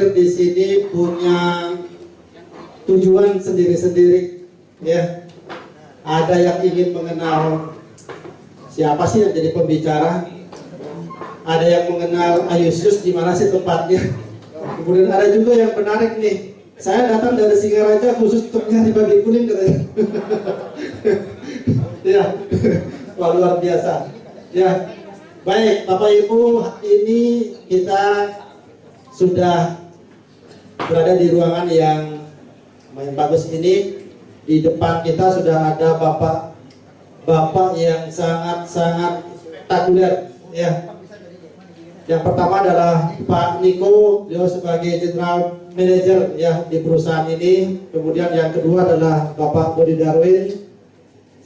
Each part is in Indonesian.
hadir di sini punya tujuan sendiri-sendiri, ya. Ada yang ingin mengenal siapa sih yang jadi pembicara, ada yang mengenal Ayusius di mana sih tempatnya. Kemudian ada juga yang menarik nih, saya datang dari Singaraja khusus untuk nyari babi kuning katanya. Ya, wah, luar biasa. Ya, baik Bapak Ibu, ini kita sudah berada di ruangan yang lumayan bagus ini. Di depan kita sudah ada bapak yang sangat spektakuler, ya. Yang pertama adalah Pak Niko, beliau sebagai General Manager ya di perusahaan ini. Kemudian yang kedua adalah Bapak Budi Darwin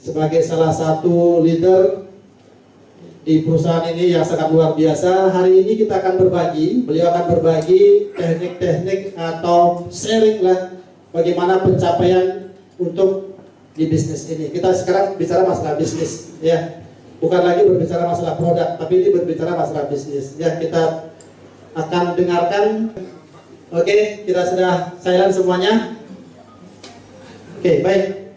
sebagai salah satu leader di perusahaan ini yang sangat luar biasa. Hari ini kita akan berbagi, beliau akan berbagi teknik-teknik atau sharing lah bagaimana pencapaian untuk di bisnis ini. Kita sekarang bicara masalah bisnis, ya, bukan lagi berbicara masalah produk, tapi ini berbicara masalah bisnis. Ya, kita akan dengarkan. Oke, kita sudah silent semuanya. Oke, baik.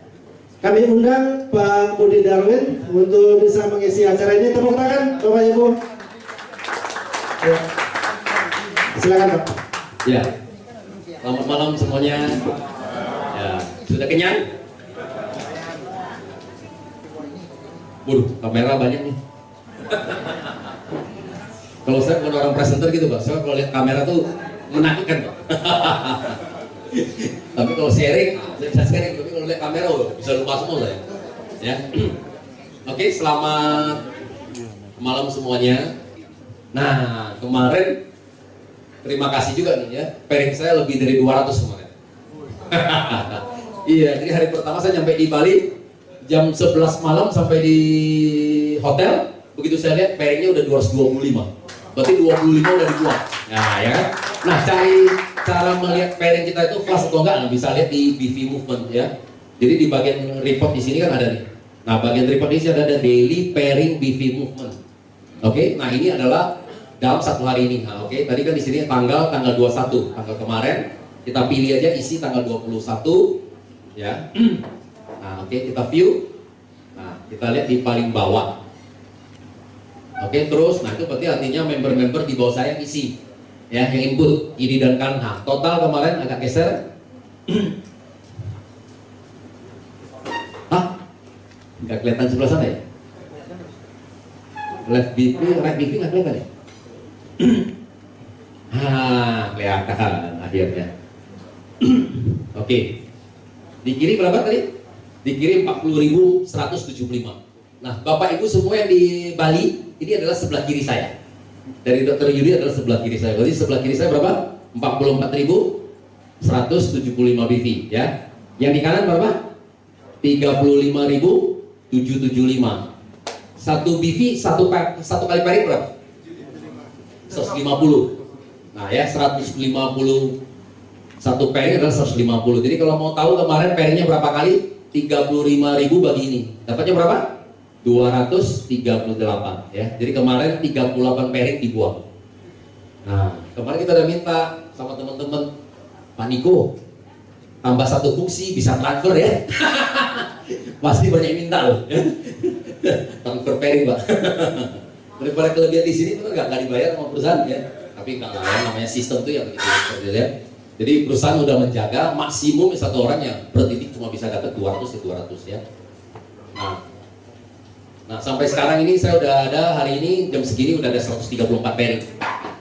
Kami undang Pak Budi Darwin untuk bisa mengisi acara ini. Tepuk tangan, Bapak Ibu. Ya. Silakan, Pak. Ya, selamat malam semuanya. Ya, sudah kenyang? Waduh, kamera banyak nih. Kalau saya bukan orang presenter gitu, Pak. Saya kalau lihat kamera tuh menakutkan, Pak. Tapi kalau sharing, saya bisa sharing. Tapi kalau lihat kamera, bisa lupa semua saya. Ya. Oke, selamat malam semuanya. Nah, kemarin terima kasih juga nih ya. Pairing saya lebih dari 200 kemarin. Iya, jadi hari pertama saya nyampe di Bali jam 11 malam sampai di hotel. Begitu saya lihat pairingnya udah 225. Berarti 25 udah dibuang. Nah, ya kan? Nah, cara melihat pairing kita itu flash atau enggak, bisa lihat di BV Movement ya. Jadi di bagian report di sini kan ada nih. Nah, bagian report di sini ada daily pairing BV Movement. Oke, nah ini adalah dalam satu hari ini. Nah, oke, tadi kan di sini tanggal 21, tanggal kemarin. Kita pilih aja isi tanggal 21 ya. Nah, oke, kita view. Nah, kita lihat di paling bawah. Oke, terus, nah itu berarti artinya member-member di bawah saya yang isi, ya, yang input kiri dan kanan. Nah, total kemarin agak geser. Hah? Nggak kelihatan sebelah sana ya? Left BP, right BP nggak kelihatan ya? Kelihatan akhirnya. Oke. Di kiri berapa tadi? Di kiri 40.175. Nah, Bapak Ibu semua yang di Bali, ini adalah sebelah kiri saya. Dari Dr. Yudi adalah sebelah kiri saya. Berarti sebelah kiri saya berapa? 44.175 BV ya. Yang di kanan berapa? 35.775. Satu BV satu kali pairing berapa? 150. Nah ya, 150 satu pairing adalah 150. Jadi kalau mau tahu kemarin pairingnya berapa kali? 35.000 bagi ini. Dapatnya berapa? 238 ya. Jadi kemarin 38 pairing dibuang. Nah, kemarin kita udah minta sama teman-teman, Pak Niko tambah satu fungsi bisa transfer ya. Pasti banyak yang minta loh ya. Transfer pairing, Pak. Daripada kelebihan di sini itu nggak dibayar sama perusahaan ya. Tapi kalau namanya sistem tuh ya begitu seperti ya. Jadi perusahaan udah menjaga maksimum satu orang yang per titik cuma bisa dapat 200 ya. Nah, sampai sekarang ini saya udah ada hari ini jam segini udah ada 134 pairing.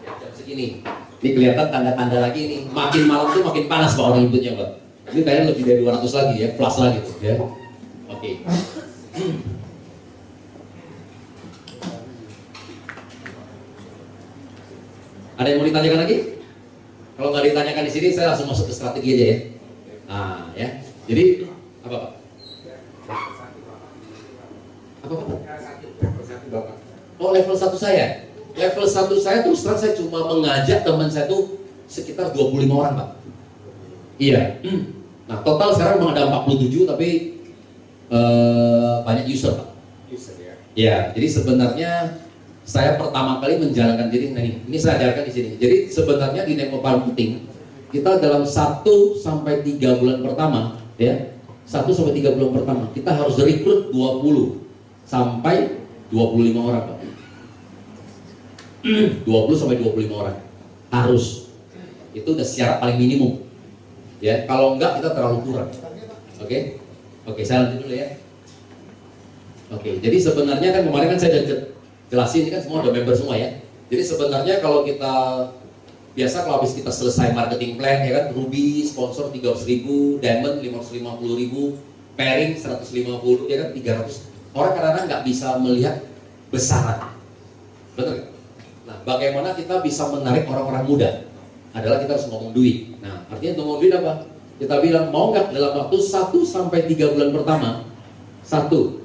Jam segini. Ini kelihatan tanda-tanda lagi ini. Makin malam tuh makin panas Pak orang inputnya, Pak. Ini kayaknya lebih dari 200 lagi ya, plus lagi tuh ya. Oke. Ada yang mau ditanyakan lagi? Kalau nggak ditanyakan di sini, saya langsung masuk ke strategi aja ya. Nah, ya. Jadi apa Pak? Apa Pak? Oh, level 1 saya. Level 1 saya terus terang saya cuma mengajak teman saya tuh sekitar 25 orang Pak. Iya. Nah, total sekarang memang ada 47 tapi banyak user Pak. User ya. Iya. Jadi sebenarnya saya pertama kali menjalankan, jadi ini saya ajarkan di sini. Jadi sebenarnya di network marketing kita dalam 1 sampai 3 bulan pertama, ya, 1 sampai 3 bulan pertama kita harus rekrut 20 sampai 25 orang, Pak. 20 sampai 25 orang harus, itu udah syarat paling minimum, ya. Kalau enggak kita terlalu kurang. Oke, saya lanjut dulu ya. Oke, jadi sebenarnya kan kemarin kan saya udah jelasin, ini kan semua udah member semua ya. Jadi sebenarnya kalau kita biasa, kalau habis kita selesai marketing plan ya kan, Ruby sponsor 300.000, Diamond 550.000, Pairing 150, ya kan 300. Orang kadang-kadang nggak bisa melihat besaran, betul kan? Nah, bagaimana kita bisa menarik orang-orang muda? Adalah kita harus ngomong duit. Nah, artinya ngomong duit apa? Kita bilang mau nggak dalam waktu 1 sampai 3 bulan pertama, 1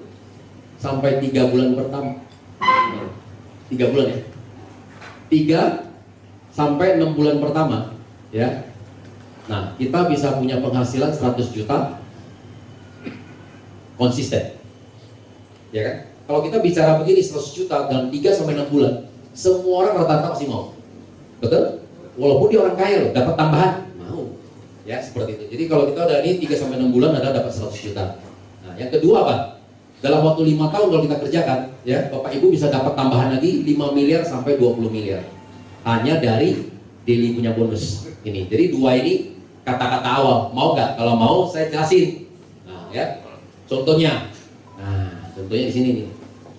sampai 3 bulan pertama, 3 bulan ya, 3 sampai 6 bulan pertama, ya. Nah, kita bisa punya penghasilan 100 juta konsisten, ya kan? Kalau kita bicara begini 100 juta dalam 3 sampai 6 bulan, semua orang rata-rata pasti mau, betul? Walaupun dia orang kaya loh, dapat tambahan, mau, ya seperti itu. Jadi kalau kita udah ini 3 sampai 6 bulan ada dapat 100 juta. Nah, yang kedua apa? Dalam waktu 5 tahun kalau kita kerjakan, ya, Bapak Ibu bisa dapat tambahan lagi 5 miliar sampai 20 miliar. Hanya dari daily punya bonus ini. Jadi 2 ini kata-kata awal. Mau nggak? Kalau mau saya jelasin. Nah, ya. Contohnya. Nah, contohnya di sini nih.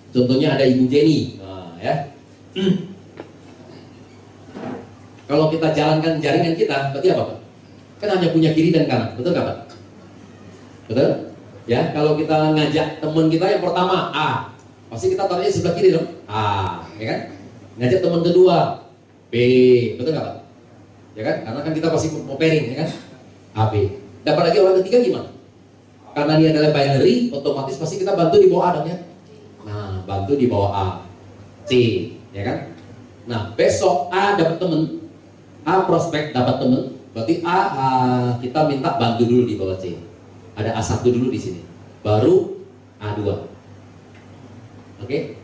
Contohnya ada Ibu Jenny. Nah, ya. Kalau kita jalankan jaringan kita, berarti apa, Pak? Kan hanya punya kiri dan kanan. Betul nggak, Pak? Betul? Ya, kalau kita ngajak teman kita yang pertama A, pasti kita taruhnya sebelah kiri dong, A, ya kan? Ngajak teman kedua B, betul nggak, Pak? Ya kan? Karena kan kita pasti mau pairing, ya kan? A, B. Dapat lagi orang ketiga gimana? Karena dia adalah binary, otomatis pasti kita bantu di bawah A dong ya. Nah, bantu di bawah A, C, ya kan? Nah, besok A dapat teman, A prospek dapat teman, berarti A kita minta bantu dulu di bawah C. Ada A1 dulu di sini, baru A2. Oke?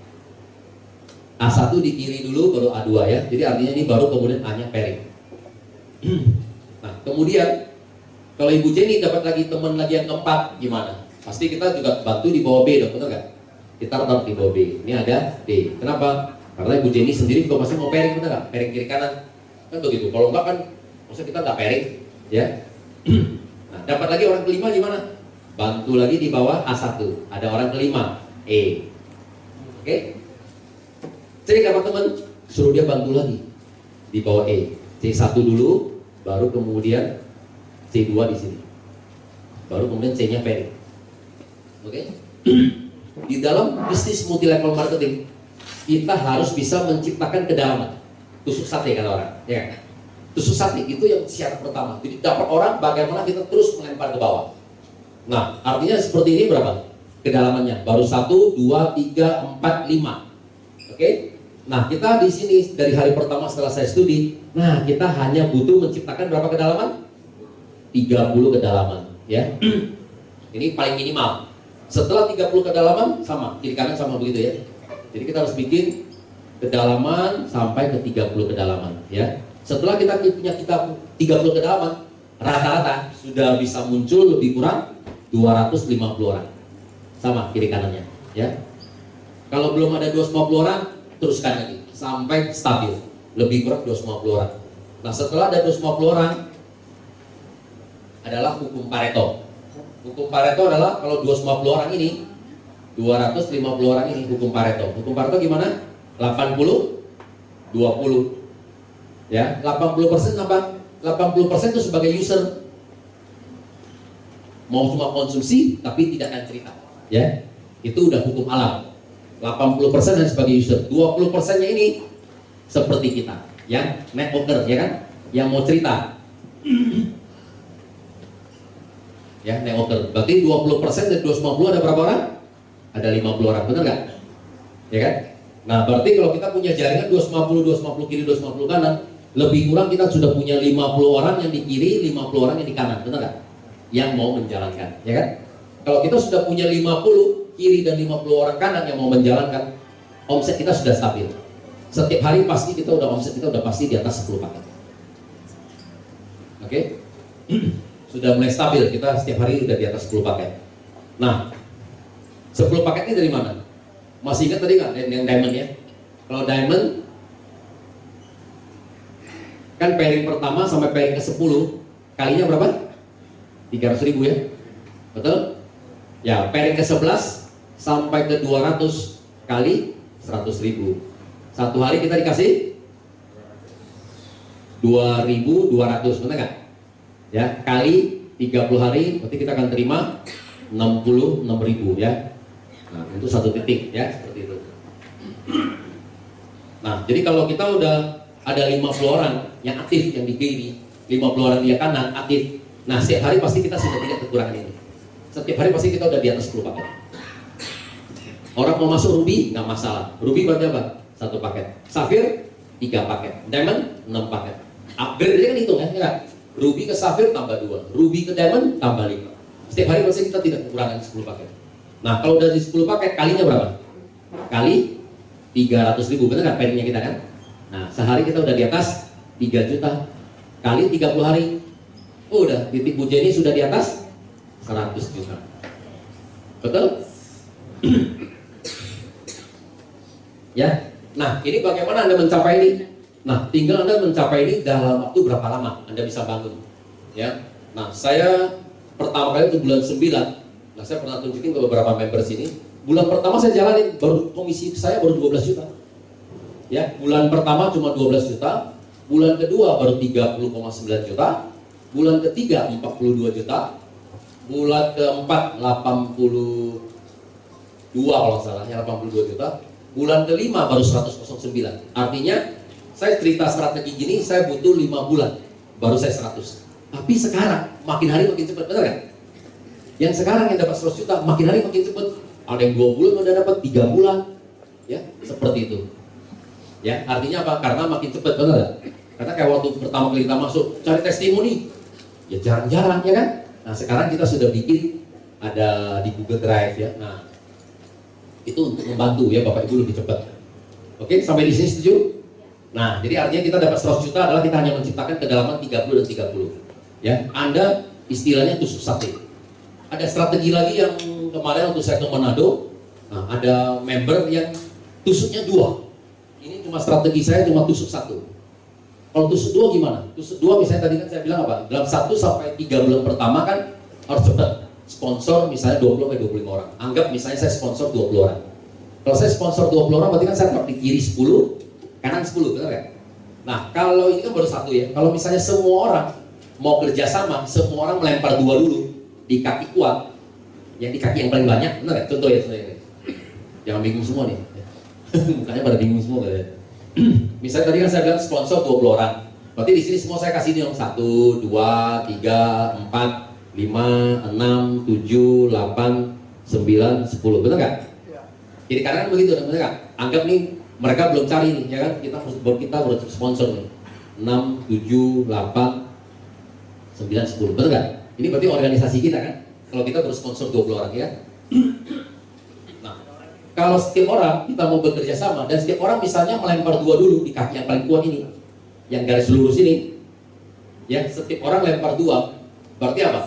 A1 di kiri dulu, baru A2 ya. Jadi artinya ini baru kemudian A-nya pairing. Nah, kemudian kalau Ibu Jenny dapat lagi teman lagi yang keempat, gimana? Pasti kita juga bantu di bawah B dong, betul nggak? Kita taruh di bawah B. Ini ada D. Kenapa? Karena Ibu Jenny sendiri juga masih mau pairing, betul nggak? Pairing kiri kanan. Kan begitu. Kalau enggak kan, maksudnya kita nggak pairing, ya. Nah, dapat lagi orang kelima gimana? Bantu lagi di bawah A1. Ada orang kelima, E. Oke? Jadi dapat teman, suruh dia bantu lagi di bawah E. C1 dulu, baru kemudian C2 di sini. Baru kemudian C-nya pairing. Oke? Di dalam bisnis multi level marketing, kita harus bisa menciptakan kedalaman. Tusuk sate kata orang, ya kan? Tusuk sate itu yang syarat pertama. Jadi dapat orang, bagaimana kita terus melempar ke bawah. Nah, artinya seperti ini berapa kedalamannya? Baru 1, 2, 3, 4, 5. Oke? Nah, kita di sini dari hari pertama setelah saya studi, nah kita hanya butuh menciptakan berapa kedalaman? 30 kedalaman, ya. Ini paling minimal. Setelah 30 kedalaman sama, kiri kanan sama begitu ya. Jadi kita harus bikin kedalaman sampai ke 30 kedalaman, ya. Setelah kita punya 30 kedalaman, rata-rata sudah bisa muncul lebih kurang 250 orang. Sama kiri kanannya, ya. Kalau belum ada 250 orang, teruskan lagi sampai stabil. Lebih kurang 250 orang. Nah, setelah ada 250 orang adalah hukum Pareto. Hukum Pareto adalah kalau 250 orang ini, 250 orang ini hukum Pareto. Hukum Pareto gimana? 80 20. Ya, 80% apa? 80% itu sebagai user. Mau cuma konsumsi tapi tidak akan cerita. Ya. Itu udah hukum alam. 80% hanya sebagai user. 20%-nya ini seperti kita, yang networker, ya kan? Yang mau cerita. Ya, networker. Berarti 20% dari 250 ada berapa orang? Ada 50 orang, benar nggak? Ya kan? Nah, berarti kalau kita punya jaringan 250 kiri, 250 kanan, lebih kurang kita sudah punya 50 orang yang di kiri, 50 orang yang di kanan, benar nggak? Yang mau menjalankan, ya kan? Kalau kita sudah punya 50 kiri dan 50 orang kanan yang mau menjalankan, omset kita sudah stabil. Setiap hari pasti kita udah omset kita udah pasti di atas 10 paket. Oke? Sudah mulai stabil, kita setiap hari udah di atas 10 paket. Nah, 10 paket ini dari mana? Masih ingat tadi nggak yang diamond ya? Kalau diamond kan pairing pertama sampai pairing ke 10 kalinya berapa? 300.000 ya? Betul? Ya, pairing ke 11 sampai ke 200 kali 100.000. Satu hari kita dikasih 2.200, benar nggak? Ya, kali 30 hari berarti kita akan terima 66.000 ya. Nah, itu satu titik ya, seperti itu. Nah, jadi kalau kita udah ada 50 orang yang aktif yang di kiri, 50 orang di kanan aktif. Nah, setiap hari pasti kita sudah tidak kekurangan ini. Setiap hari pasti kita udah di atas 10 paket. Orang mau masuk ruby nggak masalah. Ruby berarti apa? 1 paket. Safir 3 paket. Diamond 6 paket. Upgrade aja kan hitung ya, enggak? Ruby ke safir tambah 2, ruby ke diamond tambah 5. Setiap hari pasti kita tidak kekurangan 10 paket. Nah, kalau udah di 10 paket kalinya berapa? Kali 300.000, benar nggak pairingnya kita kan? Nah, sehari kita udah di atas 3 juta. Kali 30 hari, oh, udah titik Bu Jenny sudah di atas 100 juta. Betul? Ya. Nah, ini bagaimana Anda mencapai ini? Nah, tinggal Anda mencapai ini dalam waktu berapa lama Anda bisa bangun. Ya. Nah, saya pertama kali itu bulan 9. Nah, saya pernah tunjukin ke beberapa member sini. Bulan pertama saya jalanin, baru komisi saya baru 12 juta. Ya, bulan pertama cuma 12 juta. Bulan kedua baru 30,9 juta. Bulan ketiga 42 juta. Bulan keempat 82 kalau nggak salah, ya 82 juta. Bulan kelima baru 100,9. Artinya saya cerita strategi gini saya butuh 5 bulan baru saya 100. Tapi sekarang makin hari makin cepat, benar kan? Yang sekarang yang dapat 100 juta makin hari makin cepat. Ada yang 2 bulan udah dapat 3 bulan. Ya, seperti itu. Ya, artinya apa? Karena makin cepat, benar kan? Karena kayak waktu pertama kali kita masuk cari testimoni, ya jarang-jarang ya kan? Nah, sekarang kita sudah bikin ada di Google Drive ya. Nah, itu untuk membantu ya Bapak Ibu lebih cepat. Oke, sampai di sini setuju? Nah, jadi artinya kita dapat 100 juta adalah kita hanya menciptakan kedalaman 30 dan 30. Ya, Anda istilahnya tusuk sate. Ada strategi lagi yang kemarin waktu saya ke Manado, nah, ada member yang tusuknya 2. Ini cuma strategi saya cuma tusuk 1. Kalau tusuk 2 gimana? Tusuk 2 misalnya tadi kan saya bilang apa? Dalam 1 sampai 3 bulan pertama kan harus cepat. Sponsor misalnya 20 sampai 25 orang. Anggap misalnya saya sponsor 20 orang. Kalau saya sponsor 20 orang berarti kan saya dapat di kiri 10, kanan 10, benar kan? Nah, kalau ini kan baru 1 ya. Kalau misalnya semua orang mau kerjasama, semua orang melempar 2 dulu di kaki kuat, yang di kaki yang paling banyak, benar kan? Contoh ya, jangan bingung semua nih. Mukanya pada bingung semua kan? Misalnya tadi kan saya bilang sponsor 20 orang. Berarti di sini semua saya kasih ini yang 1, 2, 3, 4, 5, 6, 7, 8, 9, 10, benar nggak? Ya. Jadi kadang kan begitu, benar nggak? Anggap nih mereka belum cari nih, ya kan? Kita baru sponsor nih, 6, 7, 8, 9, 10, benar nggak? Ini berarti organisasi kita kan? Kalau kita baru sponsor 20 orang ya. Nah, kalau setiap orang kita mau bekerja sama dan setiap orang misalnya melempar 2 dulu di kaki yang paling kuat ini, yang garis lurus ini, ya setiap orang lempar 2, berarti apa?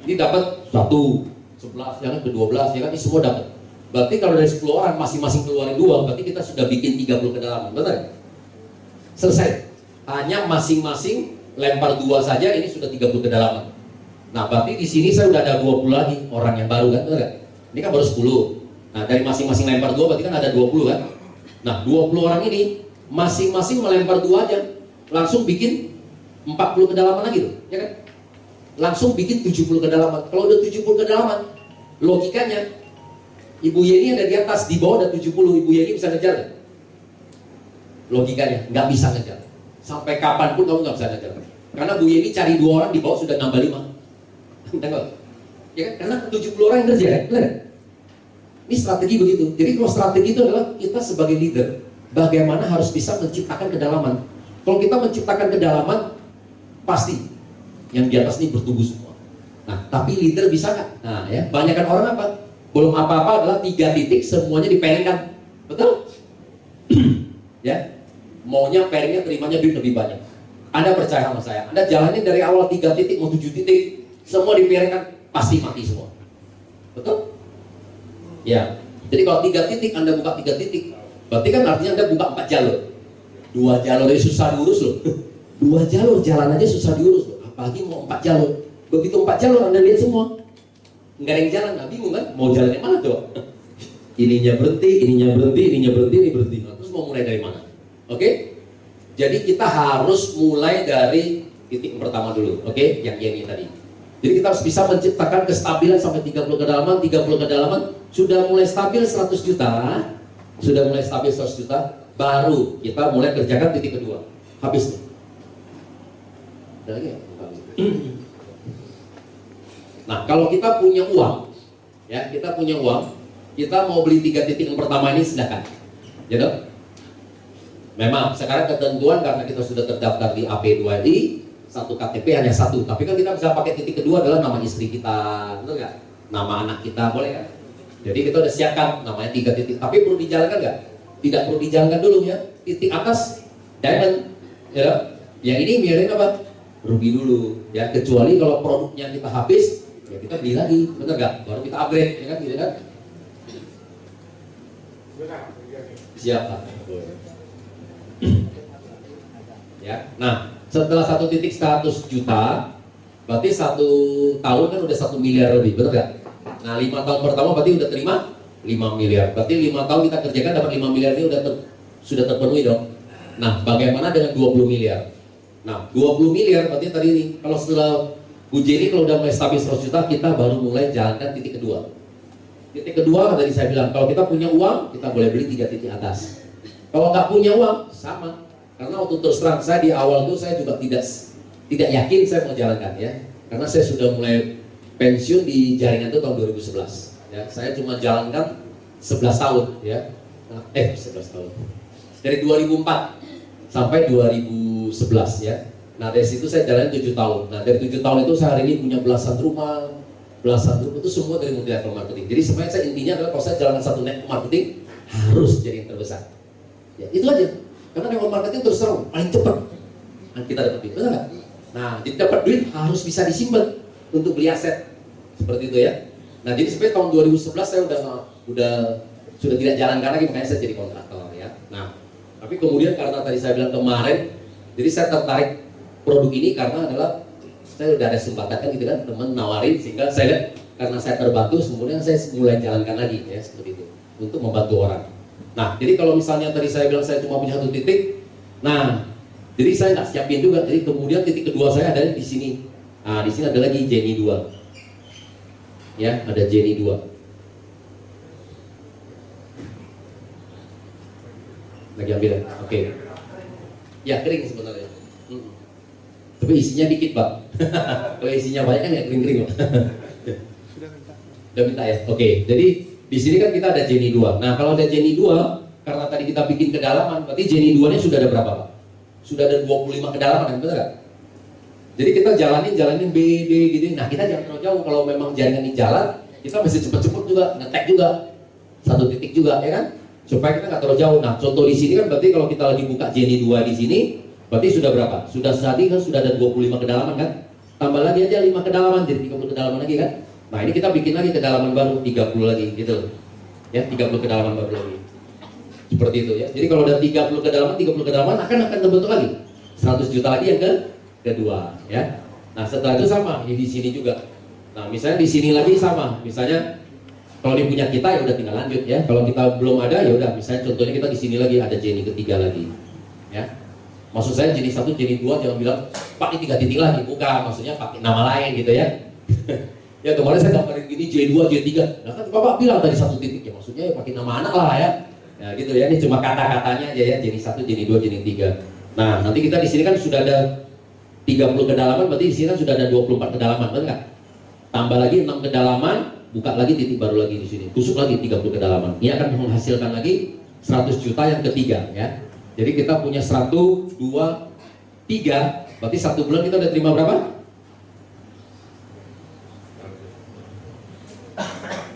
Ini dapat 1, 11, ya kan, ke 12, ya kan, ini semua dapat. Berarti kalau dari 10 orang masing-masing keluarin 2, berarti kita sudah bikin 30 kedalaman, benar? Selesai. Hanya masing-masing lempar 2 saja, ini sudah 30 kedalaman. Nah, berarti di sini saya udah ada 20 lagi orang yang baru kan, benar? Ini kan baru 10. Nah, dari masing-masing lempar 2 berarti kan ada 20 kan? Nah, 20 orang ini masing-masing melempar 2 aja, langsung bikin 40 kedalaman lagi tuh, ya kan? Langsung bikin 70 kedalaman. Kalau udah 70 kedalaman, logikanya Ibu Yeni ada di atas, di bawah ada 70, Ibu Yeni bisa ngejar kan? Logikanya, nggak bisa ngejar. Sampai kapanpun kamu nggak bisa ngejar. Karena Bu Yeni cari 2 orang, di bawah sudah nambah 5. Tengok, ya kan? Karena 70 orang yang kerja kan? Benar? Ini strategi begitu. Jadi kalau strategi itu adalah kita sebagai leader, bagaimana harus bisa menciptakan kedalaman. Kalau kita menciptakan kedalaman, pasti yang di atas ini bertumbuh semua. Nah, tapi leader bisa nggak? Nah, ya, banyakkan orang apa? Belum apa-apa adalah 3 titik semuanya dipelengkan, betul? Ya, maunya pairingnya terimanya duit lebih banyak. Anda percaya sama saya, Anda jalannya dari awal 3 titik mau 7 titik, semua dipairingkan pasti mati semua. Betul? Ya. Jadi kalau 3 titik Anda buka 3 titik, berarti kan artinya Anda buka 4 jalur. 2 jalur itu susah diurus loh. 2 jalur jalan aja susah diurus loh. Apalagi mau 4 jalur. Begitu 4 jalur Anda lihat semua, nggak ada yang jalan, nah bingung kan? Mau jalan yang mana tuh? Ininya berhenti, ininya berhenti, ininya berhenti, ini berhenti. Nah, terus mau mulai dari mana? Oke? Jadi kita harus mulai dari titik pertama dulu, oke? Yang ini tadi. Jadi kita harus bisa menciptakan kestabilan sampai 30 kedalaman, 30 kedalaman. Sudah mulai stabil 100 juta, sudah mulai stabil 100 juta, baru kita mulai kerjakan titik kedua. Habis nih. Ada lagi ya? Nah, kalau kita punya uang, ya kita punya uang, kita mau beli 3 titik yang pertama ini silakan, ya dong. Memang sekarang ketentuan karena kita sudah terdaftar di AP2I, 1 KTP hanya 1, tapi kan kita bisa pakai titik kedua adalah nama istri kita, betul nggak? Nama anak kita, boleh kan? Jadi kita udah siapkan namanya 3 titik, tapi perlu dijalankan nggak? Tidak perlu dijalankan dulu ya. Titik atas diamond, ya. Yang ini miring apa? Ruby dulu, ya. Kecuali kalau produknya kita habis, ya kita beli lagi, bener nggak? Baru kita upgrade, ya kan, gitu kan? Siapa? Ya, nah setelah 1 titik 100 juta, berarti 1 tahun kan udah 1 miliar lebih, bener nggak? Nah 5 tahun pertama berarti udah terima 5 miliar, berarti 5 tahun kita kerjakan dapat 5 miliar ini sudah terpenuhi dong. Nah bagaimana dengan 20 miliar? Nah 20 miliar berarti tadi ini, kalau setelah Bu Jenny kalau udah mulai stabil 100 juta, kita baru mulai jalankan titik kedua. Titik kedua tadi saya bilang, kalau kita punya uang, kita boleh beli 3 titik atas. Kalau nggak punya uang, sama. Karena waktu terus terang saya di awal itu saya juga tidak yakin saya mau jalankan ya. Karena saya sudah mulai pensiun di jaringan itu tahun 2011. Ya, saya cuma jalankan 11 tahun ya. 11 tahun. Dari 2004 sampai 2011 ya. Nah dari situ saya jalan 7 tahun. Nah dari 7 tahun itu saya hari ini punya belasan rumah itu semua dari multi level marketing. Jadi sebenarnya saya intinya adalah kalau saya jalankan 1 network marketing harus jadi yang terbesar. Ya, itu aja. Karena network marketing terus terang paling cepat kita dapat duit, benar nggak? Nah, jadi dapat duit harus bisa disimpan untuk beli aset seperti itu ya. Nah, jadi sebenarnya tahun 2011 saya sudah tidak jalankan lagi, makanya saya jadi kontraktor ya. Nah, tapi kemudian karena tadi saya bilang kemarin, jadi saya tertarik produk ini karena adalah saya udah ada kesempatan kan gitu kan, teman nawarin sehingga saya lihat karena saya terbantu, kemudian saya mulai jalankan lagi ya seperti itu untuk membantu orang. Nah, jadi kalau misalnya tadi saya bilang saya cuma punya 1 titik, nah, jadi saya nggak siapin juga. Jadi kemudian titik kedua saya ada di sini. Nah, di sini ada lagi Jenny 2. Ya, ada Jenny 2. Lagi ambil, oke. Ya kering sebenarnya. Tapi isinya dikit Pak. Kalau isinya banyak kan ya kering-kering Pak. Udah minta ya. Oke, jadi di sini kan kita ada Jenny 2. Nah, kalau ada Jenny 2, karena tadi kita bikin kedalaman, berarti Jenny 2-nya sudah ada berapa, Pak? Sudah ada 25 kedalaman, kan? Benar nggak? Jadi kita jalanin B, D, gitu. Nah, kita jangan terlalu jauh. Kalau memang jaringan ini jalan, kita mesti cepet-cepet juga, nge-tag juga. 1 titik juga, ya kan? Supaya kita nggak terlalu jauh. Nah, contoh di sini kan berarti kalau kita lagi buka Jenny 2 di sini, berarti sudah berapa? Sudah tadi kan sudah ada 25 kedalaman, kan? Tambah lagi aja 5 kedalaman, jadi 30 kedalaman lagi, kan? Nah ini kita bikin lagi kedalaman baru 30 lagi gitu ya, 30 kedalaman baru lagi seperti itu ya. Jadi kalau udah 30 kedalaman akan terbentuk lagi 100 juta lagi yang kedua ya. Nah setelah itu sama di sini juga. Nah misalnya di sini lagi sama, misalnya kalau dia punya kita ya udah tinggal lanjut ya. Kalau kita belum ada ya udah, misalnya contohnya kita di sini lagi ada Jenny ketiga lagi ya. Maksud saya Jenny 1, Jenny 2 jangan bilang Pak ini 3 titik lagi, bukan, maksudnya pakai nama lain gitu ya. Ya kemarin saya gambarin gini J2, J3. Nah kan Bapak bilang tadi 1 titik ya, maksudnya ya pakai nama anak lah ya. Ya gitu ya, ini cuma kata-katanya aja ya, Jenny 1, Jenny 2, Jenny 3. Nah, nanti kita di sini kan sudah ada 30 kedalaman, berarti di sini kan sudah ada 24 kedalaman, benar nggak? Tambah lagi 6 kedalaman, buka lagi titik baru lagi di sini. Tusuk lagi 30 kedalaman. Ini akan menghasilkan lagi 100 juta yang ketiga ya. Jadi kita punya 1, 2, 3, berarti 1 bulan kita udah terima berapa?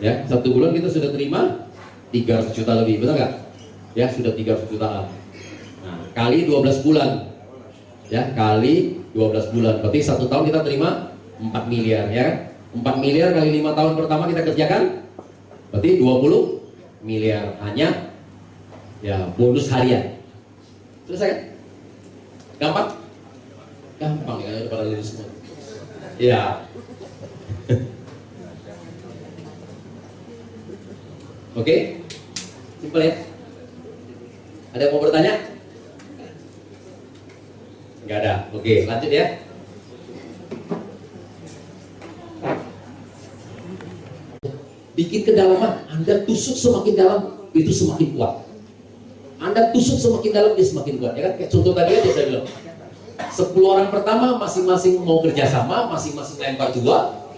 Ya, 1 bulan kita sudah terima 300 juta lebih, betul nggak? Ya, sudah 300 jutaan. Nah, kali 12 bulan. Ya, kali 12 bulan. Berarti 1 tahun kita terima 4 miliar ya. 4 miliar kali 5 tahun pertama kita kerjakan. Berarti 20 miliar hanya ya bonus harian. Selesai kan? Gampang? Gampang ya, pada lulus semua. Ya. Oke? Simpel ya? Ada yang mau bertanya? Enggak ada. Oke, lanjut ya. Bikin kedalaman, Anda tusuk semakin dalam, itu semakin kuat. Anda tusuk semakin dalam, dia semakin kuat. Ya kan? Kayak contoh tadi aja saya bilang. 10 orang pertama masing-masing mau kerjasama, masing-masing lempar 2,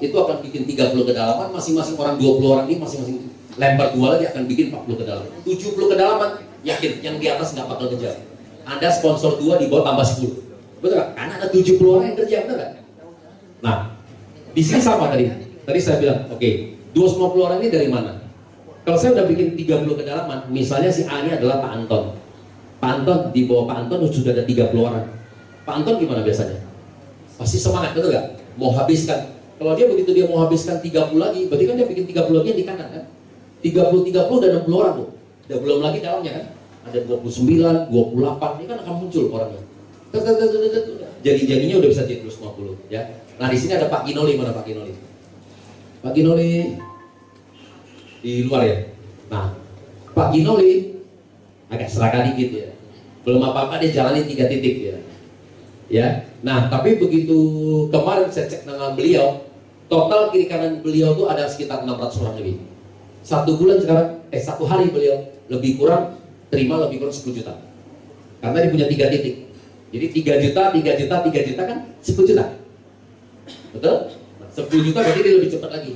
itu akan bikin 30 kedalaman, masing-masing orang 20 orang ini masing-masing lempar 2 lagi akan bikin 40 kedalaman. 70 kedalaman, yakin yang di atas nggak bakal kejar. Anda sponsor 2 di bawah tambah 10. Betul nggak? Karena ada 70 orang yang kerja, betul nggak? Nah, di sini sama tadi. Tadi saya bilang, oke, 250 orang ini dari mana? Kalau saya udah bikin 30 kedalaman, misalnya si A ini adalah Pak Anton. Pak Anton, di bawah Pak Anton sudah ada 30 orang. Pak Anton gimana biasanya? Pasti semangat, betul nggak? Mau habiskan. Kalau dia begitu dia mau habiskan 30 lagi, berarti kan dia bikin 30 lagi yang di kanan kan? 30 udah 60 orang tuh. Udah belum lagi dalamnya kan? Ada 29, 28, ini kan akan muncul orangnya. Jadinya udah bisa jadi 250 ya. Nah di sini ada Pak Ginoli, mana Pak Ginoli? Pak Ginoli di luar ya. Nah Pak Ginoli agak serakah dikit ya. Belum apa-apa dia jalanin 3 titik ya. Ya. Nah tapi begitu kemarin saya cek dengan beliau, total kiri kanan beliau tuh ada sekitar 600 orang lebih. 1 bulan sekarang, 1 hari beliau lebih kurang terima lebih kurang 10 juta. Karena dia punya 3 titik. Jadi 3 juta, 3 juta, 3 juta kan 10 juta. Betul? Nah, 10 juta berarti dia lebih cepat lagi.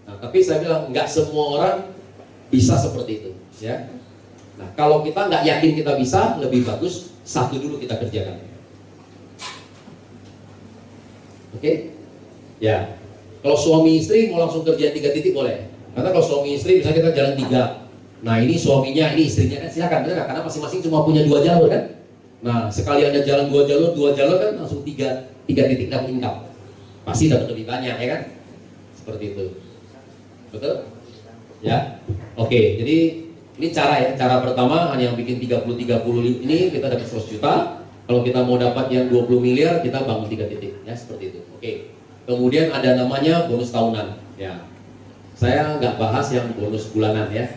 Nah, tapi saya bilang nggak semua orang bisa seperti itu, ya. Nah, kalau kita nggak yakin kita bisa, lebih bagus 1 dulu kita kerjakan. Oke? Ya. Kalau suami istri mau langsung kerja 3 titik boleh. Karena kalau suami istri misalnya kita jalan 3. Nah, ini suaminya, ini istrinya kan silakan, benar? Karena masing-masing cuma punya 2 jalur kan? Nah, sekali Anda jalan 2 jalur kan langsung 3 titik dapat income. Pasti dapat lebih banyak ya kan? Seperti itu. Betul? Ya. Oke, jadi ini cara ya. Cara pertama hanya yang bikin 30 ini kita dapat 100 juta. Kalau kita mau dapat yang 20 miliar, kita bangun 3 titik ya, seperti itu. Oke. Kemudian ada namanya bonus tahunan ya. Saya nggak bahas yang bonus bulanan ya.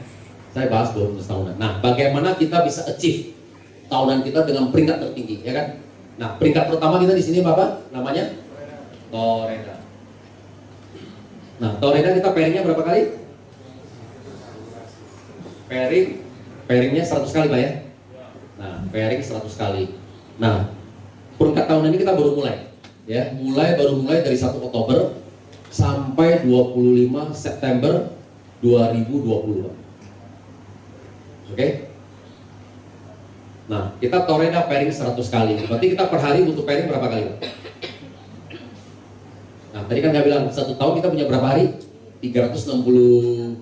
Saya bahas bonus tahunan. Nah, bagaimana kita bisa achieve tahunan kita dengan peringkat tertinggi, ya kan? Nah, peringkat pertama kita di sini apa? Namanya Toreda. Nah, Toreda kita pairingnya berapa kali? Pairingnya 100 kali, Pak ya. Nah, pairing 100 kali. Nah, peringkat tahunan ini kita baru mulai, ya. Baru mulai dari 1 Oktober sampai 25 September 2020. Oke? Nah, kita Toreda pairing 100 kali. Berarti kita per hari butuh pairing berapa kali? Nah, tadi kan saya bilang 1 tahun kita punya berapa hari? 360.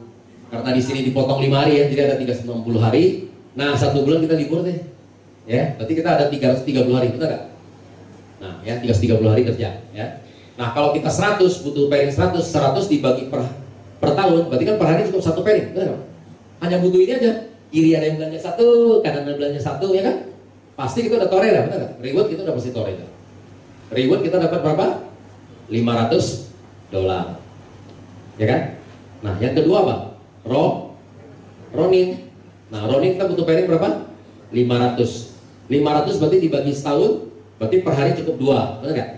Karena di sini dipotong 5 hari ya, jadi ada 360 hari. Nah, 1 bulan kita libur deh. Ya, berarti kita ada 330 hari, betul nggak? Nah, ya 330 hari kerja, ya. Nah, kalau kita 100 butuh pairing 100 dibagi per tahun, berarti kan per hari cukup 1 pairing, betul nggak? Hanya butuh ini aja. Kiri ada yang belanja 1, kanan ada belanja 1, ya kan? Pasti kita udah Toreda, benar nggak? Reward kita udah pasti Toreda. Reward kita dapat berapa? $500, ya kan? Nah, yang kedua apa? Ronin. Nah, Ronin kita butuh pairing berapa? 500 berarti dibagi setahun, berarti per hari cukup 2, benar nggak?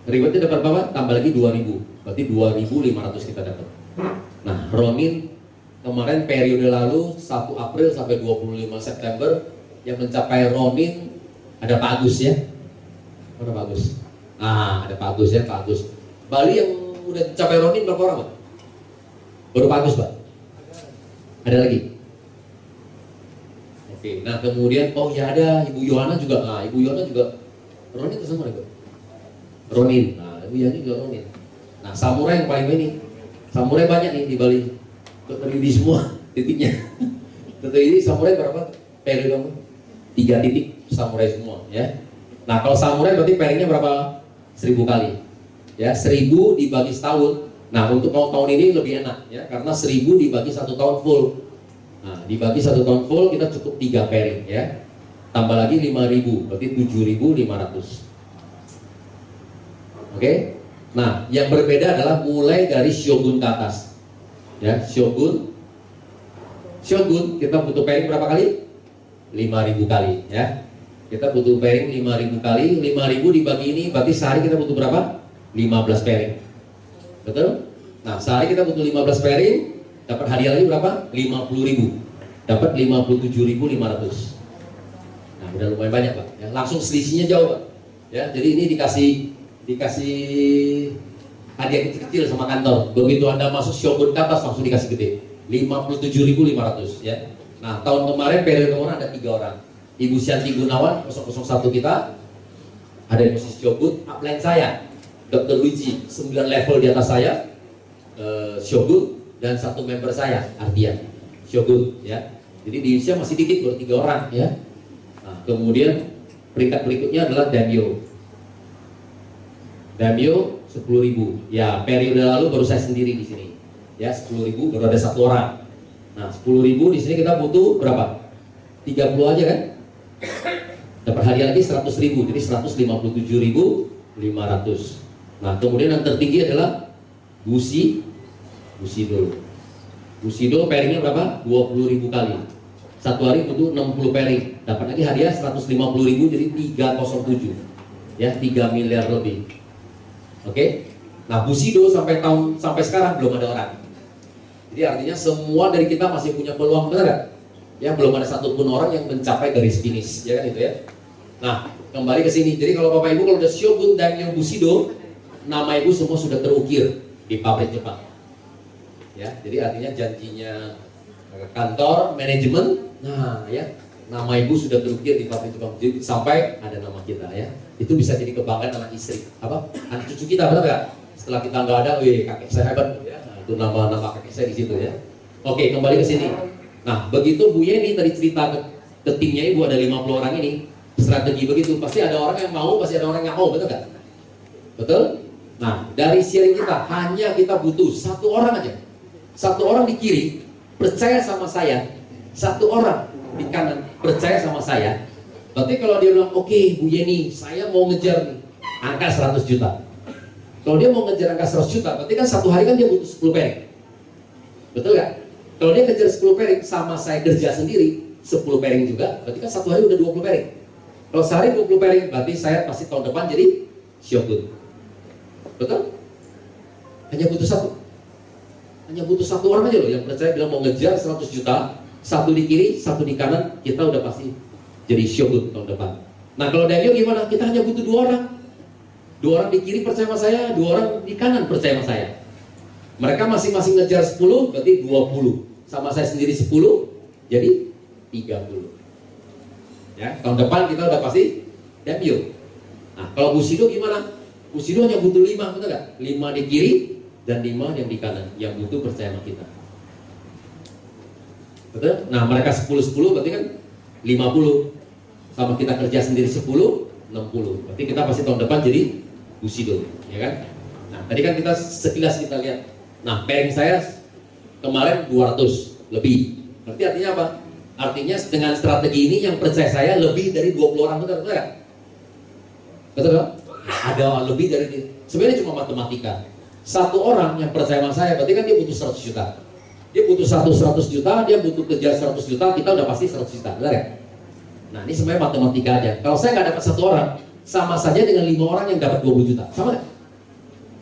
Rewardnya dapat berapa? Tambah lagi 2000, berarti 2500 kita dapat. Nah, Ronin kemarin periode lalu 1 April sampai 25 September yang mencapai Ronin ada Pak Agus ya. Mana Pak Agus? Ah, ada Pak Agus ya, Pak Agus. Bali yang udah mencapai Ronin berapa orang, Pak? Baru Pak Agus, Pak. Ada lagi? Oke, nah kemudian oh ya ada Ibu Yohana juga. Nah, Ibu Yohana juga Ronin itu sama Ibu. Ronin. Nah, Ibu Yohana juga Ronin. Nah, samurai yang paling ini. Samurai banyak nih di Bali. Terjadi semua titiknya. Tentu ini samurai berapa? Periode kamu? 3 titik samurai semua ya. Nah kalau samurai berarti pairingnya berapa? 1000 kali ya, 1000 dibagi setahun. Nah untuk tahun ini lebih enak ya, karena 1000 dibagi 1 tahun full. Nah dibagi 1 tahun full kita cukup 3 pairing ya, tambah lagi 5000 berarti 7500. Oke. Nah yang berbeda adalah mulai dari shogun ke atas ya. Shogun kita butuh pairing berapa kali? 5000 kali ya. Kita butuh pairing 5000 kali, 5000 dibagi ini berarti sehari kita butuh berapa? 15 pairing. Betul? Nah, sehari kita butuh 15 pairing, dapat hadiah lagi berapa? 50.000. Dapat 57.500. Nah, udah lumayan banyak, Pak. Ya, langsung selisihnya jauh, Pak. Ya, jadi ini dikasih hadiah kecil-kecil sama kantor. Begitu Anda masuk shogun ke atas langsung dikasih gede. 57.500 ya. Nah, tahun kemarin periode kemarin ada 3 orang. Ibu Syanti Gunawan 001 kita, ada yang posisi shogun, upline saya Dr. Luigi 9 level di atas saya, shogun, dan 1 member saya Ardian shogun ya. Jadi di Indonesia masih dikit, baru 3 orang ya. Nah, kemudian peringkat berikutnya adalah Damio 10.000 ya. Periode lalu baru saya sendiri di sini ya, 10.000 baru ada 1 orang. Nah 10.000 di sini kita butuh berapa? 30 aja kan? Dapat hadiah lagi 100.000, jadi 157.500. Nah kemudian yang tertinggi adalah Bushido pairingnya berapa? 20.000 kali. 1 hari butuh 60 pairing. Dapat lagi hadiah 150.000, jadi 307 ya, 3 miliar lebih. Oke. Nah Bushido sampai sekarang belum ada orang. Jadi artinya semua dari kita masih punya peluang, benar gak? Ya belum ada satupun orang yang mencapai garis finish, ya kan itu ya. Nah kembali ke sini. Jadi kalau Bapak Ibu kalau udah shogun dan yang Bushido, nama Ibu semua sudah terukir di pabrik Jepang. Ya, jadi artinya janjinya kantor, manajemen, nah ya, nama Ibu sudah terukir di pabrik Jepang. Jadi, sampai ada nama kita ya. Itu bisa jadi kebanggaan anak istri, anak cucu kita, benar gak? Setelah kita nggak ada, kakek saya hebat ya. Nah, itu nama kakek saya di situ ya. Oke, kembali ke sini. Nah, begitu Bu Yeni tadi cerita ke timnya Ibu ada 50 orang ini, strategi begitu, pasti ada orang yang mau, pasti ada orang yang mau, betul gak? Betul? Nah, dari sharing kita, hanya kita butuh 1 orang aja. 1 orang di kiri, percaya sama saya. 1 orang di kanan, percaya sama saya. Berarti kalau dia bilang, oke Bu Yeni, saya mau ngejar nih, angka 100 juta. Kalau dia mau ngejar angka 100 juta, berarti kan 1 hari kan dia butuh 10 pairing. Betul gak? Kalau dia kejar 10 pairing, sama saya kerja sendiri 10 pairing juga, berarti kan 1 hari udah 20 pairing. Kalau sehari 20 pairing, berarti saya pasti tahun depan jadi shogun. Betul? Hanya butuh 1. Hanya butuh 1 orang aja loh yang percaya bilang mau ngejar 100 juta, 1 di kiri, 1 di kanan, kita udah pasti jadi shogun tahun depan. Nah kalau Daimyo gimana? Kita hanya butuh 2 orang. 2 orang di kiri percaya sama saya, 2 orang di kanan percaya sama saya. Mereka masing-masing ngejar 10, berarti 20. Sama saya sendiri 10, jadi 30. Ya, tahun depan kita udah pasti Daimyo. Nah, kalau Bushido gimana? Bushido hanya butuh 5, betul gak? 5 di kiri dan 5 yang di kanan, yang butuh percaya sama kita. Betul? Nah, mereka 10-10 berarti kan 50. Sama kita kerja sendiri 10, 60. Berarti kita pasti tahun depan jadi Bushido, ya kan? Nah, tadi kan kita sekilas kita lihat. Nah, pairing saya kemarin 200 lebih. Berarti artinya apa? Artinya dengan strategi ini yang percaya saya lebih dari 20 orang, betul ya? Betul kan? Ada lebih dari ini. Sebenarnya cuma matematika. 1 orang yang percaya sama saya, berarti kan dia butuh 100 juta. Dia butuh 100 juta, dia butuh kejar 100 juta, kita udah pasti 100 juta, benar ya? Nah, ini sebenarnya matematika aja. Kalau saya nggak dapat 1 orang, sama saja dengan 5 orang yang dapat 20 juta. Sama nggak?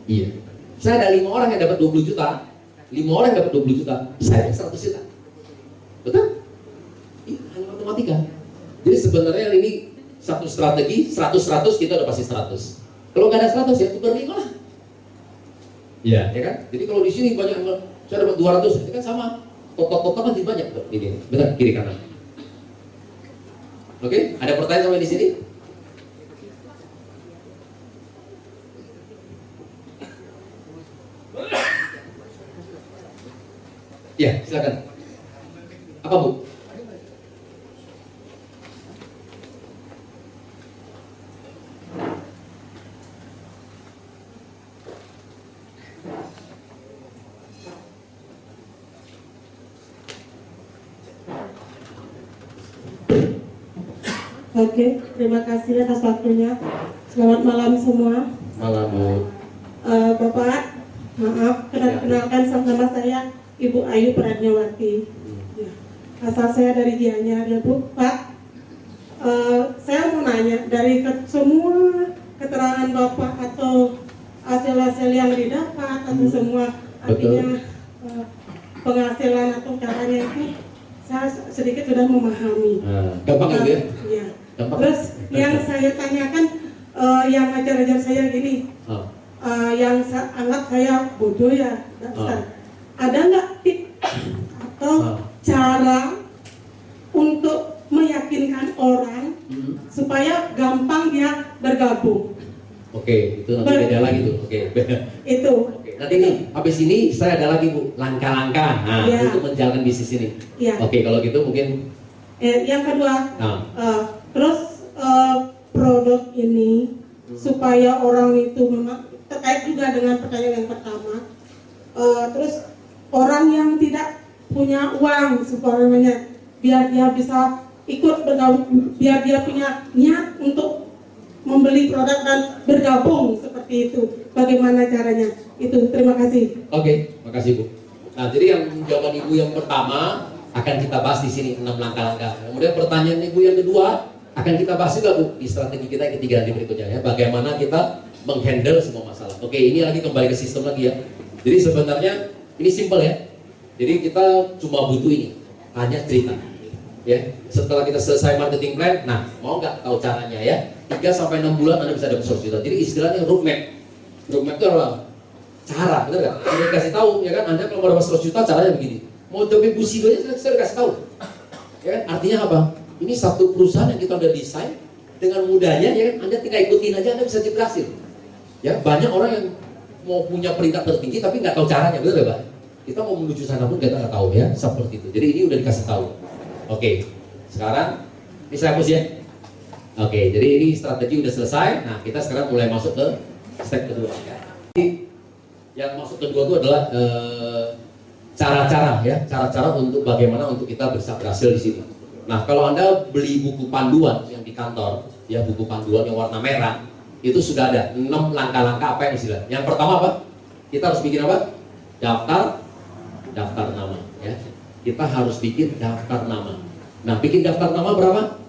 Iya. Saya ada 5 orang yang dapat 20 juta, 5 orang yang dapat 20 juta, saya 100 juta. Betul? Ini hanya matematika. Jadi sebenarnya ini satu strategi, 100-100 kita udah pasti 100. Kalau nggak ada 100 ya tukar 5 lah. Iya, ya kan? Jadi kalau di sini banyak, saya dapat 200, itu kan sama. Total kan banyak tuh ini. Benar, kiri kanan. Oke, ada pertanyaan sampai di sini? Ya, silakan. Apa Bu? Oke, terima kasih atas waktunya. Selamat malam semua. Malam Bu. Bapak, maaf, kenalkan nama saya Ibu Ayu Pradnyawati. Ya. Asal saya dari Gianyar ya Bu. Pak, saya mau nanya, dari semua keterangan Bapak atau hasil-hasil yang didapat atau semua artinya penghasilan atau caranya itu, saya sedikit sudah memahami. Gampang gitu ya? Iya. Gampang. Terus yang saya tanyakan, yang ajar-ajar saya gini, yang anggap saya bodoh ya, dasar. Ada nggak tips atau cara untuk meyakinkan orang supaya gampang dia bergabung? Oke, itu nanti beda lagi tuh. Oke. Itu. Oke, nanti nih, habis ini saya ada lagi Bu, langkah-langkah untuk menjalankan bisnis ini. Ya. Oke, kalau gitu mungkin. Yang kedua, terus produk ini supaya orang itu memang terkait juga dengan pertanyaan yang pertama. Terus orang yang tidak punya uang supaya biar dia bisa ikut bergabung, biar dia punya niat untuk membeli produk dan bergabung seperti itu. Bagaimana caranya? Itu. Terima kasih. Oke, makasih Bu. Nah, jadi yang jawaban Ibu yang pertama akan kita bahas di sini 6 langkah-langkah. Kemudian pertanyaan Ibu yang kedua akan kita bahas juga Bu di strategi kita yang ketiga nanti berikutnya ya. Bagaimana kita menghandle semua masalah. Oke, ini lagi kembali ke sistem lagi ya. Jadi sebenarnya ini simple ya. Jadi kita cuma butuh ini, hanya cerita. Ya, setelah kita selesai marketing plan, nah mau nggak tahu caranya ya? 3-6 bulan Anda bisa dapat 100 juta. Jadi istilahnya roadmap. Roadmap itu apa? Cara, benar nggak? Saya kasih tahu ya kan. Anda kalau mau dapat 100 juta caranya begini. Mau coba busi aja saya kasih tahu. Ya kan? Artinya apa? Ini satu perusahaan yang kita udah desain dengan mudahnya ya kan. Anda tinggal ikutin aja Anda bisa berhasil. Ya, banyak orang yang mau punya peringkat tertinggi tapi nggak tahu caranya, benar nggak Pak? Kita mau menuju sana pun kita nggak tahu ya, seperti itu. Jadi ini udah dikasih tahu. Oke, sekarang ini saya hapus ya. Oke, jadi ini strategi udah selesai. Nah, kita sekarang mulai masuk ke step kedua. Yang masuk kedua itu adalah cara-cara ya, cara-cara untuk bagaimana untuk kita bisa berhasil di sini. Nah, kalau Anda beli buku panduan yang di kantor, ya buku panduan yang warna merah, itu sudah ada 6 langkah-langkah apa yang istilah. Yang pertama apa? Kita harus bikin apa? Daftar nama ya. Kita harus bikin daftar nama. Nah, bikin daftar nama berapa?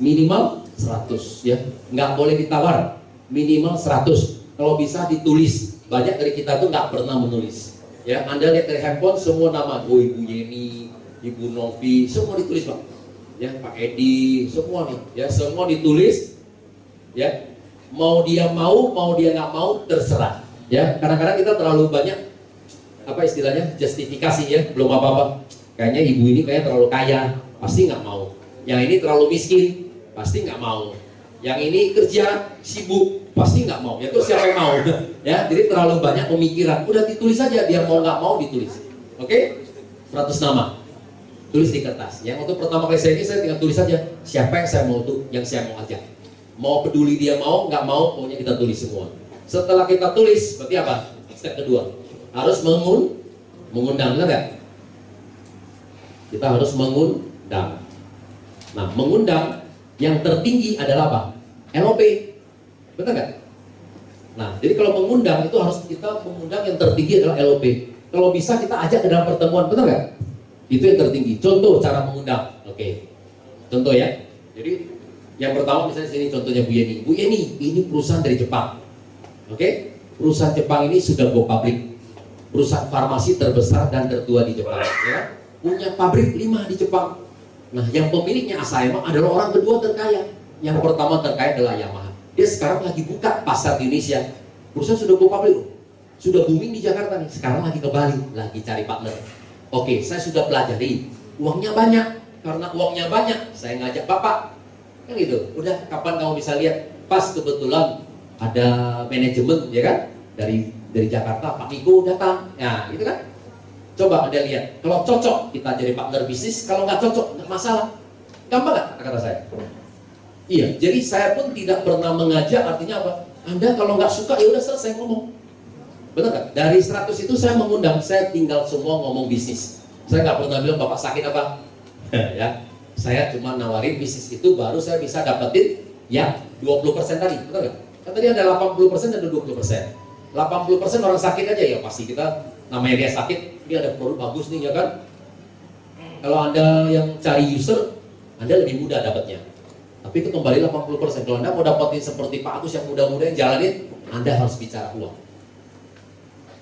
Minimal 100 ya. Nggak boleh ditawar. Minimal 100. Kalau bisa ditulis. Banyak dari kita tuh nggak pernah menulis. Ya, Anda lihat dari handphone semua nama. Oh, Ibu Yeni, Ibu Novi, semua ditulis Pak. Ya, Pak Edi, semua nih. Ya, semua ditulis. Ya, mau dia nggak mau terserah. Ya, kadang-kadang kita terlalu banyak apa istilahnya justifikasi ya, belum apa-apa. Kayaknya ibu ini kayak terlalu kaya, pasti nggak mau. Yang ini terlalu miskin, pasti nggak mau. Yang ini kerja sibuk, pasti nggak mau. Ya terus siapa yang mau? Ya, jadi terlalu banyak pemikiran. Udah ditulis saja, dia mau nggak mau ditulis. Oke? 100 nama. Tulis di kertas. Yang untuk pertama kali saya tinggal tulis saja siapa yang saya mau tuh, yang saya mau ajak. Mau peduli dia mau, nggak mau, pokoknya kita tulis semua. Setelah kita tulis, berarti apa? Step kedua, harus mengundang, benar nggak? Kita harus mengundang. Nah, mengundang yang tertinggi adalah apa? LOP, benar nggak? Nah, jadi kalau mengundang itu harus kita mengundang yang tertinggi adalah LOP. Kalau bisa kita ajak ke dalam pertemuan, benar nggak? Itu yang tertinggi. Contoh cara mengundang. Oke. Contoh ya. Jadi yang pertama misalnya sini contohnya Bu Yeni. Bu Yeni, ini perusahaan dari Jepang. Oke? Perusahaan Jepang ini sudah go public. Perusahaan farmasi terbesar dan tertua di Jepang. Ya? Punya pabrik 5 di Jepang. Nah, yang pemiliknya Asayama adalah orang kedua terkaya. Yang pertama terkaya adalah Yamaha. Dia sekarang lagi buka pasar di Indonesia. Perusahaan sudah go public. Sudah booming di Jakarta nih. Sekarang lagi ke Bali, lagi cari partner. Oke, saya sudah pelajari. Uangnya banyak. Karena uangnya banyak, saya ngajak Bapak. Kan gitu. Udah, kapan kamu bisa lihat? Pas kebetulan ada manajemen, ya kan? Dari Jakarta, Pak Niko datang. Ya, gitu kan? Coba Anda lihat. Kalau cocok, kita jadi partner bisnis. Kalau nggak cocok, nggak masalah. Gampang nggak kata saya? Iya. Jadi saya pun tidak pernah mengajak. Artinya apa? Anda kalau nggak suka, ya udah selesai ngomong. Benar nggak? Dari 100 itu saya mengundang. Saya tinggal semua ngomong bisnis. Saya nggak pernah bilang Bapak sakit apa. Ya. Saya cuma nawarin bisnis itu baru saya bisa dapetin ya 20% tadi, betul nggak? Kan tadi ada 80% ada 20%. 80% orang sakit aja ya pasti kita namanya dia sakit, dia ada produk bagus nih ya kan. Kalau Anda yang cari user, Anda lebih mudah dapatnya. Tapi itu kembali 80%. Kalau Anda mau dapetin seperti Pak Agus yang muda-muda yang jalanin, Anda harus bicara uang.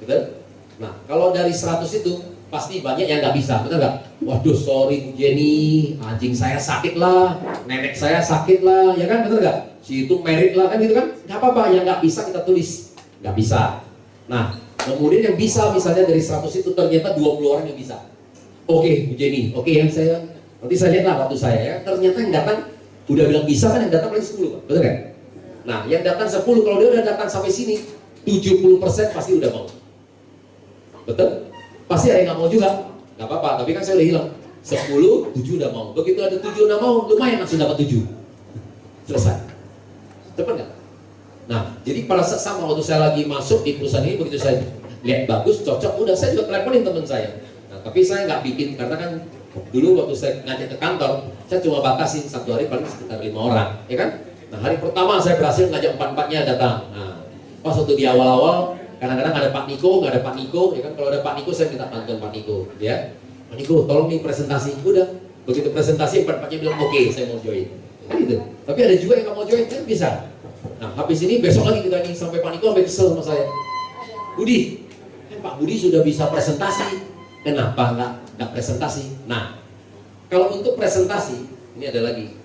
Betul? Nah, kalau dari 100 itu pasti banyak yang nggak bisa, betul nggak? Waduh, sorry Bu Jenny, anjing saya sakit lah, nenek saya sakit lah, ya kan, betul nggak? Si itu merit lah, kan gitu kan? Nggak apa-apa, yang nggak bisa kita tulis, nggak bisa. Nah, kemudian yang bisa, misalnya dari 100 itu ternyata 20 orang yang bisa. Oke, Bu Jenny, oke yang saya, nanti saya lihat lah waktu saya ya, ternyata yang datang, udah bilang bisa kan, yang datang paling 10, Pak. Betul kan? Nah, yang datang 10, kalau dia udah datang sampai sini, 70% pasti udah mau. Betul? Pasti ada yang nggak mau juga, nggak apa-apa, tapi kan saya udah hilang 10, 7 udah mau. Begitu ada 7 udah mau, lumayan langsung dapat 7. Selesai. Cepat nggak? Nah, jadi pada saat sama waktu saya lagi masuk di perusahaan ini, begitu saya lihat bagus, cocok, udah saya juga teleponin teman saya. Nah, tapi saya nggak bikin, karena kan dulu waktu saya ngajak ke kantor, saya cuma batasin satu hari paling sekitar 5 orang, ya kan? Nah, hari pertama saya berhasil ngajak 4-4-nya datang. Nah, pas waktu di awal-awal, kadang-kadang ada Pak Niko, nggak ada Pak Niko, ya kan? Kalau ada Pak Niko saya minta bantuan Pak Niko, ya. Pak Niko, tolong nih presentasi. Udah, begitu presentasi 4-4-nya bilang oke, saya mau join. Kan gitu. Tapi ada juga yang nggak mau join, kan bisa. Nah, habis ini besok lagi kita nih sampai Pak Niko sampai kesel sama saya. Budi, kan Pak Budi sudah bisa presentasi, kenapa nggak presentasi? Nah, kalau untuk presentasi ini ada lagi.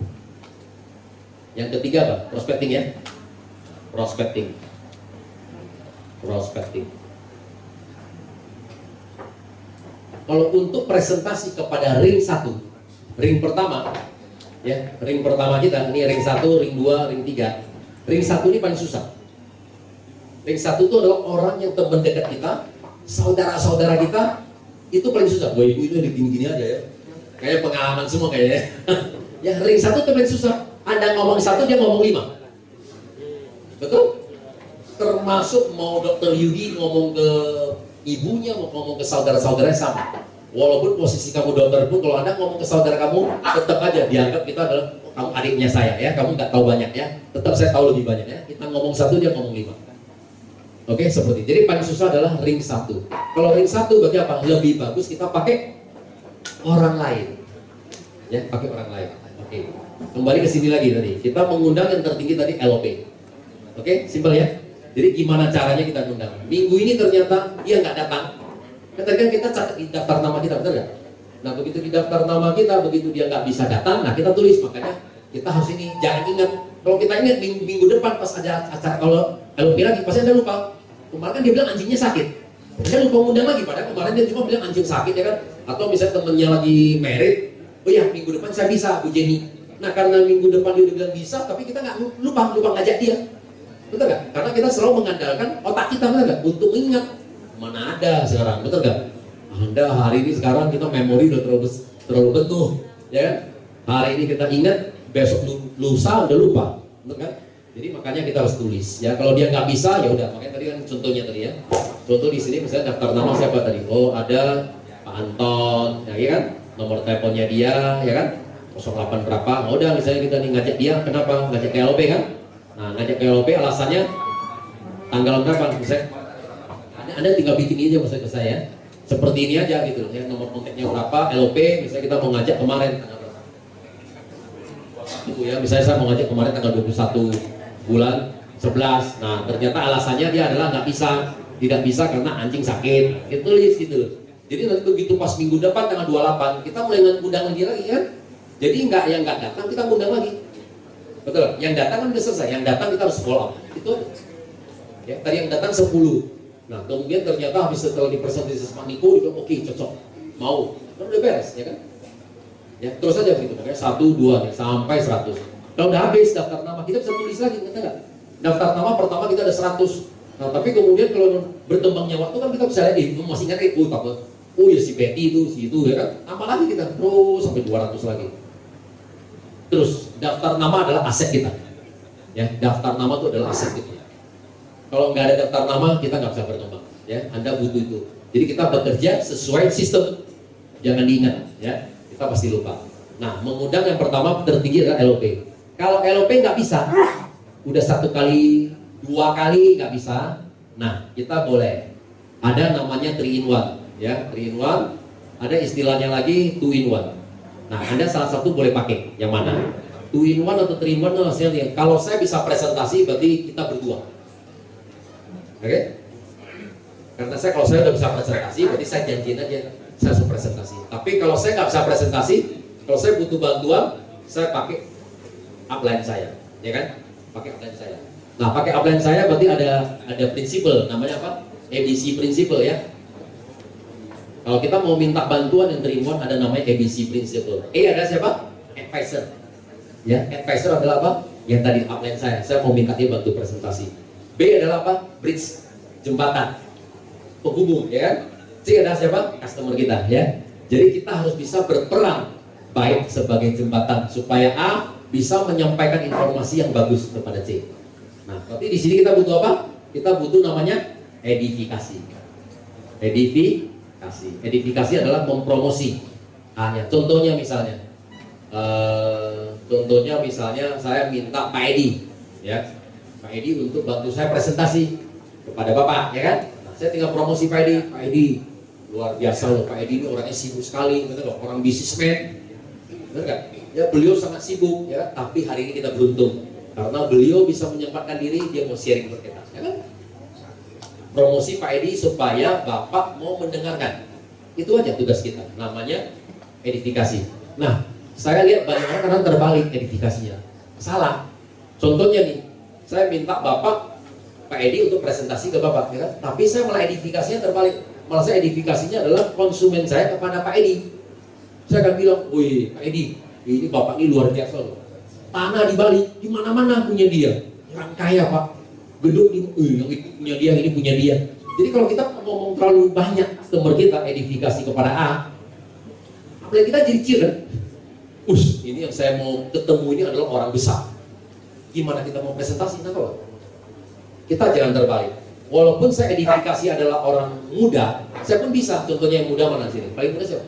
Yang ketiga apa? Prospecting ya. Prospecting. Kalau untuk presentasi kepada ring 1, ring pertama, ya, ring pertama kita, ini ring 1, ring 2, ring 3. Ring 1 ini paling susah. Ring 1 itu adalah orang yang teman dekat kita, saudara-saudara kita, itu paling susah. Wah, ibu itu gini-gini aja ya. Kayak pengalaman semua kayaknya. Ya, ring 1 itu paling susah. Anda ngomong 1, dia ngomong 5. Betul? Termasuk mau Dr. Yudi ngomong ke ibunya, mau ngomong ke saudara-saudaranya sama. Walaupun posisi kamu dokter pun, kalau Anda ngomong ke saudara kamu, tetap aja dianggap kita adalah kamu adiknya saya ya, kamu nggak tahu banyak ya, tetap saya tahu lebih banyak ya. Kita ngomong 1, dia ngomong 5. Oke, seperti itu. Jadi paling susah adalah ring 1. Kalau ring 1 bagi apa? Lebih bagus kita pakai orang lain. Ya, pakai orang lain. Oke. Kembali ke sini lagi tadi. Kita mengundang yang tertinggi tadi LOP. Oke, simpel ya. Jadi gimana caranya kita undang? Minggu ini ternyata dia nggak datang. Kan tadi kan kita catat di daftar nama kita, betul nggak? Nah, begitu di daftar nama kita, begitu dia nggak bisa datang, nah kita tulis. Makanya kita harus ini, jangan ingat. Kalau kita ingat minggu depan pas ada acara kalau LOP lagi, pasti Anda lupa. Kemarin kan dia bilang anjingnya sakit. Saya lupa undang lagi, padahal kemarin dia cuma bilang anjing sakit ya kan. Atau misalnya temennya lagi merit, oh ya minggu depan saya bisa, Bu Jenny. Nah, karena minggu depan dia udah bilang bisa, tapi kita nggak lupa ngajak dia. Betul nggak? Karena kita selalu mengandalkan otak kita, betul nggak? Untuk ingat. Mana ada sekarang, betul nggak? Anda hari ini sekarang kita memori udah terlalu penuh, ya kan? Hari ini kita ingat, besok lusa udah lupa, betul kan? Jadi makanya kita harus tulis. Ya kalau dia nggak bisa, ya udah. Makanya tadi kan contohnya tadi ya. Contoh di sini misalnya daftar nama siapa tadi? Oh ada Pak Anton, ya kan? Nomor teleponnya dia, ya kan? 08 berapa? Oh, udah misalnya kita nih ngajak dia, kenapa? Ngajak ke LOP kan? Nah, ngajak ke LOP alasannya tanggal berapa? Misalnya Anda tinggal bikin aja maksud ke saya. Seperti ini aja gitu loh, ya nomor kontaknya berapa, LOP, misalnya kita mau ngajak kemarin tanggal berapa? Itu ya, misalnya saya mau ngajak kemarin tanggal 21 bulan 11. Nah, ternyata alasannya dia adalah nggak bisa, tidak bisa karena anjing sakit. Itu tulis gitu. Jadi nanti begitu pas minggu depan tanggal 28, kita mulai ngundang lagi kan? Jadi yang nggak datang kita ngundang lagi. Betul, yang datang kan udah selesai, yang datang kita harus follow up. Itu ya, tadi yang datang 10. Nah, kemudian ternyata habis setelah dipresentasi Pak Niko, dia bilang oke, cocok, mau, kan udah beres, ya kan? Ya, terus aja begitu, makanya 1, 2, ya, sampai 100. Kalau udah habis daftar nama, kita bisa tulis lagi, ngerti nggak? Daftar nama pertama kita ada 100. Nah, tapi kemudian kalau berkembangnya waktu kan kita bisa lihat, masih ingat takut. Oh ya si Betty itu, si itu, ya kan? Tambah lagi kita, terus sampai 200 lagi. Terus, daftar nama adalah aset kita. Ya, daftar nama itu adalah aset kita. Kalau nggak ada daftar nama, kita nggak bisa berkembang. Ya, Anda butuh itu. Jadi kita bekerja sesuai sistem. Jangan diingat, ya. Kita pasti lupa. Nah, mengundang yang pertama tertinggi adalah LOP. Kalau LOP nggak bisa, udah 1 kali, 2 kali nggak bisa. Nah, kita boleh ada namanya 3 in 1, ya, 3 in 1. Ada istilahnya lagi 2 in 1. Nah, Anda salah satu boleh pakai yang mana? 2 in 1 atau 3 in 1 itu hasilnya. Kalau saya bisa presentasi, berarti kita berdua. Oke? Karena kalau saya udah bisa presentasi, berarti saya janjiin aja saya harus presentasi. Tapi kalau saya nggak bisa presentasi, kalau saya butuh bantuan, saya pakai upline saya, ya kan? Pakai upline saya. Nah, pakai upline saya berarti ada prinsipal, namanya apa? ABC prinsipal, ya. Kalau kita mau minta bantuan yang terima, ada namanya ABC prinsipal. Ada siapa? Advisor. Ya, advisor adalah apa? Yang tadi upline saya mau minta dia bantu presentasi. B adalah apa? Bridge, jembatan, penghubung, ya kan? C adalah siapa? Customer kita, ya. Jadi kita harus bisa berperan baik sebagai jembatan supaya A bisa menyampaikan informasi yang bagus kepada C. Nah, berarti di sini kita butuh apa? Kita butuh namanya edifikasi. Edifikasi adalah mempromosi. Contohnya misalnya, saya minta Pak Edi, ya, Pak Edi untuk bantu saya presentasi kepada Bapak, ya kan? Nah, saya tinggal promosi Pak Edi luar biasa loh, Pak Edi ini orangnya sibuk sekali, betul loh, orang bisnismen, benar nggak? Ya, beliau sangat sibuk, ya, tapi hari ini kita beruntung karena beliau bisa menyempatkan diri, dia mau sharing ke kita, ya kan? Promosi Pak Edi supaya Bapak mau mendengarkan. Itu aja tugas kita, namanya edifikasi. Nah, saya lihat banyak orang kadang terbalik edifikasinya, salah. Contohnya nih, saya minta Bapak, Pak Edi untuk presentasi ke Bapak, ya kan? Tapi saya malah edifikasinya terbalik. Malah saya edifikasinya adalah konsumen saya kepada Pak Edi. Saya akan bilang, wih Pak Edi, ini Bapak ini luar biasa loh. Tanah di Bali, di mana-mana punya dia. Orang kaya Pak. Gedung ini, yang itu punya dia, ini punya dia. Jadi kalau kita ngomong terlalu banyak customer kita edifikasi kepada A, apalagi kita jadi kan? Ini yang saya mau ketemu ini adalah orang besar. Gimana kita mau presentasi? Nah, kalau kita jangan terbalik. Walaupun saya edifikasi adalah orang muda, saya pun bisa. Contohnya yang muda mana sini? Paling muda siapa?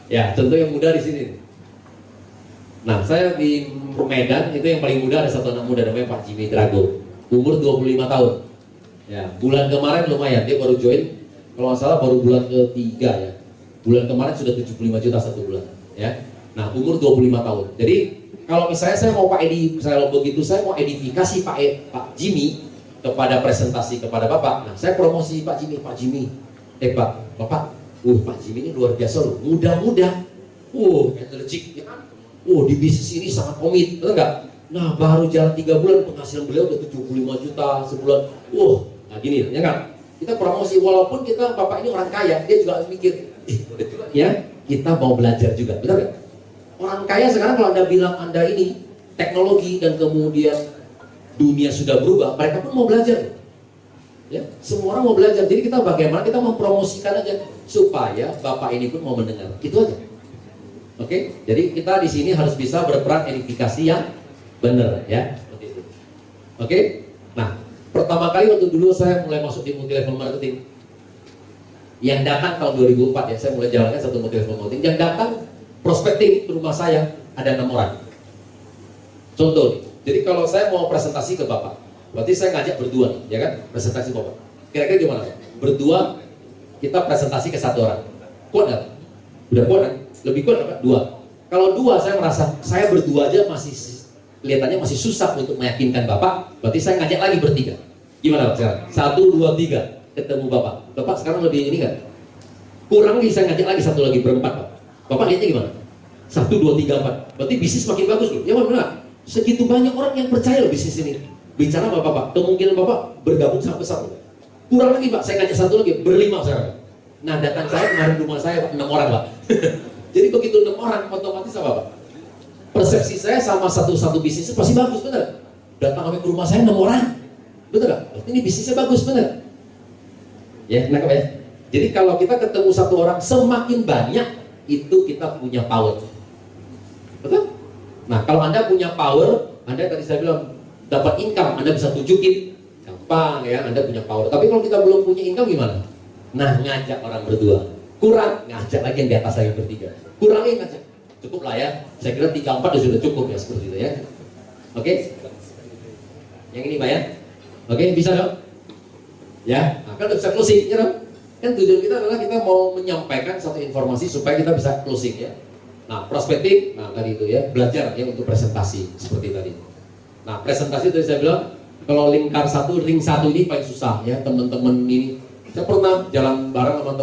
Ya, contoh yang muda di sini. Nah, saya di Medan itu yang paling muda ada satu anak muda namanya Pak Jimmy Drago, umur 25 tahun. Ya, bulan kemarin lumayan dia baru join, kalau nggak salah baru bulan ketiga ya. Bulan kemarin sudah 75 juta 1 bulan, ya. Nah, umur 25 tahun. Jadi kalau misalnya saya mau Pak Edi, saya begitu saya mau edifikasi Pak Jimmy kepada presentasi kepada Bapak. Nah, saya promosi Pak Jimmy, Bapak, Pak Jimmy ini luar biasa loh, muda-muda, energik, ya kan? Di bisnis ini sangat komit, betul nggak? Nah, baru jalan 3 bulan penghasilan beliau udah 75 juta sebulan. Nah gini, ya kan? Kita promosi, walaupun kita Bapak ini orang kaya, dia juga mikir, ya kita mau belajar juga, betul nggak? Orang kaya sekarang kalau Anda bilang Anda ini teknologi dan kemudian dunia sudah berubah, mereka pun mau belajar. Ya, semua orang mau belajar. Jadi kita bagaimana kita mempromosikan aja supaya Bapak ini pun mau mendengar. Itu aja. Oke, jadi kita di sini harus bisa berperan edifikasi yang benar, ya. Seperti itu. Oke. Nah, pertama kali waktu dulu saya mulai masuk di multi level marketing. Yang datang tahun 2004 ya, saya mulai jalankan satu multi level marketing. Yang datang prospektif ke rumah saya ada 6 orang. Contoh nih. Jadi kalau saya mau presentasi ke Bapak, berarti saya ngajak berdua nih, ya kan? Presentasi Bapak. Kira-kira gimana? Berdua kita presentasi ke 1 orang. Kuat nggak? Udah kuat kan? Lebih kuat apa? 2. Kalau 2 saya merasa saya berdua aja masih kelihatannya masih susah untuk meyakinkan Bapak, berarti saya ngajak lagi bertiga. Gimana Pak sekarang? 1, 2, 3 ketemu Bapak. Bapak sekarang lebih ini nggak? Kurang lagi saya ngajak lagi 1 lagi berempat Pak. Bapak lihatnya gimana? 1, 2, 3, 4. Berarti bisnis makin bagus loh. Ya benar. Segitu banyak orang yang percaya loh bisnis ini. Bicara sama Bapak, kemungkinan Bapak bergabung sangat besar loh. Kurang lagi Pak, saya ngajak 1 lagi, ber-5 sekarang. Nah, datang saya kemarin rumah saya Pak, 6 orang Pak. Jadi begitu 6 orang, otomatis apa Pak? Persepsi saya sama satu bisnisnya pasti bagus, benar? Datang sampai ke rumah saya 6 orang, betul nggak? Ini bisnisnya bagus, benar? Ya, nangkep ya? Jadi kalau kita ketemu 1 orang, semakin banyak itu kita punya power, betul? Nah, kalau Anda punya power, Anda tadi saya bilang dapat income, Anda bisa tunjukin, gampang ya, Anda punya power. Tapi kalau kita belum punya income gimana? Nah, ngajak orang berdua. kurang, ngajak lagi yang di atas lagi bertiga. Kurangin ngajak. Cukup lah ya. Saya kira 3-4 sudah cukup ya seperti itu ya. Oke? Yang ini Pak ya. Oke, bisa dong? Ya, nah, kan udah bisa closing ya dong? Kan tujuan kita adalah kita mau menyampaikan satu informasi supaya kita bisa closing ya. Nah, prospektif, nah tadi itu ya, belajar ya untuk presentasi seperti tadi. Nah, presentasi tadi saya bilang kalau lingkar satu, ring satu ini paling susah ya teman-teman ini. Saya pernah jalan bareng sama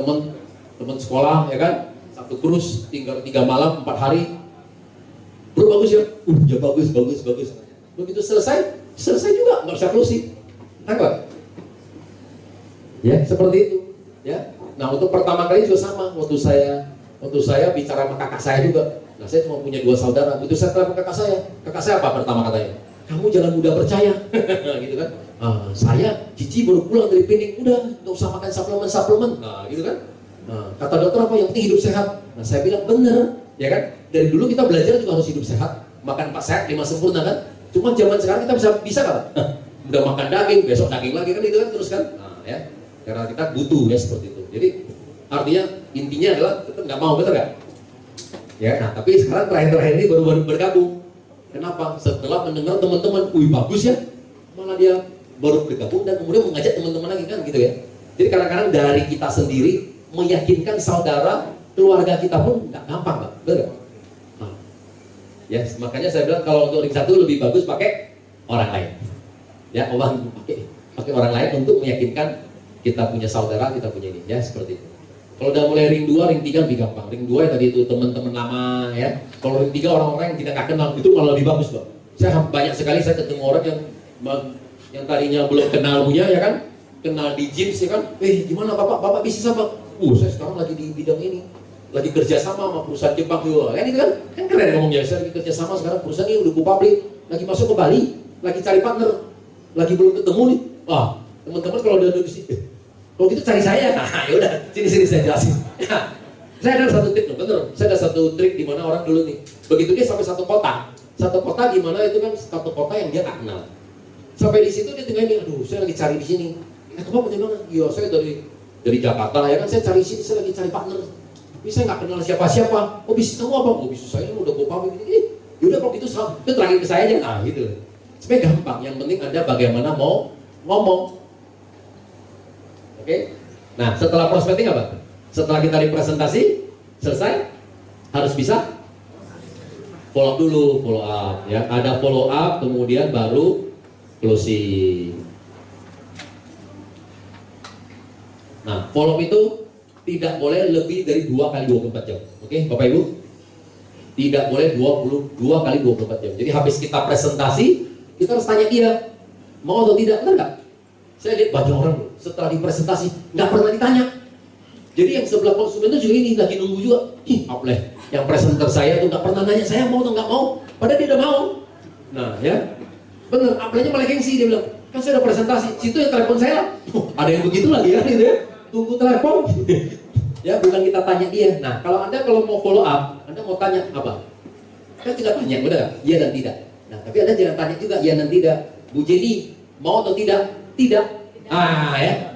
teman sekolah ya kan, satu cruise tinggal 3 malam 4 hari. Bro bagus ya, ya bagus. Begitu selesai juga nggak bisa closing. Apa? Ya seperti itu. Ya. Nah untuk pertama kali juga sama. Waktu saya bicara sama kakak saya juga. Nah saya cuma punya 2 saudara. Begitu saya telepon kakak saya apa pertama katanya? Kamu jangan mudah percaya, gitu kan? Saya Cici baru pulang dari Pening, udah nggak usah makan suplemen, nah gitu kan? Nah, kata dokter apa yang penting hidup sehat. Nah saya bilang bener, ya kan? Dari dulu kita belajar juga harus hidup sehat, makan 4 sehat 5 sempurna kan? Cuma zaman sekarang kita bisa kan? Udah makan daging, besok daging lagi kan itu kan terus kan? Nah ya, karena kita butuh ya seperti itu. Jadi artinya intinya adalah tetap nggak mau, betul nggak? Ya, nah tapi sekarang terakhir ini baru bergabung. Kenapa? Setelah mendengar teman-teman, wih bagus ya, malah dia baru bergabung dan kemudian mengajak teman-teman lagi kan gitu ya. Jadi kadang-kadang dari kita sendiri meyakinkan saudara, keluarga kita pun nggak gampang Pak, betul nggak? Nah, ya makanya saya bilang kalau untuk ring satu lebih bagus pakai orang lain. Ya, pakai orang lain untuk meyakinkan kita punya saudara, kita punya ini ya seperti itu. Kalau udah mulai ring 2, ring 3 lebih gampang. Ring 2 yang tadi itu teman-teman lama ya. Kalau ring 3 orang-orang yang kita nggak kenal itu malah lebih bagus Pak. Saya banyak sekali saya ketemu orang yang tadinya belum kenal punya ya kan, kenal di gym ya kan. Gimana bapak bisnis apa? Saya sekarang lagi di bidang ini, lagi kerja sama perusahaan Jepang juga. Kan itu kan keren ngomongnya. Saya lagi kerja sama sekarang perusahaan ini udah go public, lagi masuk ke Bali, lagi cari partner, lagi belum ketemu nih. Teman-teman kalau udah di sini. Kalau gitu cari saya, nah yaudah, sini saya jelasin. Ya, saya ada satu trik, bener. Saya ada satu trik di mana orang dulu nih, begitu dia sampai satu kota di mana itu kan satu kota yang dia tak kenal. Sampai di situ dia tinggal ini, aduh, saya lagi cari di sini. Kamu dari mana? Iya, saya dari Jakarta ya kan, saya cari sini, saya lagi cari partner. Tapi saya nggak kenal siapa-siapa. Bisnis kamu apa? Bisnis saya udah go public ini. Yaudah kalau gitu, itu terakhir ke saya aja, nah gitu. Supaya gampang. Yang penting Anda bagaimana mau ngomong. Oke, nah setelah prospecting apa? Setelah kita dipresentasi selesai, harus bisa follow up ya. Ada follow up, kemudian baru closing. Nah, follow up itu tidak boleh lebih dari 2 kali 24 jam. Oke, Bapak Ibu? Tidak boleh 22 kali 24 jam. Jadi habis kita presentasi, kita harus tanya dia mau atau tidak, benar nggak? Saya lihat banyak orang setelah dipresentasi nggak pernah ditanya. Jadi yang sebelah konsumen itu juga ini lagi nunggu juga. Apalah, yang presenter saya tuh nggak pernah nanya saya mau atau nggak mau, padahal dia udah mau. Nah ya, bener. Aplenya malah gengsi, dia bilang kan saya udah presentasi, situ yang telepon saya. Ada yang begitu lagi ya, gitu ya. Tunggu telepon. Ya bukan kita tanya dia. Nah kalau mau follow up, Anda mau tanya apa? Kan tidak tanya, benar? Iya dan tidak. Nah tapi Anda jangan tanya juga iya dan tidak. Bu Jenny mau atau tidak? Tidak. Ya.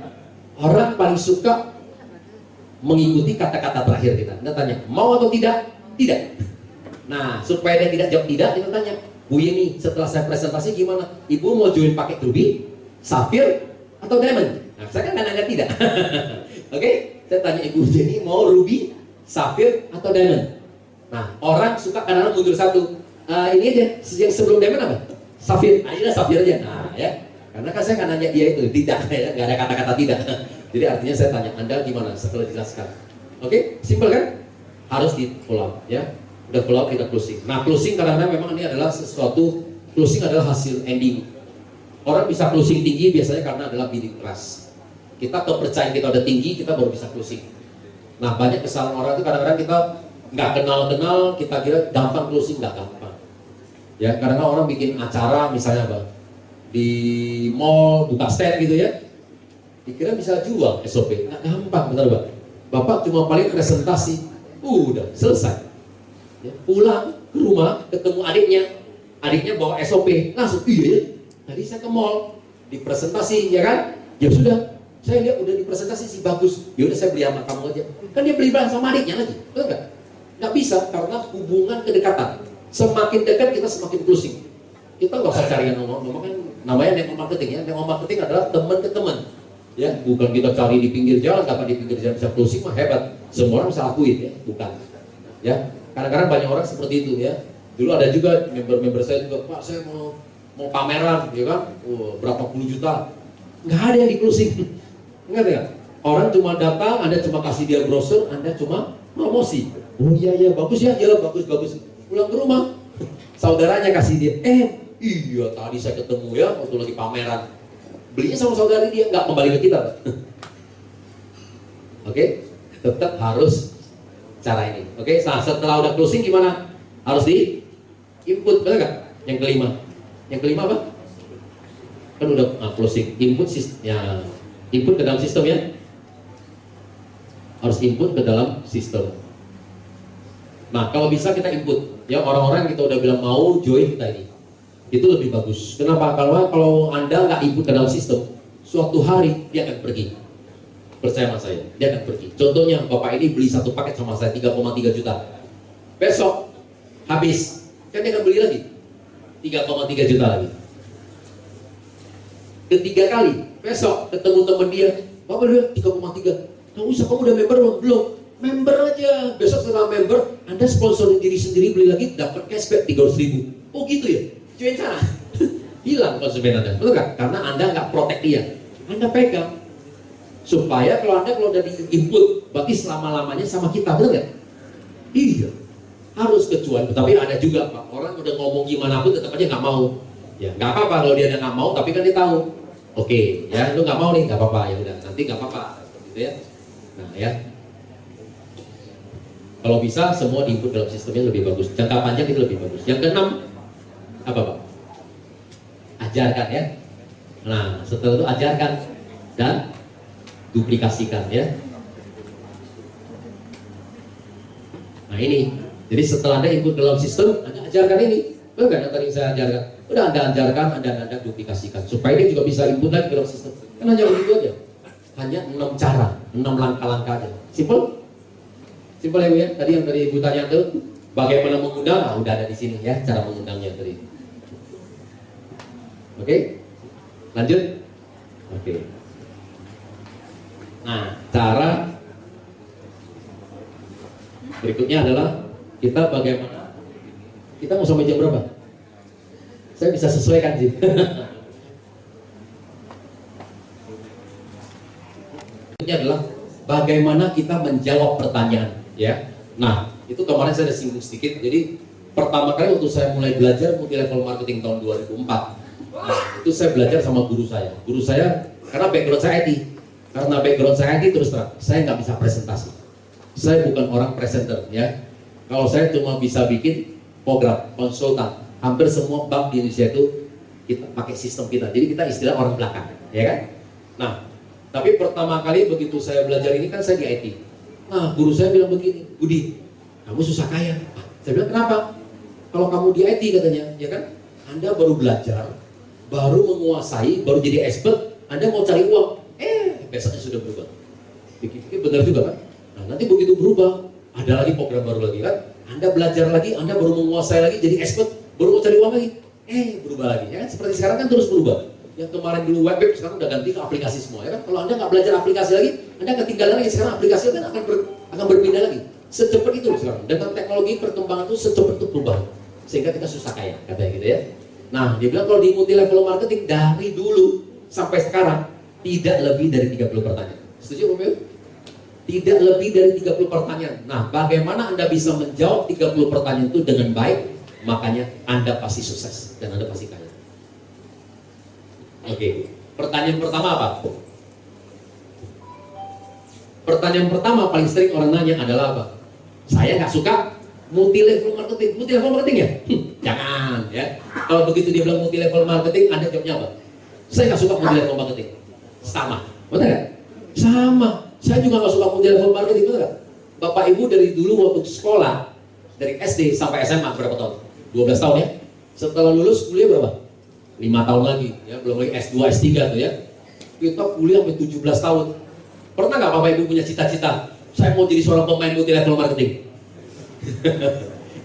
Orang paling suka mengikuti kata-kata terakhir kita. Anda tanya, mau atau tidak? Tidak. Nah, supaya dia tidak jawab tidak, kita tanya, Bu Yeni, setelah saya presentasi gimana? Ibu mau join pakai ruby, safir, atau diamond? Nah, saya kan nanya tidak. Oke, saya tanya Ibu Yeni mau ruby, safir, atau diamond? Nah, orang suka kadang-kadang mundur satu. Ini aja, yang sebelum diamond apa? Safir. Nah, ini safir aja. Nah, ya. Karena kan saya nggak nanya dia itu, tidak, ya, nggak ada kata-kata tidak. Jadi artinya saya tanya, Anda gimana setelah dijelaskan? Oke, simpel kan? Harus di follow up, ya. Udah follow up, kita closing. Nah, closing kadang-kadang memang ini adalah sesuatu, closing adalah hasil ending. Orang bisa closing tinggi biasanya karena adalah bidding trust. Kita kepercayaan kita udah tinggi, kita baru bisa closing. Nah, banyak kesalahan orang itu kadang-kadang kita nggak kenal-kenal, kita kira gampang closing, nggak gampang. Ya, karena orang bikin acara misalnya apa? Di mall buka stand gitu ya, dikira bisa jual SOP, nggak gampang, benar Pak? Bapak cuma paling presentasi, udah selesai. Ya, pulang ke rumah ketemu adiknya bawa SOP, langsung iya ya. Tadi saya ke mall, di presentasi ya kan, ya sudah saya lihat udah di presentasi sih bagus, ya udah saya beli sama kamu aja. Kan dia beli barang sama adiknya lagi, betul nggak? Nggak bisa karena hubungan kedekatan. Semakin dekat kita semakin closing. Kita nggak usah cari yang ngomong kan namanya network marketing ya. Network marketing adalah teman ke teman. Ya, bukan kita cari di pinggir jalan, kapan di pinggir jalan bisa closing mah hebat. Semua orang bisa lakuin ya, bukan. Ya, kadang-kadang banyak orang seperti itu ya. Dulu ada juga member-member saya juga, Pak saya mau pameran, ya kan, berapa puluh juta, nggak ada yang di closing, nggak ada. Orang cuma datang, Anda cuma kasih dia brosur, Anda cuma promosi. Oh iya bagus ya, bagus. Pulang ke rumah, saudaranya kasih dia, iya tadi saya ketemu ya waktu lagi pameran, belinya sama saudara dia, nggak kembali ke kita. Oke, tetap harus cara ini. Oke, nah setelah udah closing gimana? Harus di input, betul nggak? Yang kelima apa? Kan udah closing, input ya, input ke dalam sistem ya. Harus input ke dalam sistem. Nah, kalau bisa kita input, ya orang-orang yang kita udah bilang mau join kita ini, itu lebih bagus. Kenapa? Kalau Anda nggak input ke dalam sistem, suatu hari dia akan pergi. Percaya sama saya, dia akan pergi. Contohnya, Bapak ini beli satu paket sama saya 3,3 juta. Besok habis, kan dia akan beli lagi 3,3 juta lagi. Ketiga kali, besok ketemu teman dia, Bapak udah 3,3. Nggak usah, kamu udah member belum? Member aja. Besok setelah member, Anda sponsorin diri sendiri beli lagi, dapat cashback 300.000. Oh gitu ya? Join sana. Hilang konsumen Anda, betul nggak? Karena Anda nggak protect dia. Anda pegang. Supaya kalau udah di input, berarti selama-lamanya sama kita, betul nggak? Iya. Harus kecuali, tapi ada juga Pak, orang udah ngomong gimana pun tetap aja nggak mau. Ya nggak apa-apa kalau dia nggak mau, tapi kan dia tahu. Oke, ya lu nggak mau nih, nggak apa-apa, ya udah nanti nggak apa-apa, gitu ya. Nah ya, kalau bisa semua diinput dalam sistemnya lebih bagus. Jangka panjang itu lebih bagus. Yang keenam apa Pak? Ajarkan ya. Nah setelah itu ajarkan dan duplikasikan ya. Nah ini, jadi setelah Anda input dalam sistem, Anda ajarkan ini. Betul nggak yang tadi saya ajarkan? Udah Anda ajarkan, Anda duplikasikan. Supaya dia juga bisa input lagi dalam sistem. Kan hanya begitu aja. Hanya 6 cara, 6 langkah-langkah aja. Simple? Simple ya Bu ya? Tadi yang dari Ibu tanya tuh, bagaimana mengundang? Nah, udah ada di sini ya, cara mengundangnya tadi. Oke? Lanjut? Oke. Nah, cara berikutnya adalah kita bagaimana, kita mau sampai jam berapa? Saya bisa sesuaikan sih. Berikutnya adalah bagaimana kita menjawab pertanyaan, ya. Nah, itu kemarin saya ada singgung sedikit. Jadi pertama kali waktu saya mulai belajar multi level marketing tahun 2004, nah, itu saya belajar sama guru saya. Guru saya karena background saya IT. Karena background saya IT terus terang, saya nggak bisa presentasi. Saya bukan orang presenter, ya. Kalau saya cuma bisa bikin program, konsultan. Hampir semua bank di Indonesia itu kita pakai sistem kita. Jadi kita istilah orang belakang, ya kan? Nah, tapi pertama kali begitu saya belajar ini kan saya di IT. Nah, guru saya bilang begini, Budi, kamu susah kaya. Saya bilang kenapa? Kalau kamu di IT katanya, ya kan? Anda baru belajar, baru menguasai, baru jadi expert, Anda mau cari uang. Besoknya sudah berubah. Pikir-pikir benar juga kan? Nah, nanti begitu berubah, ada lagi program baru lagi kan? Anda belajar lagi, Anda baru menguasai lagi, jadi expert, baru mau cari uang lagi. Berubah lagi, ya kan? Seperti sekarang kan terus berubah. Yang kemarin dulu web, sekarang udah ganti ke aplikasi semua, ya kan? Kalau Anda nggak belajar aplikasi lagi, Anda ketinggalan lagi. Sekarang aplikasi kan akan berpindah lagi. Secepat itu sekarang. Dengan teknologi perkembangan itu secepat itu berubah. Sehingga kita susah kaya, katanya gitu ya. Nah, dia bilang kalau di multi level marketing dari dulu sampai sekarang tidak lebih dari 30 pertanyaan. Setuju Bapak Ibu? Tidak lebih dari 30 pertanyaan. Nah, bagaimana Anda bisa menjawab 30 pertanyaan itu dengan baik? Makanya Anda pasti sukses dan Anda pasti kaya. Oke, pertanyaan pertama apa? Pertanyaan pertama paling sering orang nanya adalah apa? Saya nggak suka multi level marketing. Multi level marketing ya? Jangan ya. Kalau begitu dia bilang multi level marketing, Anda jawabnya apa? Saya nggak suka multi level marketing. Sama, betul nggak? Sama. Saya juga nggak suka multi level marketing, betul nggak? Bapak Ibu dari dulu waktu sekolah, dari SD sampai SMA berapa tahun? 12 tahun ya. Setelah lulus kuliah berapa? 5 tahun lagi, ya belum lagi S2, S3 tuh ya. kita kuliah sampai 17 tahun. Pernah nggak Bapak Ibu punya cita-cita, saya mau jadi seorang pemain multi level marketing?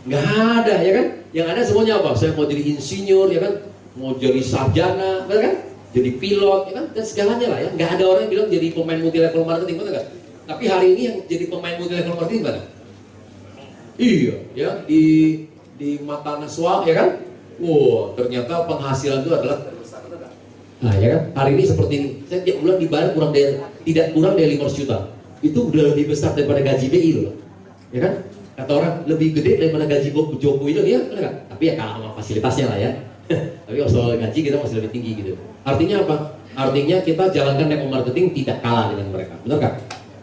Nggak ada, ya kan? Yang ada semuanya apa? Saya mau jadi insinyur, ya kan? Mau jadi sarjana, betul kan? Jadi pilot, ya kan? Dan segalanya lah ya. Nggak ada orang yang bilang jadi pemain multi level marketing, betul nggak? Tapi hari ini yang jadi pemain multi level marketing mana? Iya, ya di mata Naswa, ya kan? Wow, ternyata penghasilan itu adalah terbesar. Nah, ya kan? Hari ini seperti ini. Saya tiap bulan dibayar tidak kurang dari 500 juta. Itu udah lebih besar daripada gaji BI loh. Ya kan? Kata orang lebih gede daripada gaji Jokowi itu, ya, benar kan? Tapi ya kalah sama fasilitasnya lah ya. Tapi kalau soal gaji kita masih lebih tinggi gitu. Artinya apa? Artinya kita jalankan network marketing tidak kalah dengan mereka, benar kan?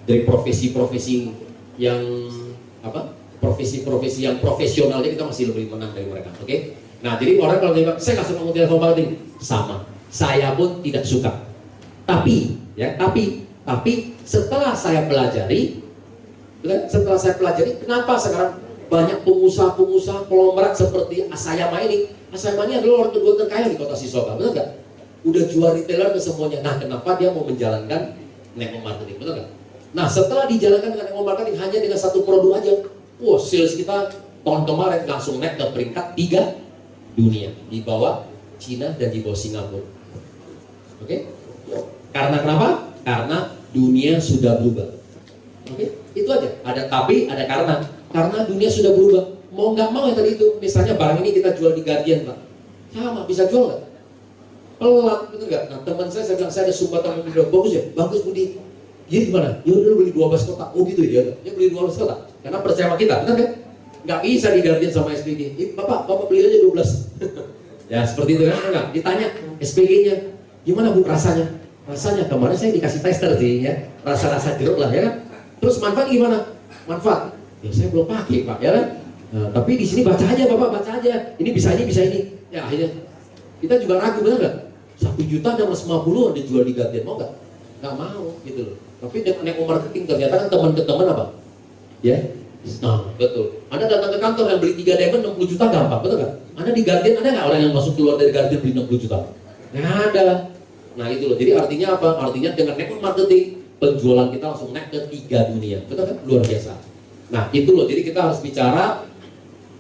Dari profesi-profesi yang apa? Profesi-profesi yang profesionalnya kita masih lebih menang dari mereka, oke? Nah, jadi orang kalau bilang saya nggak suka multi level marketing, sama. Saya pun tidak suka. Tapi setelah saya pelajari, kenapa sekarang banyak pengusaha-pengusaha konglomerat seperti Asayama ini? Asayama ini adalah orang kedua terkaya di kota Shizuoka, betul nggak? Udah jual retailer ke semuanya. Nah, kenapa dia mau menjalankan network marketing, betul nggak? Nah, setelah dijalankan dengan network marketing hanya dengan satu produk aja, wah, sales kita tahun kemarin langsung naik ke peringkat 3 dunia, di bawah Cina dan di bawah Singapura. Oke? Karena kenapa? Karena dunia sudah berubah. Oke? Itu aja. Ada tapi, ada karena. Karena dunia sudah berubah. Mau nggak mau ya tadi itu. Misalnya barang ini kita jual di Guardian, Pak. Sama, bisa jual nggak? Pelan, betul nggak? Nah, teman saya bilang, saya ada sumbatan mobil bagus ya? Bagus, Budi. Dia gimana? Ya udah beli 12 kotak. Oh gitu ya? Dia beli 12 kotak. Karena percaya sama kita, benar kan? Nggak bisa di Guardian sama SPG. Bapak beli aja 12. Ya seperti itu kan? Enggak. Ditanya SPG-nya, gimana Bu rasanya? Rasanya kemarin saya dikasih tester sih ya. Rasa-rasa jeruk lah ya kan? Terus manfaat gimana? Manfaat? Ya saya belum pakai Pak ya kan? Nah, tapi di sini baca aja Bapak, baca aja. Ini bisa ini. Ya akhirnya kita juga ragu, benar nggak? 1 juta dan 50 ada jual di Guardian, mau nggak? Nggak mau gitu loh. Tapi dengan network marketing ternyata kan teman ke teman apa? Ya, nah betul. Anda datang ke kantor yang beli 3 diamond 60 juta gampang, betul nggak? Anda di Guardian ada nggak orang yang masuk keluar dari Guardian beli 60 juta? Nggak ada. Nah itu loh. Jadi artinya apa? Artinya dengan network marketing penjualan kita langsung naik ke 3 dunia, betul kan? Luar biasa. Nah itu loh. Jadi kita harus bicara.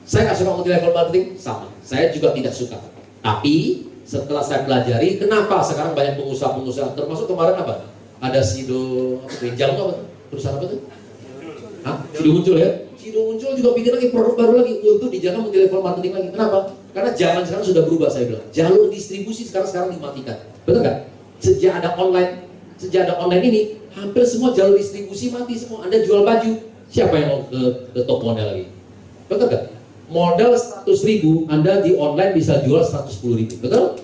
Saya nggak suka multi level marketing, sama. Saya juga tidak suka. Tapi setelah saya pelajari, kenapa sekarang banyak pengusaha-pengusaha, termasuk kemarin apa? Ada Sido, Rinjang apa? Perusahaan apa tuh? Hah? Sido muncul ya? Sido muncul juga bikin lagi produk baru lagi untuk dijaga multi level marketing lagi. Kenapa? Karena zaman sekarang sudah berubah, saya bilang. Jalur distribusi sekarang dimatikan. Betul nggak? Sejak ada online ini, hampir semua jalur distribusi mati semua. Anda jual baju, siapa yang mau ke toko Anda lagi? Betul nggak? Modal 100.000, Anda di online bisa jual 110.000, betul?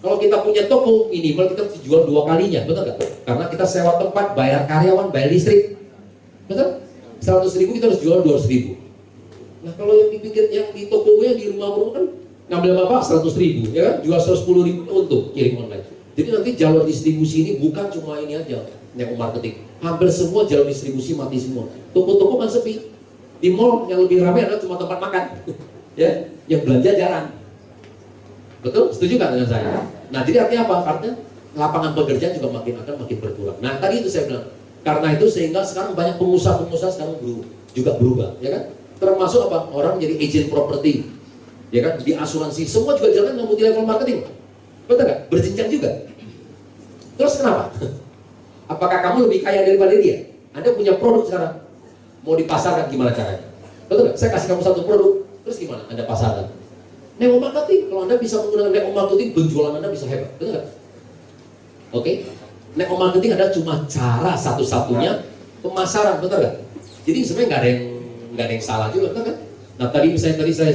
Kalau kita punya toko, minimal kita bisa jual 2 kalinya, betul nggak? Karena kita sewa tempat, bayar karyawan, bayar listrik, betul? 100.000 kita harus jual 200.000. Nah kalau yang dipikir yang di toko gue, di rumah kan ngambil apa? 100.000, ya kan? Jual 110.000 untuk kirim online. Jadi nanti jalur distribusi ini bukan cuma ini aja, network marketing. Hampir semua jalur distribusi mati semua. Toko-toko kan sepi. Di mall yang lebih ramai adalah cuma tempat makan, ya, yang belanja jarang. Betul? Setuju nggak dengan saya? Nah, jadi artinya apa? Artinya lapangan pekerjaan juga makin berkurang. Nah, tadi itu saya bilang, karena itu sehingga sekarang banyak pengusaha-pengusaha sekarang juga berubah, ya kan? Termasuk apa? Orang jadi agent properti, ya kan? Di asuransi, semua juga jalan dengan multi level marketing. Betul nggak? Berjenjang juga. Terus kenapa? Apakah kamu lebih kaya daripada dia? Anda punya produk sekarang, mau dipasarkan gimana caranya? Betul nggak? Saya kasih kamu satu produk, terus gimana Anda pasarkan? Network marketing, kalau Anda bisa menggunakan network marketing, penjualan Anda bisa hebat, betul nggak? Oke? Network marketing adalah cuma cara satu-satunya pemasaran, betul nggak? Jadi sebenarnya nggak ada yang salah juga, betul kan? Nah tadi misalnya saya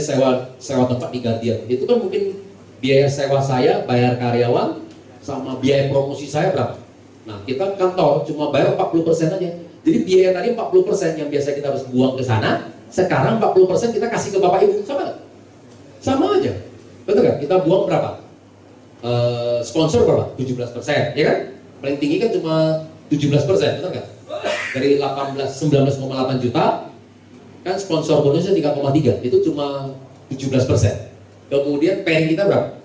sewa tempat di Guardian, itu kan mungkin biaya sewa saya, bayar karyawan, sama biaya promosi saya berapa? Nah kita kantor cuma bayar 40% aja. Jadi biaya tadi 40% yang biasa kita harus buang ke sana, sekarang 40% kita kasih ke Bapak Ibu, sama nggak? Sama aja, betul nggak? Kita buang berapa? Sponsor berapa? 17%, ya kan? Paling tinggi kan cuma 17%, betul nggak? Dari 19,8 juta, kan sponsor bonusnya 3,3, itu cuma 17%. Kemudian pairing kita berapa?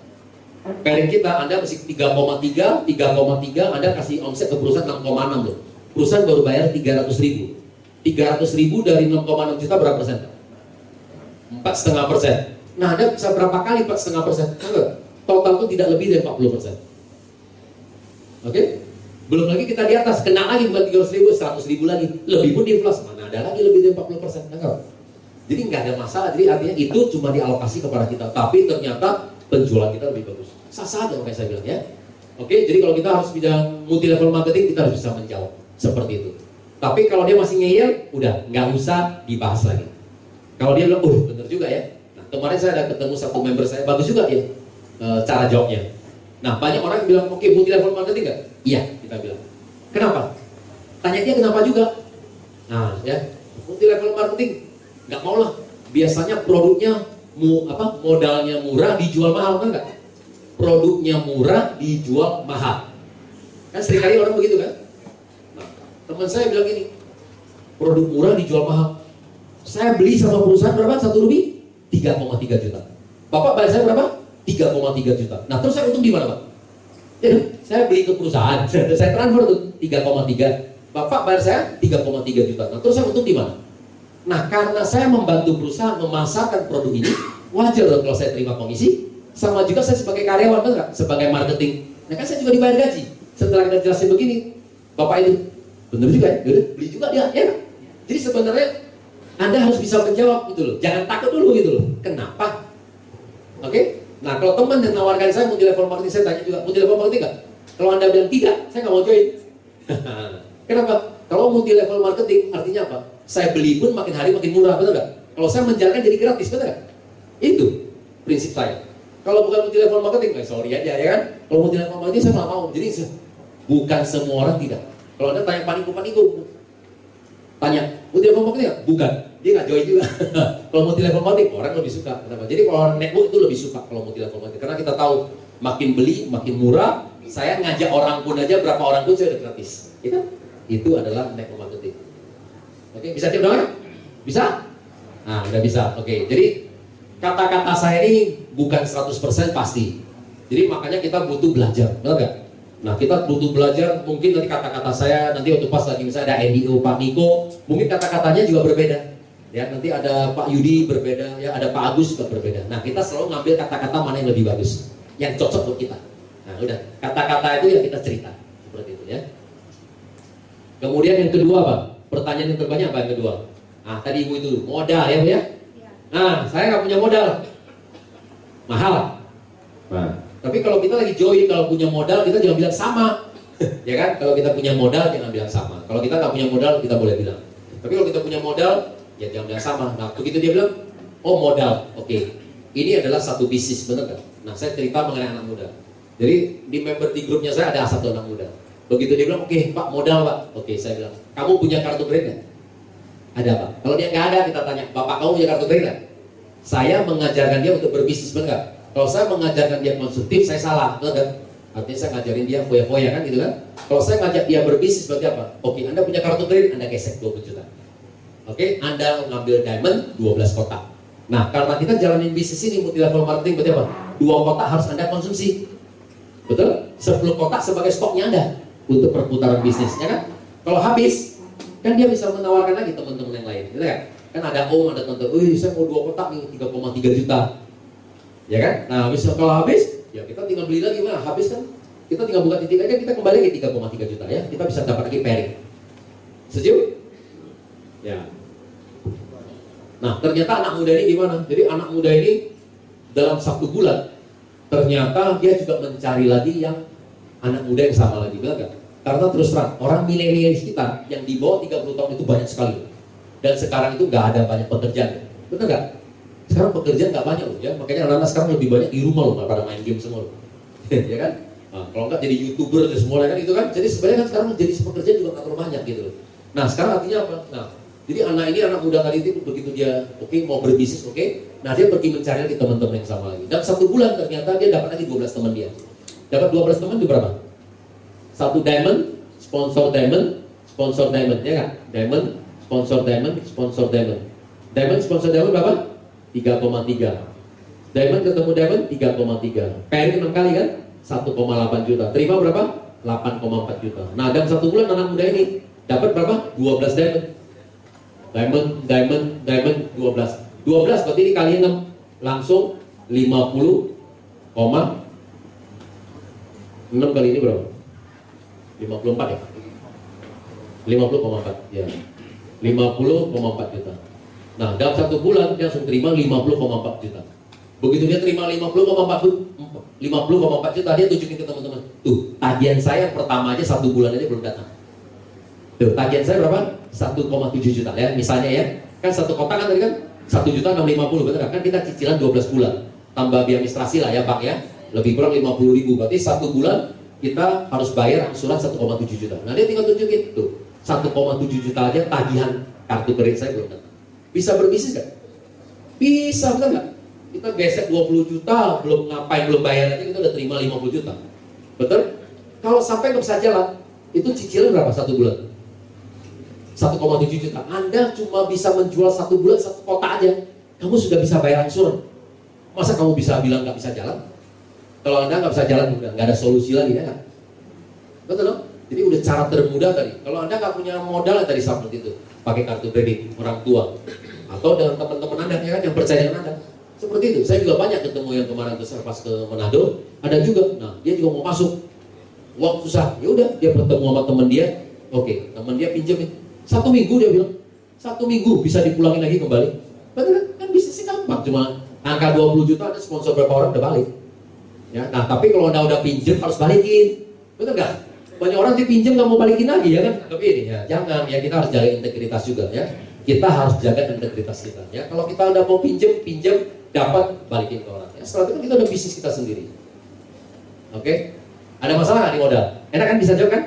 Pairing kita, Anda mesti 3,3, Anda kasih omset ke perusahaan 6,6 tuh. Perusahaan baru bayar 300.000. 300.000 dari 6,6 juta berapa persen? 4,5%. Nah, Anda bisa berapa kali 4,5%? Total itu tidak lebih dari 40%. Oke? Belum lagi kita di atas, kena lagi bukan 300.000, 100.000 lagi. Lebih pun di inflasi, mana ada lagi lebih dari 40%. Jadi nggak ada masalah, jadi artinya itu cuma dialokasi kepada kita. Tapi ternyata penjualan kita lebih bagus. Sah-sah aja makanya saya bilang ya. Oke, jadi kalau kita harus bidang multi level marketing, kita harus bisa menjawab seperti itu. Tapi kalau dia masih ngeyel, udah nggak usah dibahas lagi. Kalau dia bilang, bener juga ya. Nah, kemarin saya ada ketemu satu member saya, bagus juga dia cara jawabnya. Nah, banyak orang yang bilang, oke, multi level marketing nggak? Iya, kita bilang. Kenapa? Tanya dia kenapa juga. Nah, ya, multi level marketing nggak mau lah. Biasanya produknya modalnya murah, dijual mahal, kan nggak? Produknya murah, dijual mahal. Kan seringkali orang begitu kan? Nah, teman saya bilang gini, produk murah dijual mahal. Saya beli sama perusahaan berapa? 1 rupiah? 3,3 juta. Bapak bayar saya berapa? 3,3 juta. Nah, terus saya untung di mana, Pak? Ya, saya beli ke perusahaan, saya transfer tuh 3,3. Bapak bayar saya 3,3 juta. Nah, terus saya untung di mana? Nah, karena saya membantu perusahaan memasarkan produk ini, wajar dong kalau saya terima komisi. Sama juga saya sebagai karyawan, benar? Sebagai marketing. Nah, kan saya juga dibayar gaji. Setelah kita jelasin begini, Bapak itu benar juga ya, yaudah, beli juga dia, ya. Jadi sebenarnya Anda harus bisa menjawab gitu loh. Jangan takut dulu gitu loh. Kenapa? Oke? Nah, kalau teman yang menawarkan saya multi level marketing, saya tanya juga, multi level marketing nggak? Kalau Anda bilang tidak, saya nggak mau join. Kenapa? Kalau multi level marketing artinya apa? Saya beli pun makin hari makin murah, betul nggak? Kalau saya menjalankan jadi gratis, betul nggak? Itu prinsip saya. Kalau bukan multi level marketing, sorry aja ya kan? Kalau multi level marketing saya nggak mau. Jadi bukan semua orang tidak. Kalau Anda tanya paniku, tanya multi level marketing nggak? Bukan. Dia nggak join juga. Kalau multi level marketing orang lebih suka. Kenapa? Jadi kalau orang network itu lebih suka kalau multi level marketing, karena kita tahu makin beli makin murah. Saya ngajak orang pun aja, berapa orang pun saya udah gratis. Itu adalah network marketing. Oke, bisa tiap dong? Bisa? Nah, udah bisa. Oke, jadi kata-kata saya ini bukan 100% pasti. Jadi makanya kita butuh belajar, benar nggak? Nah, kita butuh belajar. Mungkin nanti kata-kata saya nanti waktu pas lagi misalnya ada NDO, Pak Niko, mungkin kata-katanya juga berbeda. Ya, nanti ada Pak Yudi berbeda, ya ada Pak Agus juga berbeda. Nah, kita selalu ngambil kata-kata mana yang lebih bagus, yang cocok buat kita. Nah, udah, kata-kata itu yang kita cerita seperti itu ya. Kemudian yang kedua, Pak, pertanyaan yang terbanyak apa yang kedua? Nah, tadi Ibu itu modal ya, Bu ya? Nah, saya nggak punya modal, mahal. Nah, tapi kalau kita lagi join, kalau punya modal kita jangan bilang sama, ya kan? Kalau kita punya modal jangan bilang sama. Kalau kita nggak punya modal kita boleh bilang. Tapi kalau kita punya modal, ya jangan bilang sama. Nah, begitu dia bilang, oh modal, oke. Ini adalah satu bisnis, benar nggak? Nah, saya cerita mengenai anak muda. Jadi di member di grupnya saya ada satu anak muda. Begitu dia bilang, oke Pak, modal Pak. Oke, saya bilang, kamu punya kartu kredit nggak? Ada Pak. Kalau dia nggak ada, kita tanya, Bapak kamu punya kartu kredit nggak? Saya mengajarkan dia untuk berbisnis, benar nggak? Kalau saya mengajarkan dia konsumtif, saya salah, benar kan? Artinya saya ngajarin dia foya-foya kan gitu kan? Kalau saya ngajak dia berbisnis, berarti apa? Oke, Anda punya kartu kredit, Anda gesek 20 juta. Oke, Anda ngambil diamond 12 kotak. Nah, karena kita jalanin bisnis ini multi level marketing, berarti apa? 2 kotak harus Anda konsumsi. Betul? 10 kotak sebagai stoknya Anda untuk perputaran bisnisnya kan? Kalau habis, kan dia bisa menawarkan lagi teman-teman yang lain, gitu kan? Kan ada om, ada tante, saya mau 2 kotak nih, 3,3 juta. Ya kan? Nah, kalau habis, ya kita tinggal beli lagi, nah habis kan? Kita tinggal buka titik aja, kita kembali lagi 3,3 juta ya. Kita bisa dapat lagi pairing. Setuju? Ya. Nah, ternyata anak muda ini gimana? Jadi anak muda ini dalam 1 bulan ternyata dia juga mencari lagi yang anak muda yang sama lagi, benar nggak? Karena terus terang, orang milenial kita yang di bawah 30 tahun itu banyak sekali. Dan sekarang itu nggak ada banyak pekerjaan, benar nggak? Sekarang pekerjaan nggak banyak loh ya, makanya anak-anak sekarang lebih banyak di rumah loh, pada main game semua loh. Ya kan? Nah, kalau nggak jadi YouTuber dan semua kan itu kan, jadi sebenarnya kan sekarang jadi pekerjaan juga nggak terlalu banyak gitu loh. Nah, sekarang artinya apa? Nah, jadi anak muda tadi itu begitu dia mau berbisnis, nah dia pergi mencari lagi teman-teman yang sama lagi. Dan 1 bulan ternyata dia dapat lagi 12 teman dia. Dapat 12 teman itu berapa? 1 diamond, sponsor diamond, ya kan? Diamond, sponsor diamond. Diamond, sponsor diamond berapa? 3,3. Diamond ketemu diamond 3,3. Pairing 6 kali kan? 1,8 juta. Terima berapa? 8,4 juta. Nah, dalam 1 bulan anak muda ini dapat berapa? 12 diamond. Diamond 12. 12 berarti dikali 6 langsung 50,6 kali ini berapa? 54 ya? 50,4 ya. 50,4 juta. Nah, dalam 1 bulan dia langsung terima 50,4 juta. Begitu dia terima 50,4 juta, dia tunjukin ke teman-teman. Tuh, tagihan saya yang pertama aja 1 bulan aja belum datang. Tuh, tagihan saya berapa? 1,7 juta ya, misalnya ya. Kan satu kotak kan tadi kan 1.650.000, betul kan? Kan kita cicilan 12 bulan. Tambah biaya administrasi lah ya, Bang ya. Lebih kurang 50.000. Berarti 1 bulan kita harus bayar angsuran 1,7 juta. Nah, dia tinggal tunjukin tuh, 1,7 juta aja tagihan kartu kredit saya belum datang. Bisa berbisnis nggak? Bisa, betul nggak? Kita gesek 20 juta, belum ngapain, belum bayar aja kita udah terima 50 juta. Betul? Kalau sampai nggak bisa jalan, itu cicilan berapa 1 bulan? 1,7 juta. Anda cuma bisa menjual 1 bulan 1 kotak aja, kamu sudah bisa bayar angsuran. Masa kamu bisa bilang nggak bisa jalan? Kalau Anda nggak bisa jalan, udah nggak ada solusi lagi ya. Betul dong? Jadi udah cara termudah tadi. Kalau Anda nggak punya modal tadi seperti itu, pakai kartu kredit orang tua atau dengan teman-teman Anda ya kan yang percaya dengan Anda. Seperti itu. Saya juga banyak ketemu yang kemarin pas ke Manado, ada juga. Nah, dia juga mau masuk. Uang susah. Ya udah, dia bertemu sama teman dia. Oke, teman dia pinjemin 1 minggu, dia bilang 1 minggu bisa dipulangin lagi kembali. Betul kan? Bisnisnya gampang, cuma angka 20 juta ada sponsor berapa orang udah balik. Ya, nah tapi kalau Anda udah pinjem harus balikin. Betul nggak? Banyak orang dipinjam nggak mau balikin lagi ya kan? Tapi ini ya, jangan ya, kita harus jaga integritas juga ya. Kita harus jaga integritas kita ya. Kalau kita udah mau pinjem dapat balikin ke orang. Ya, setelah itu kan kita udah bisnis kita sendiri. Oke? Ada masalah nggak di modal? Enak kan bisa jawab kan?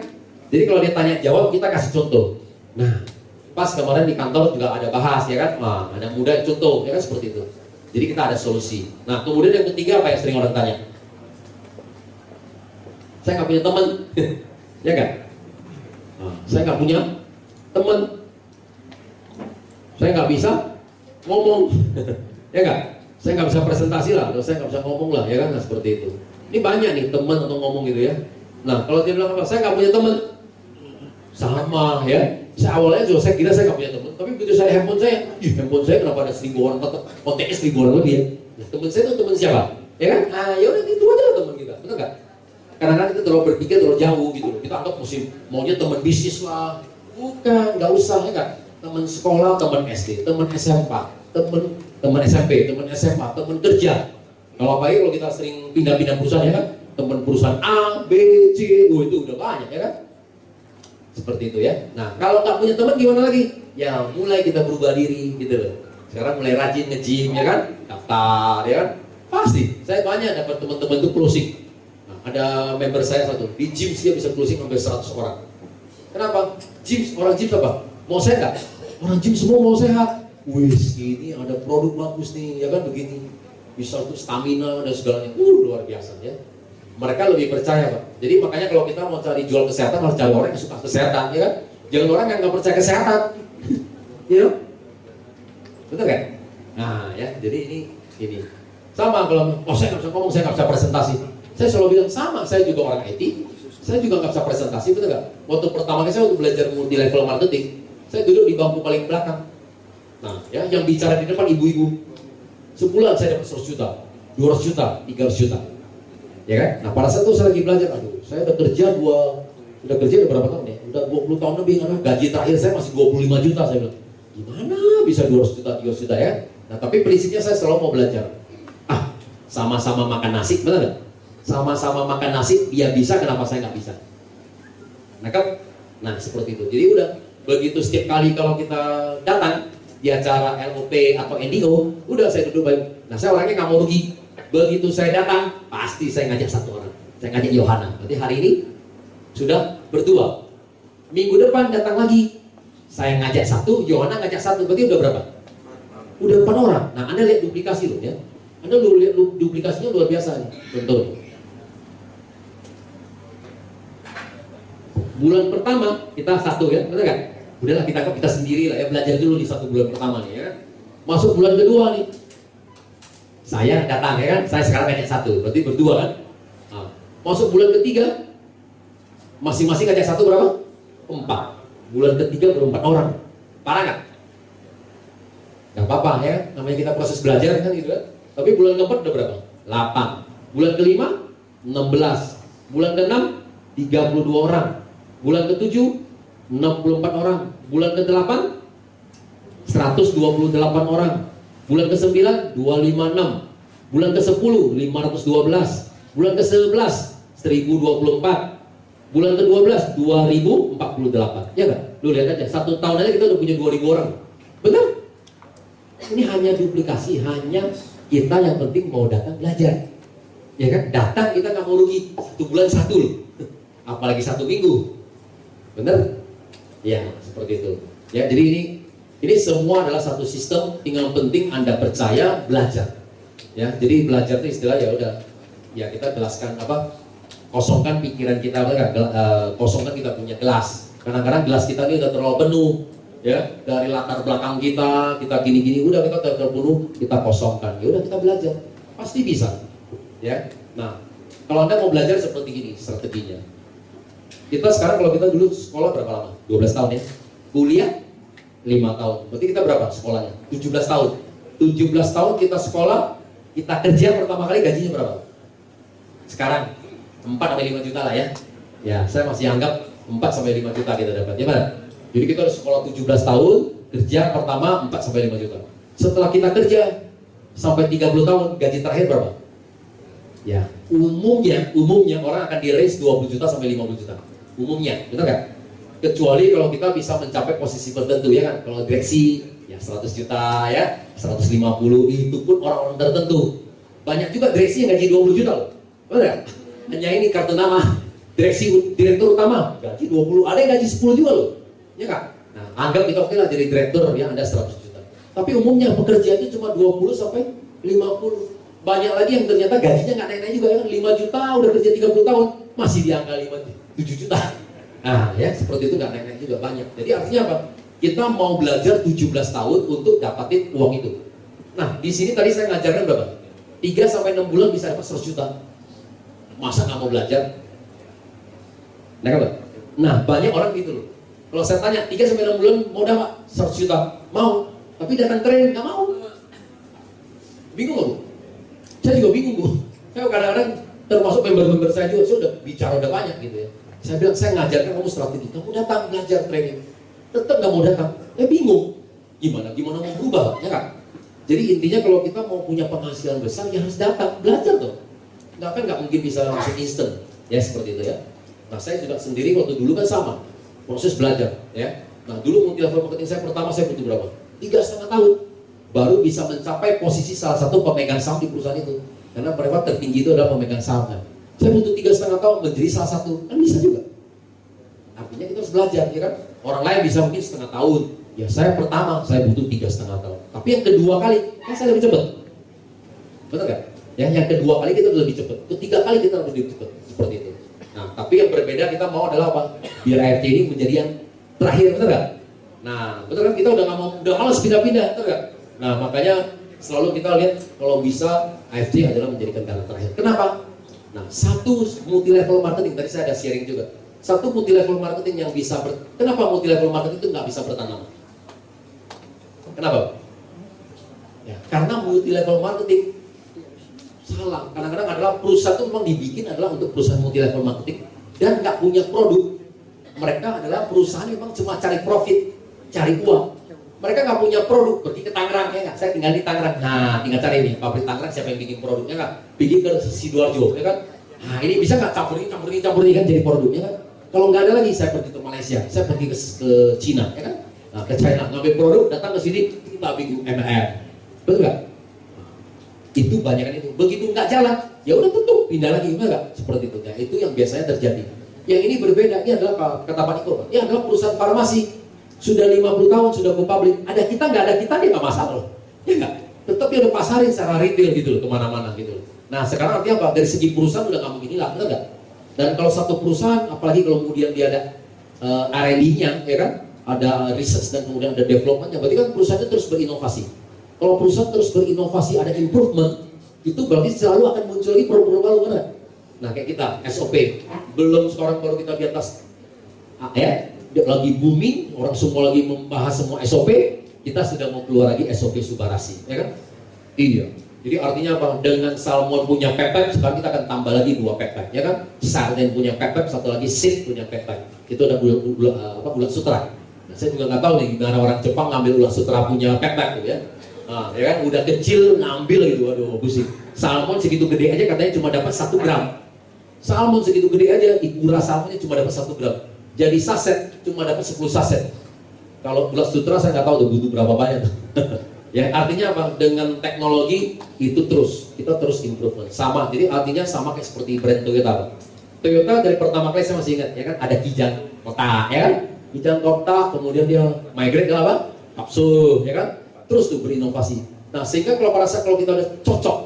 Jadi kalau dia tanya jawab, kita kasih contoh. Nah, pas kemarin di kantor juga ada bahas ya kan? Nah, anak muda contoh ya kan seperti itu. Jadi kita ada solusi. Nah, kemudian yang ketiga apa yang sering orang tanya? Saya nggak punya teman, ya kan? Nah, saya nggak punya teman, saya nggak bisa ngomong, ya kan? Saya nggak bisa presentasi lah, atau saya nggak bisa ngomong lah, ya kan? Nah, seperti itu. Ini banyak nih teman atau ngomong gitu ya. Nah, kalau dia bilang apa? Saya nggak punya teman, sama ya. Saya awalnya juga saya kira saya nggak punya teman, tapi begitu saya handphone saya kenapa ada 1.000 orang, kontaknya 1.000 orang lebih ya? Nah, teman saya itu teman siapa? Ya kan? Ah, ya udah itu aja lah teman kita, betul nggak? Karena kita terlalu berpikir terlalu jauh gitu loh. Kita anggap maunya teman bisnis lah. Bukan, nggak usah ya kan? Teman sekolah, teman SD, teman SMA, teman SMP, teman SMA, teman kerja. Kalau apalagi kalau kita sering pindah-pindah perusahaan ya kan? Teman perusahaan A, B, C, itu udah banyak ya kan? Seperti itu ya. Nah, kalau nggak punya teman gimana lagi? Ya mulai kita berubah diri gitu loh. Sekarang mulai rajin nge-gym ya kan? Daftar ya kan? Pasti. Saya banyak dapat teman-teman itu closing. Ada member saya satu, di gym dia bisa closing sampai 100 orang. Kenapa? Orang gym apa? Mau sehat nggak? Orang gym semua mau sehat. Wih, ini ada produk bagus nih, ya kan begini. Bisa untuk stamina dan segalanya. Luar biasa ya. Mereka lebih percaya Pak. Jadi makanya kalau kita mau cari jual kesehatan harus cari orang yang suka kesehatan, ya kan? Jangan orang yang nggak percaya kesehatan. Ya, betul kan? Nah, ya, jadi ini. Sama kalau, saya nggak bisa ngomong, saya nggak bisa presentasi. Saya selalu bilang sama, saya juga orang IT, saya juga nggak bisa presentasi, betul nggak? Waktu pertama kali saya waktu belajar multi level marketing, saya duduk di bangku paling belakang. Nah, ya, yang bicara di depan ibu-ibu. Sebulan saya dapat 100 juta, 200 juta, 300 juta, ya kan? Nah, pada saat itu saya lagi belajar, saya udah kerja udah berapa tahun ya? Udah 20 tahun lebih, karena gaji terakhir saya masih 25 juta, saya bilang, gimana bisa 200 juta, 300 juta ya? Nah, tapi prinsipnya saya selalu mau belajar. Sama-sama makan nasi, benar nggak? Sama-sama makan nasi, dia bisa, kenapa saya nggak bisa? Nah, seperti itu. Jadi udah, begitu setiap kali kalau kita datang di acara LOP atau NDO, udah saya duduk baik. Nah, saya orangnya nggak mau rugi. Begitu saya datang, pasti saya ngajak satu orang. Saya ngajak Yohana. Berarti hari ini sudah berdua. Minggu depan datang lagi, saya ngajak satu, Yohana ngajak satu. Berarti udah berapa? Udah 4 orang. Nah, Anda lihat duplikasi loh ya. Anda lihat duplikasinya luar biasa nih. Contoh. Bulan pertama kita satu ya, betul nggak? Udahlah kita sendiri lah ya, belajar dulu di 1 bulan pertama nih ya. Masuk bulan kedua nih, Saya datang ya kan, saya sekarang ngajak 1, berarti berdua kan. Nah, masuk bulan ketiga, masing-masing ngajak 1 berapa? 4. Bulan ketiga baru 4 orang. Parah nggak? Nggak apa-apa ya, namanya kita proses belajar kan gitu kan. Tapi bulan keempat udah berapa? 8. Bulan kelima 16. Bulan keenam 32 orang. Bulan ketujuh 64 orang. Bulan ke-8 128 orang. Bulan ke-9 256. Bulan ke-10 512. Bulan ke-11 1024. Bulan ke-12 2048. Ya kan? Lu lihat aja, 1 tahun aja kita udah punya 2000 orang. Benar? Ini hanya duplikasi, hanya kita yang penting mau datang belajar. Ya kan? Datang kita nggak mau rugi. 1 bulan 1 loh. Apalagi 1 minggu. Benar? Ya, seperti itu. Ya, jadi ini semua adalah satu sistem, tinggal penting Anda percaya, belajar. Ya, jadi belajar itu istilah ya udah. Ya, kita jelaskan apa? Kosongkan pikiran kita, kosongkan kita punya gelas. Kadang-kadang gelas kita ini udah terlalu penuh. Ya, dari latar belakang kita gini-gini, udah kita terpenuh, kita kosongkan. Ya udah kita belajar. Pasti bisa. Ya. Nah, kalau Anda mau belajar seperti ini strateginya. Kita sekarang kalau kita dulu sekolah berapa lama? 12 tahun ya. Kuliah 5 tahun. Berarti kita berapa sekolahnya? 17 tahun. 17 tahun kita sekolah, kita kerja pertama kali gajinya berapa? Sekarang 4 sampai 5 juta lah ya. Ya, saya masih anggap 4 sampai 5 juta kita dapat. Ya, Pak? Jadi kita harus sekolah 17 tahun, kerja pertama 4 sampai 5 juta. Setelah kita kerja sampai 30 tahun, gaji terakhir berapa? Ya, umumnya orang akan di-raise 20 juta sampai 50 juta. Umumnya, benar nggak? Kecuali kalau kita bisa mencapai posisi tertentu ya kan. Kalau direksi ya 100 juta ya, 150, itu pun orang-orang tertentu. Banyak juga direksi yang gaji 20 juta loh. Benar nggak? Hanya ini kartu nama. Direksi direktur utama gaji 20, ada yang gaji 10 juga loh. Ya kan? Nah, anggap kita oke lah jadi direktur ya, Anda 100 juta. Tapi umumnya pekerja itu cuma 20 sampai 50. Banyak lagi yang ternyata gajinya nggak naik-naik juga ya, 5 juta udah kerja 30 tahun masih di angka 7 juta. Nah ya seperti itu nggak naik-naik juga banyak. Jadi artinya apa? Kita mau belajar 17 tahun untuk dapatin uang itu. Nah di sini tadi saya ngajarkan berapa? 3 sampai 6 bulan bisa dapat 100 juta. Masa nggak mau belajar? Nah banyak orang gitu loh. Kalau saya tanya 3 sampai 6 bulan mau dapat 100 juta? Mau. Tapi datang training nggak mau. Bingung nggak Bu? Saya juga bingung Bu. Saya kadang-kadang termasuk member-member saya juga, saya udah bicara udah banyak gitu ya. Saya bilang, saya ngajarkan kamu strategi, kamu datang belajar training. Tetap nggak mau datang, bingung. Gimana mau berubah, ya kan? Jadi intinya kalau kita mau punya penghasilan besar, ya harus datang, belajar tuh. Nggak mungkin bisa langsung instan, ya seperti itu ya. Nah saya juga sendiri waktu dulu kan sama, proses belajar, ya. Nah dulu multi level marketing saya pertama saya butuh berapa? 3,5 tahun. Baru bisa mencapai posisi salah satu pemegang saham di perusahaan itu. Karena mereka tertinggi itu adalah pemegang saham kan. Saya butuh 3,5 tahun menjadi salah satu, kan bisa juga. Artinya kita harus belajar, ya kan? Orang lain bisa mungkin setengah tahun. Ya saya pertama, saya butuh 3,5 tahun. Tapi yang kedua kali, kan saya lebih cepat. Betul kan? Ya, yang kedua kali kita lebih cepat. Ketiga kali kita lebih cepat. Seperti itu. Nah, tapi yang berbeda kita mau adalah apa? Biar AFC ini menjadi yang terakhir, betul kan? Nah, betul kan? Kita udah nggak mau, udah malas pindah-pindah, betul kan? Nah, makanya selalu kita lihat kalau bisa AFC adalah menjadi kendaraan terakhir. Kenapa? Nah, satu multi level marketing, tadi saya ada sharing juga. Satu multi level marketing yang bisa kenapa multi level marketing itu nggak bisa bertahan lama? Kenapa? Ya, karena multi level marketing salah. Kadang-kadang adalah perusahaan itu memang dibikin adalah untuk perusahaan multi level marketing dan nggak punya produk. Mereka adalah perusahaan yang memang cuma cari profit, cari uang. Mereka nggak punya produk, pergi ke Tangerang ya nggak? Saya tinggal di Tangerang, nah tinggal cari nih pabrik Tangerang siapa yang bikin produknya nggak? Bikin ke Sidoarjo, ya kan? Nah ini bisa nggak campurin kan jadi produknya kan? Kalau nggak ada lagi saya pergi ke Malaysia, saya pergi ke Cina, ya kan? Nah ke China ngambil produk, datang ke sini kita bikin MLM, betul nggak? Itu banyak kan itu. Begitu nggak jalan, ya udah tutup, pindah lagi, betul nggak? Seperti itu. Nah itu yang biasanya terjadi. Yang ini berbeda, ini adalah kata Pak Niko, ini adalah perusahaan farmasi. Sudah 50 tahun, sudah go public. Ada kita, nggak ada kita, dia nggak masalah loh. Ya nggak? Tetap dia udah pasarin secara retail gitu loh, kemana-mana gitu loh. Nah sekarang artinya apa? Dari segi perusahaan udah nggak mungkin hilang, benar nggak? Dan kalau satu perusahaan, apalagi kalau kemudian dia ada R&D-nya, ya kan? Ada research dan kemudian ada development-nya, berarti kan perusahaannya terus berinovasi. Kalau perusahaan terus berinovasi, ada improvement, itu berarti selalu akan muncul lagi produk-produk baru kan? Nah kayak kita SOP, belum sekarang baru kita di atas lagi booming, orang semua lagi membahas semua SOP, kita sudah mau keluar lagi SOP Subarasi, ya kan? Iya. Jadi artinya apa? Dengan Salmon punya pepet, sekarang kita akan tambah lagi 2 pepet, ya kan? Sarden punya pepet, satu lagi Sid punya pepet. Itu ada bulan sutra. Nah, saya juga nggak tahu nih gimana orang Jepang ngambil ulat sutra punya pepet tuh ya. Nah, ya kan? Udah kecil ngambil gitu, waduh pusing. Salmon segitu gede aja katanya cuma dapat 1 gram. Salmon segitu gede aja, ikura salmonnya cuma dapat 1 gram. Jadi saset cuma dapat 10 saset. Kalau ulat sutra saya nggak tahu tuh butuh berapa banyak. Ya artinya apa? Dengan teknologi itu kita terus improvement. Sama, jadi artinya sama kayak seperti brand Toyota. Toyota dari pertama kali saya masih ingat, ya kan? Ada Kijang kotak, ya kan? Kijang kotak, kemudian dia migrate ke apa? Kapsul, ya kan? Terus tuh berinovasi. Nah sehingga kalau kita udah cocok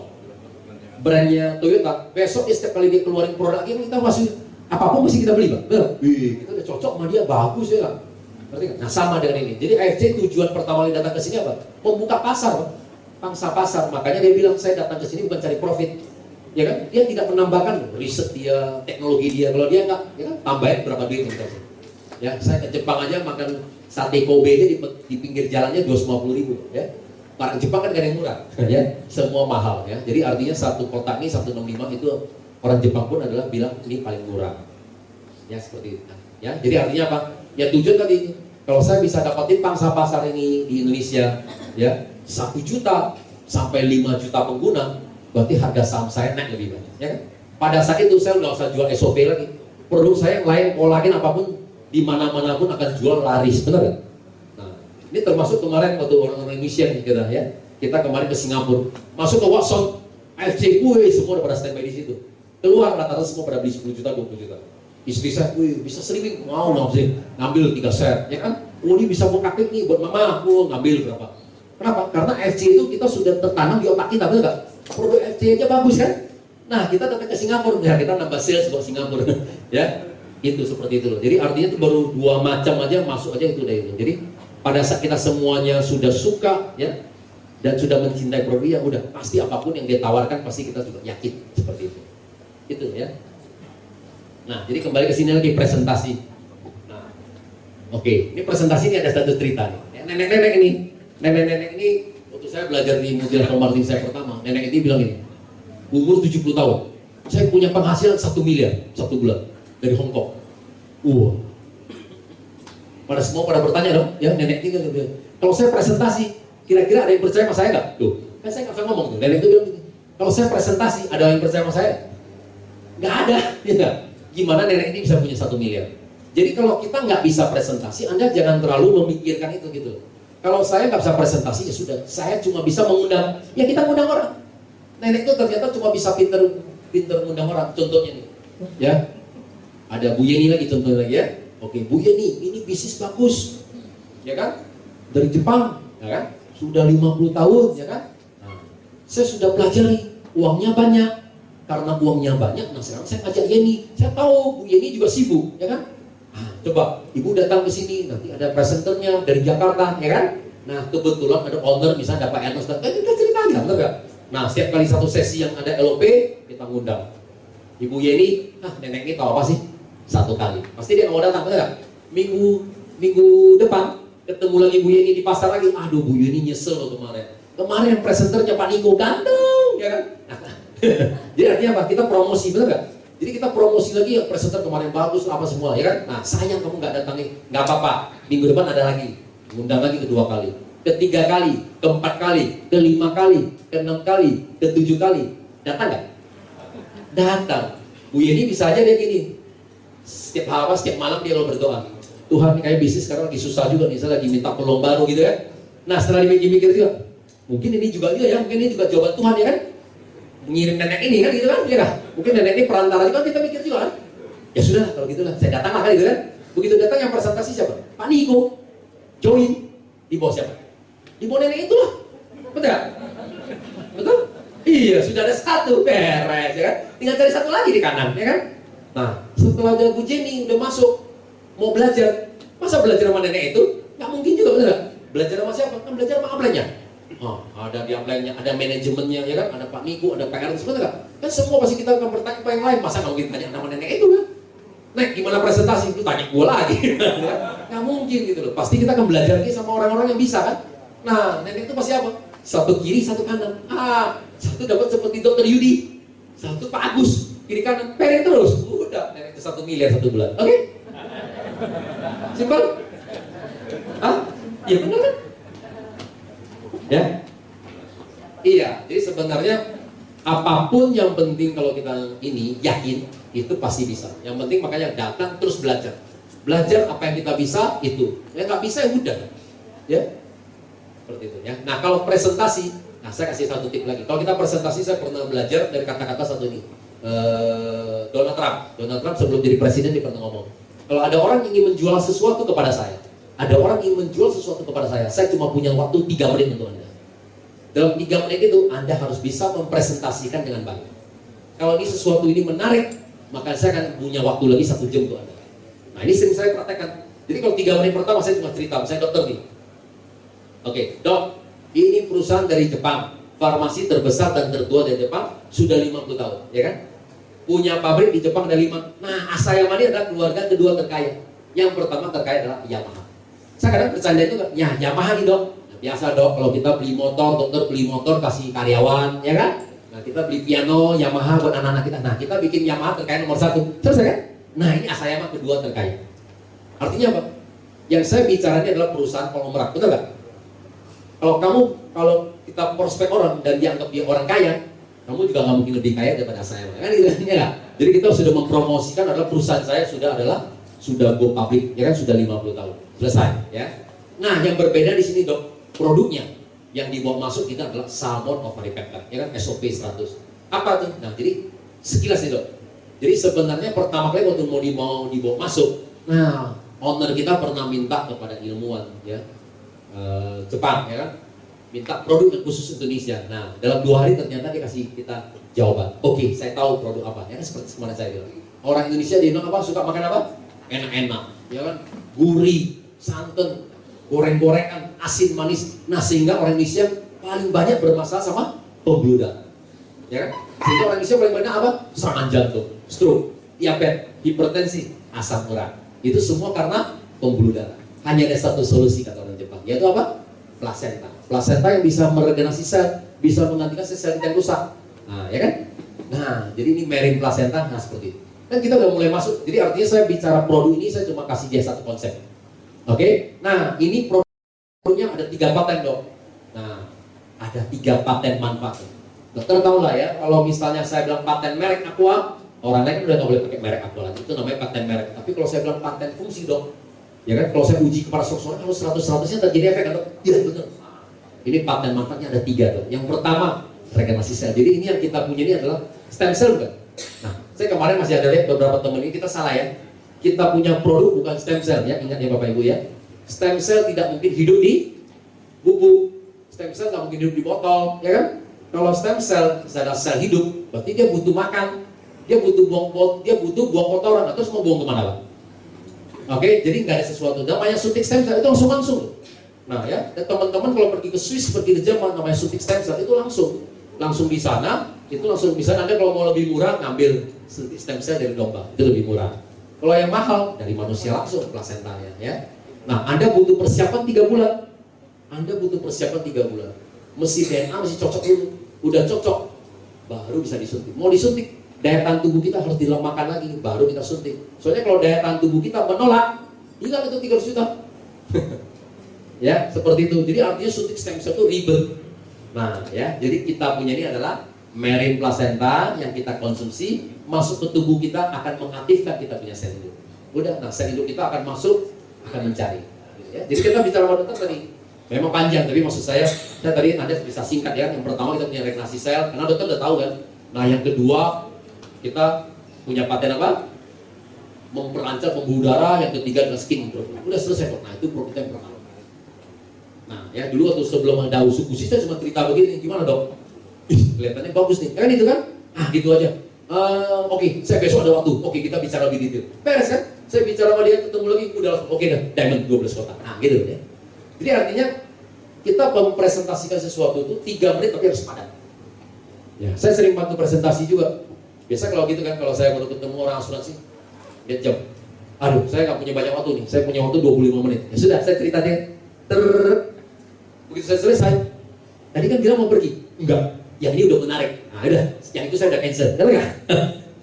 brandnya Toyota, besok setiap kali dia keluarin produk lagi kita masih apapun mesti kita beli, Pak. Benar? Kita udah cocok sama dia, bagus ya kan? Nah sama dengan ini. Jadi AFC tujuan pertama kali datang ke sini apa? Membuka pasar, Pak. Pangsa pasar. Makanya dia bilang saya datang ke sini bukan cari profit, ya kan? Dia tidak menambahkan riset dia, teknologi dia. Kalau dia enggak, ya kan? Tambahin berapa duit kita. Ya, saya ke Jepang aja makan sate Kobe di pinggir jalannya 250.000, ya. Barang Jepang kan gak ada yang murah, ya. Semua mahal, ya. Jadi artinya satu kotak ini 165 itu orang Jepang pun adalah bilang ini paling murah. Ya seperti itu. Ya, jadi artinya apa? Ya tujuan tadi, kalau saya bisa dapatin pangsa pasar ini di Indonesia, ya 1 juta sampai 5 juta pengguna, berarti harga saham saya naik lebih banyak, ya kan? Pada saat itu saya nggak usah jual SOP lagi, produk saya yang lain, kolagen apapun, di mana-mana pun akan jual laris, benar kan? Nah, ini termasuk kemarin waktu orang-orang Indonesia nih kita, ya, kita kemarin ke Singapura, masuk ke Watson, AFC, semua udah pada standby di situ, keluar rata-rata semua pada beli 10 juta, 20 juta. Istri saya, bisa streaming, mau sih, ngambil 3 set, ya kan? Ini bisa buat kakek nih, buat mama, ngambil berapa? Kenapa? Karena FC itu kita sudah tertanam di otak kita, betul nggak? Produk FC aja bagus kan? Nah, kita datang ke Singapura, ya kita nambah sales buat Singapura, ya, itu seperti itu loh. Jadi artinya itu baru 2 macam aja masuk aja itu udah itu. Jadi pada saat kita semuanya sudah suka, ya, dan sudah mencintai produk, ya udah pasti apapun yang dia tawarkan pasti kita juga yakin seperti itu. Itu ya. Nah, jadi kembali ke sini lagi presentasi. Nah, oke, ini presentasi ini ada satu cerita nih. Nenek-nenek ini waktu saya belajar di multinational marketing saya pertama, nenek ini bilang ini, umur 70 tahun, saya punya penghasilan 1 miliar 1 bulan dari Hong Kong. Pada semua pada bertanya dong, ya nenek ini kan, kalau saya presentasi, kira-kira ada yang percaya sama saya nggak? Tuh, kan saya nggak bisa ngomong tuh. Nenek itu bilang gini, kalau saya presentasi, ada yang percaya sama saya? Nggak ada, ya. Gimana nenek ini bisa punya 1 miliar? Jadi kalau kita nggak bisa presentasi, Anda jangan terlalu memikirkan itu gitu. Kalau saya nggak bisa presentasi, ya sudah. Saya cuma bisa mengundang, ya kita ngundang orang. Nenek itu ternyata cuma bisa pinter ngundang orang. Contohnya nih, ya. Ada Bu Yeni lagi contohnya lagi ya. Oke, Bu Yeni, ini bisnis bagus, ya kan? Dari Jepang, ya kan? Sudah 50 tahun, ya kan? Nah, saya sudah pelajari, uangnya banyak. Karena uangnya banyak, nah sekarang saya ajak Yeni. Saya tahu Bu Yeni juga sibuk, ya kan? Nah, coba Ibu datang ke sini, nanti ada presenternya dari Jakarta, ya kan? Nah kebetulan ada owner, misalnya ada Pak Ernest, kita ceritanya, betul nggak? Nah setiap kali satu sesi yang ada LOP, kita ngundang Ibu Yeni. Nenek ini tahu apa sih? 1 kali, pasti dia mau datang, betul nggak? Minggu depan ketemu lagi Bu Yeni di pasar lagi. Aduh, Bu Yeni nyesel loh kemarin presenternya Pak Niko ganteng, ya kan? Jadi artinya apa? Kita promosi, benar nggak? Jadi kita promosi lagi yang presenter kemarin bagus apa semua, ya kan? Nah sayang kamu nggak datang nih, nggak apa-apa. Minggu depan ada lagi, undang lagi ke 2 kali, ke 3 kali, ke 4 kali, ke 5 kali, ke 6 kali, ke 7 kali. Datang nggak? Datang. Bu Yeni bisa aja dia gini. Setiap malam dia lo berdoa. Tuhan, kayak bisnis sekarang lagi susah juga nih, saya lagi minta peluang baru gitu ya. Nah setelah dipikir-pikir juga, mungkin ini juga dia ya, mungkin ini juga jawaban Tuhan ya kan? Mengirim nenek ini kan gitu kan, ya kan? Mungkin nenek ini perantara juga, kita mikir juga kan? Ya sudah, kalau gitu lah, saya datang lah kan gitu kan? Begitu datang yang presentasi siapa? Pak Niko, join, di bawah siapa? Di bawah nenek itulah, betul gak? Betul? Iya, sudah ada 1, beres ya kan? Tinggal cari 1 lagi di kanan, ya kan? Nah, setelah ada Bu Jenny udah masuk, mau belajar, masa belajar sama nenek itu? Nggak mungkin juga, betul gak? Belajar sama siapa? Kan belajar sama ablannya. Ada diamplennya, ada manajemennya, ya kan? Ada Pak Niko, ada PR, sebenarnya kan? Kan semua pasti kita akan bertanya ke yang lain. Masa nggak mungkin tanya nama nenek itu kan? Nek, gimana presentasi? Itu tanya gue lagi. Nggak mungkin gitu loh. Pasti kita akan belajar lagi sama orang-orang yang bisa kan? Nah, nenek itu pasti apa? Satu kiri, satu kanan. Satu dapat seperti Dokter Yudi, satu Pak Agus, kiri kanan, pering terus. Udah, nenek itu 1 miliar 1 bulan. Oke? Simpel? Iya benar kan? Ya? Iya, jadi sebenarnya apapun yang penting kalau kita ini yakin, itu pasti bisa. Yang penting makanya datang terus belajar. Belajar apa yang kita bisa, itu. Yang nggak bisa, ya udah. Ya? Seperti itu ya. Nah kalau presentasi, nah saya kasih satu tip lagi. Kalau kita presentasi, saya pernah belajar dari kata-kata satu ini. Donald Trump sebelum jadi presiden dia pernah ngomong, kalau ada orang ingin menjual sesuatu kepada saya, saya cuma punya waktu 3 menit untuk Anda. Dalam 3 menit itu Anda harus bisa mempresentasikan dengan baik. Kalau ini sesuatu ini menarik, maka saya akan punya waktu lagi 1 jam untuk Anda. Nah ini sering saya praktekkan. Jadi kalau 3 menit pertama saya cuma cerita, saya dokter nih. Oke, dok, ini perusahaan dari Jepang, farmasi terbesar dan tertua dari Jepang, sudah 50 tahun, ya kan? Punya pabrik di Jepang ada 5. Nah, Asayama ini adalah keluarga kedua terkaya. Yang pertama terkaya adalah Yamaha. Saya kadang bercanda itu, ya Yamaha nih dok. Nah, biasa dok, kalau kita beli motor, dokter beli motor kasih karyawan, ya kan? Nah, kita beli piano Yamaha buat anak-anak kita. Nah, kita bikin Yamaha terkaya nomor 1. Terus ya kan? Nah, ini Asayama kedua terkaya. Artinya apa? Yang saya bicara ini adalah perusahaan konglomerat, betul nggak? Kalau kita prospek orang dan dianggap dia orang kaya, kamu juga nggak mungkin lebih kaya daripada saya, kan gitu ya. Jadi kita sudah mempromosikan adalah perusahaan saya sudah go public, ya kan, sudah 50 tahun, selesai, ya. Nah, yang berbeda di sini dok, produknya yang dibawa masuk kita adalah salmon of manufacture, ya kan, SOP 100. Apa tuh? Nah, jadi sekilas nih dok. Jadi sebenarnya pertama kali waktu mau dibawa masuk, nah owner kita pernah minta kepada ilmuwan, ya. Jepang, ya kan, minta produk yang khusus Indonesia. Nah, dalam 2 hari ternyata dia kasih kita jawaban. Oke, saya tahu produk apa. Ya kan, seperti kemarin saya bilang. Orang Indonesia di Indonesia apa? Suka makan apa? Enak-enak, ya kan, gurih, santan, goreng-gorengan, asin manis. Nah, sehingga orang Indonesia paling banyak bermasalah sama pembuluh, ya kan? Sehingga orang Indonesia paling banyak apa? Serangan jantung, stroke, diabetes, hipertensi, asam urat. Itu semua karena pembuluh darah. Hanya ada satu solusi kata orang Jepang, yaitu apa? Plasenta. Plasenta yang bisa meregenerasi sel, bisa menggantikan sel yang rusak. Nah, ya kan? Nah, jadi ini marine placenta, nah seperti itu. Dan kita udah mulai masuk. Jadi artinya saya bicara produk ini, saya cuma kasih dia satu konsep. Oke? Nah, ini produknya ada 3 paten dok. Nah, ada 3 paten manfaat. Dokter tahu lah ya, kalau misalnya saya bilang paten merek Aqua, orang lain udah nggak boleh pakai merek Aqua lagi. Itu namanya paten merek. Tapi kalau saya bilang paten fungsi dok, ya kan, kalau saya uji kepada seseorang, kalau 100%-nya terjadi efek atau tidak, benar. Ini paten manfaatnya ada 3 dok. Yang pertama, regenerasi sel. Jadi ini yang kita punya ini adalah stem cell bukan? Nah, saya kemarin masih ada lihat beberapa teman ini, kita salah ya. Kita punya produk bukan stem cell ya, ingat ya Bapak Ibu ya. Stem cell tidak mungkin hidup di bubuk. Stem cell nggak mungkin hidup di botol, ya kan? Kalau stem cell adalah sel hidup, berarti dia butuh makan, dia butuh buang kotoran, terus mau buang kemana Pak? Oke, jadi nggak ada sesuatu. Namanya suntik stem cell itu langsung. Nah ya, dan teman-teman kalau pergi ke Swiss, pergi ke Jerman, namanya suntik stem cell itu langsung di sana. Itu langsung di sana. Anda kalau mau lebih murah ngambil suntik stem cell dari domba, itu lebih murah. Kalau yang mahal dari manusia langsung plasentanya, ya. Nah, Anda butuh persiapan 3 bulan. Mesti DNA mesti cocok dulu. Udah cocok, baru bisa disuntik. Mau disuntik, daya tahan tubuh kita harus dilemahkan lagi, baru kita suntik. Soalnya kalau daya tahan tubuh kita menolak, hilang itu 300 juta. Ya, seperti itu. Jadi artinya suntik stem cell itu ribet. Nah, ya, jadi kita punya ini adalah marine placenta yang kita konsumsi, masuk ke tubuh kita akan mengaktifkan kita punya sel hidup. Udah, nah sel hidup kita akan masuk, akan mencari. Ya, jadi kita bicara sama dokter tadi, memang panjang, tapi maksud saya tadi Anda bisa singkat ya. Yang pertama kita punya regenerasi sel, karena dokter udah tahu kan. Nah, yang kedua kita punya paten apa? Memperlancar pembuluh darah. Yang ketiga adalah skin improvement. Udah selesai kok. Nah, itu produk yang pertama. Nah, ya dulu waktu sebelum ada usus saya cuma cerita begini, gimana dok? Kelihatannya bagus nih, kan itu kan? Ah, gitu aja. Oke, saya besok ada waktu. Oke, kita bicara lebih detail. Beres kan? Saya bicara sama dia, ketemu lagi, udah langsung. Oke dah, diamond 12 kotak. Nah, gitu ya. Jadi artinya kita mempresentasikan sesuatu itu 3 menit tapi harus padat. Ya, saya sering bantu presentasi juga. Biasa kalau gitu kan, kalau saya baru ketemu orang asuransi, lihat jam. Aduh, saya nggak punya banyak waktu nih. Saya punya waktu 25 menit. Ya sudah, saya ceritanya. Begitu saya selesai, tadi kan bilang mau pergi. Enggak, yang ini udah menarik. Nah, udah, yang itu saya udah cancel. Benar nggak?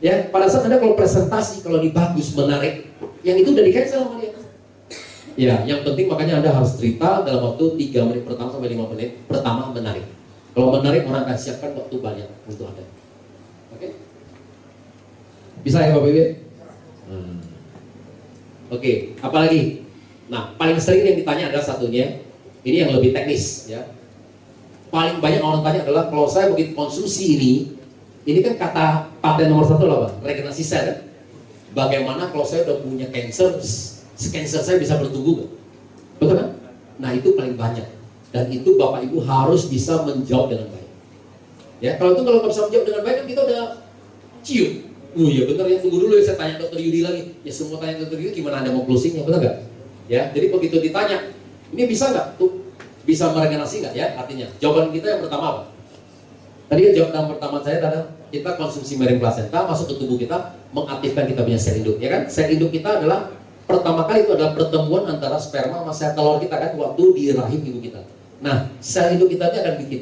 Ya, pada saat Anda kalau presentasi, kalau ini bagus, menarik, yang itu udah di cancel sama dia. Ya, yang penting makanya Anda harus cerita dalam waktu 3 menit pertama sampai 5 menit pertama menarik. Kalau menarik, orang akan siapkan waktu banyak untuk Anda. Oke? Bisa ya Bapak Ibu? Oke, apalagi? Nah, paling sering yang ditanya adalah satunya, ini yang lebih teknis ya. Paling banyak orang tanya adalah, kalau saya begitu konsumsi ini kan kata paten nomor 1 lah Pak, regenerasi sel kan? Bagaimana kalau saya udah punya cancer, cancer saya bisa bertumbuh gak? Betul kan? Nah itu paling banyak. Dan itu Bapak Ibu harus bisa menjawab dengan baik. Ya, kalau nggak bisa menjawab dengan baik kan kita udah cium. Oh iya benar ya, tunggu dulu ya, saya tanya Dokter Yudi lagi. Ya semua tanya Dokter Yudi, gimana Anda mau closingnya, benar nggak? Ya, jadi begitu ditanya, ini bisa nggak tuh? Bisa meregenerasi nggak ya? Artinya, jawaban kita yang pertama apa? Tadi ya jawaban pertama saya adalah kita konsumsi mering plasenta masuk ke tubuh kita, mengaktifkan kita punya sel induk, ya kan? Sel induk kita adalah pertama kali itu adalah pertemuan antara sperma sama sel telur kita kan waktu di rahim ibu kita. Nah, sel induk kita ini akan bikin,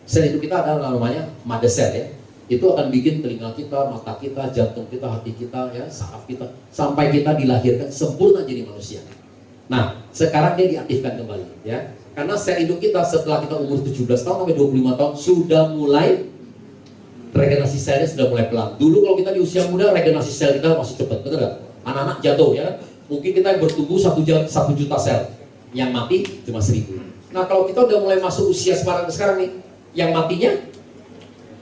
sel induk kita adalah namanya mother cell ya. Itu akan bikin telinga kita, mata kita, jantung kita, hati kita, ya, saraf kita, sampai kita dilahirkan sempurna jadi manusia. Nah, sekarang dia diaktifkan kembali, ya. Karena sel induk kita setelah kita umur 17 tahun sampai 25 tahun sudah mulai regenerasi selnya sudah mulai pelan. Dulu kalau kita di usia muda regenerasi sel kita masih cepat, betul nggak? Anak-anak jatuh, ya. Mungkin kita bertumbuh 1 juta sel, yang mati cuma 1000. Nah, kalau kita udah mulai masuk usia sekarang nih, yang matinya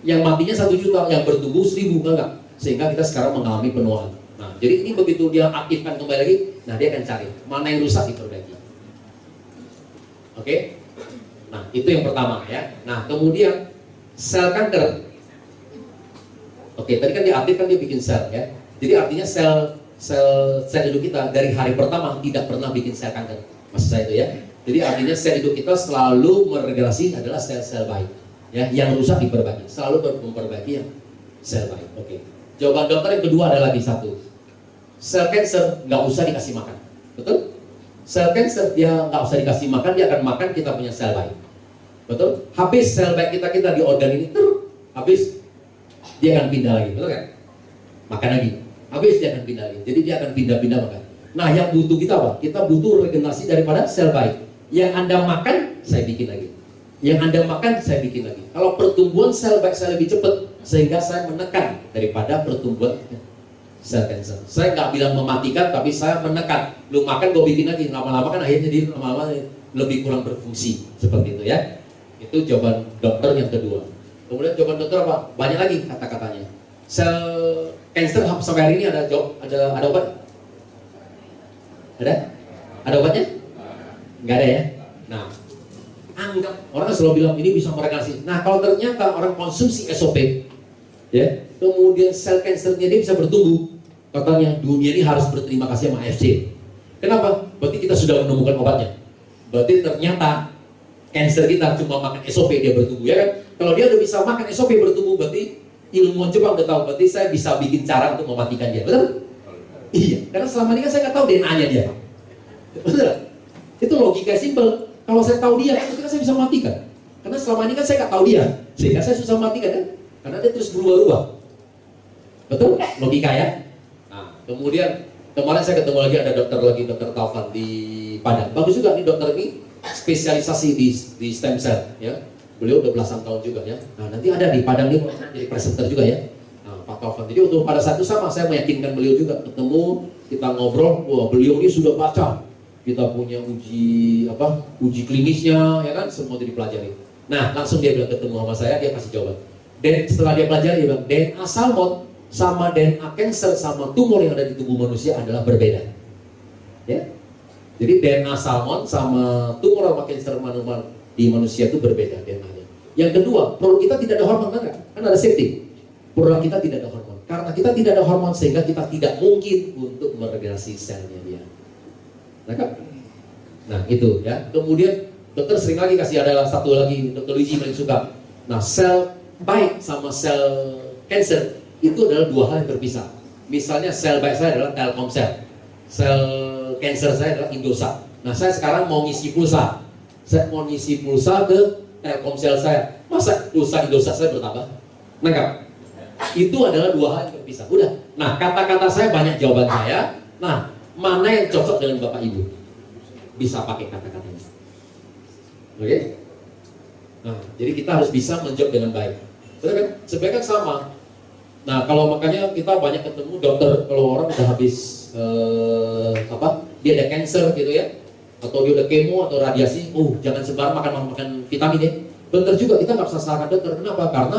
1 juta, yang bertumbuh 1000, enggak? Sehingga kita sekarang mengalami penuaan. Nah, jadi ini begitu dia aktifkan kembali lagi, nah dia akan cari mana yang rusak diperbaiki. Oke? Nah, itu yang pertama ya. Nah, kemudian sel kanker. Oke, tadi kan diaktifkan dia bikin sel ya. Jadi artinya sel hidup kita dari hari pertama tidak pernah bikin sel kanker. Maksud saya itu ya. Jadi artinya sel hidup kita selalu meregenerasi adalah sel-sel baik. Ya, yang rusak diperbaiki, selalu memperbaiki yang sel baik. Oke. Jawaban dokter yang kedua ada lagi satu. Sel cancer nggak usah dikasih makan, betul? Sel cancer dia nggak usah dikasih makan, dia akan makan kita punya sel baik, betul? Habis sel baik kita di organ ini, habis dia akan pindah lagi, betul kan? Makan lagi, habis dia akan pindah lagi. Jadi dia akan pindah-pindah makan. Nah, yang butuh kita apa? Kita butuh regenerasi daripada sel baik. Yang Anda makan, saya bikin lagi. Yang Anda makan, saya bikin lagi. Kalau pertumbuhan sel baik saya lebih cepat, sehingga saya menekan daripada pertumbuhan sel cancer. Saya nggak bilang mematikan, tapi saya menekan. Lu makan, gue bikin lagi. Lama-lama kan akhirnya dia lama-lama lebih kurang berfungsi. Seperti itu ya. Itu jawaban dokter yang kedua. Kemudian jawaban dokter apa? Banyak lagi kata-katanya. Sel cancer sampai hari ini ada obat? Ada obatnya? Nggak ada ya? Nah, anggap orang selalu bilang ini bisa meregenerasi. Nah, kalau ternyata orang konsumsi SOP, ya, kemudian sel kansernya dia bisa bertumbuh, katanya dunia ini harus berterima kasih sama AFC. Kenapa? Berarti kita sudah menemukan obatnya. Berarti ternyata kanser kita cuma makan SOP dia bertumbuh, ya kan? Kalau dia udah bisa makan SOP bertumbuh, berarti ilmuwan Jepang udah tahu. Berarti saya bisa bikin cara untuk mematikan dia, betul? Iya, karena selama ini kan saya nggak tahu DNA-nya dia. Betul? Itu logika simpel. Kalau saya tahu dia, itu kan saya bisa matikan. Karena selama ini kan saya nggak tahu dia, sehingga saya susah matikan kan? Karena dia terus berubah-ubah. Betul? Logika ya. Nah, kemudian kemarin saya ketemu lagi ada dokter Taufan di Padang. Bagus juga nih dokter ini spesialisasi di stem cell ya. Beliau udah belasan tahun juga ya. Nah, nanti ada di Padang nih jadi presenter juga ya. Nah, Pak Taufan. Jadi untuk pada saat itu sama saya meyakinkan beliau juga ketemu, kita ngobrol, wah beliau ini sudah baca. Kita punya uji klinisnya ya kan, semua itu dipelajari. Nah, langsung dia bilang ketemu sama saya, dia kasih jawaban. Dan setelah dia pelajari dia bilang DNA salmon sama DNA cancer sama tumor yang ada di tubuh manusia adalah berbeda. Ya. Jadi DNA salmon sama tumor sama cancer di manusia itu berbeda DNA-nya. Yang kedua, produk kita tidak ada hormon, kan ada safety. Produk kita tidak ada hormon. Karena kita tidak ada hormon sehingga kita tidak mungkin untuk meregenerasi selnya dia. Nah itu ya. Kemudian Dokter sering lagi kasih ada satu lagi, Dokter Luigi paling suka. Nah, sel baik sama sel cancer itu adalah dua hal yang berpisah. Misalnya sel baik saya adalah Telkomsel, sel cancer saya adalah Indosat. Nah, saya sekarang mau ngisi pulsa. Saya mau ngisi pulsa ke Telkomsel saya. Masa pulsa Indosat saya bertambah? Nangkap? Itu adalah dua hal yang berpisah. Udah. Nah, kata-kata saya banyak jawaban saya. Nah, mana yang cocok dengan Bapak Ibu? Bisa pakai kata-katanya. Oke? Nah, jadi kita harus bisa menjawab dengan baik. Betul kan? Sebenarnya kan sama. Nah, kalau makanya kita banyak ketemu dokter kalau orang udah habis dia ada cancer gitu ya, atau dia udah kemo atau radiasi, jangan sebar makan vitamin ya. Benar juga, kita nggak bisa salahkan dokter. Kenapa? Karena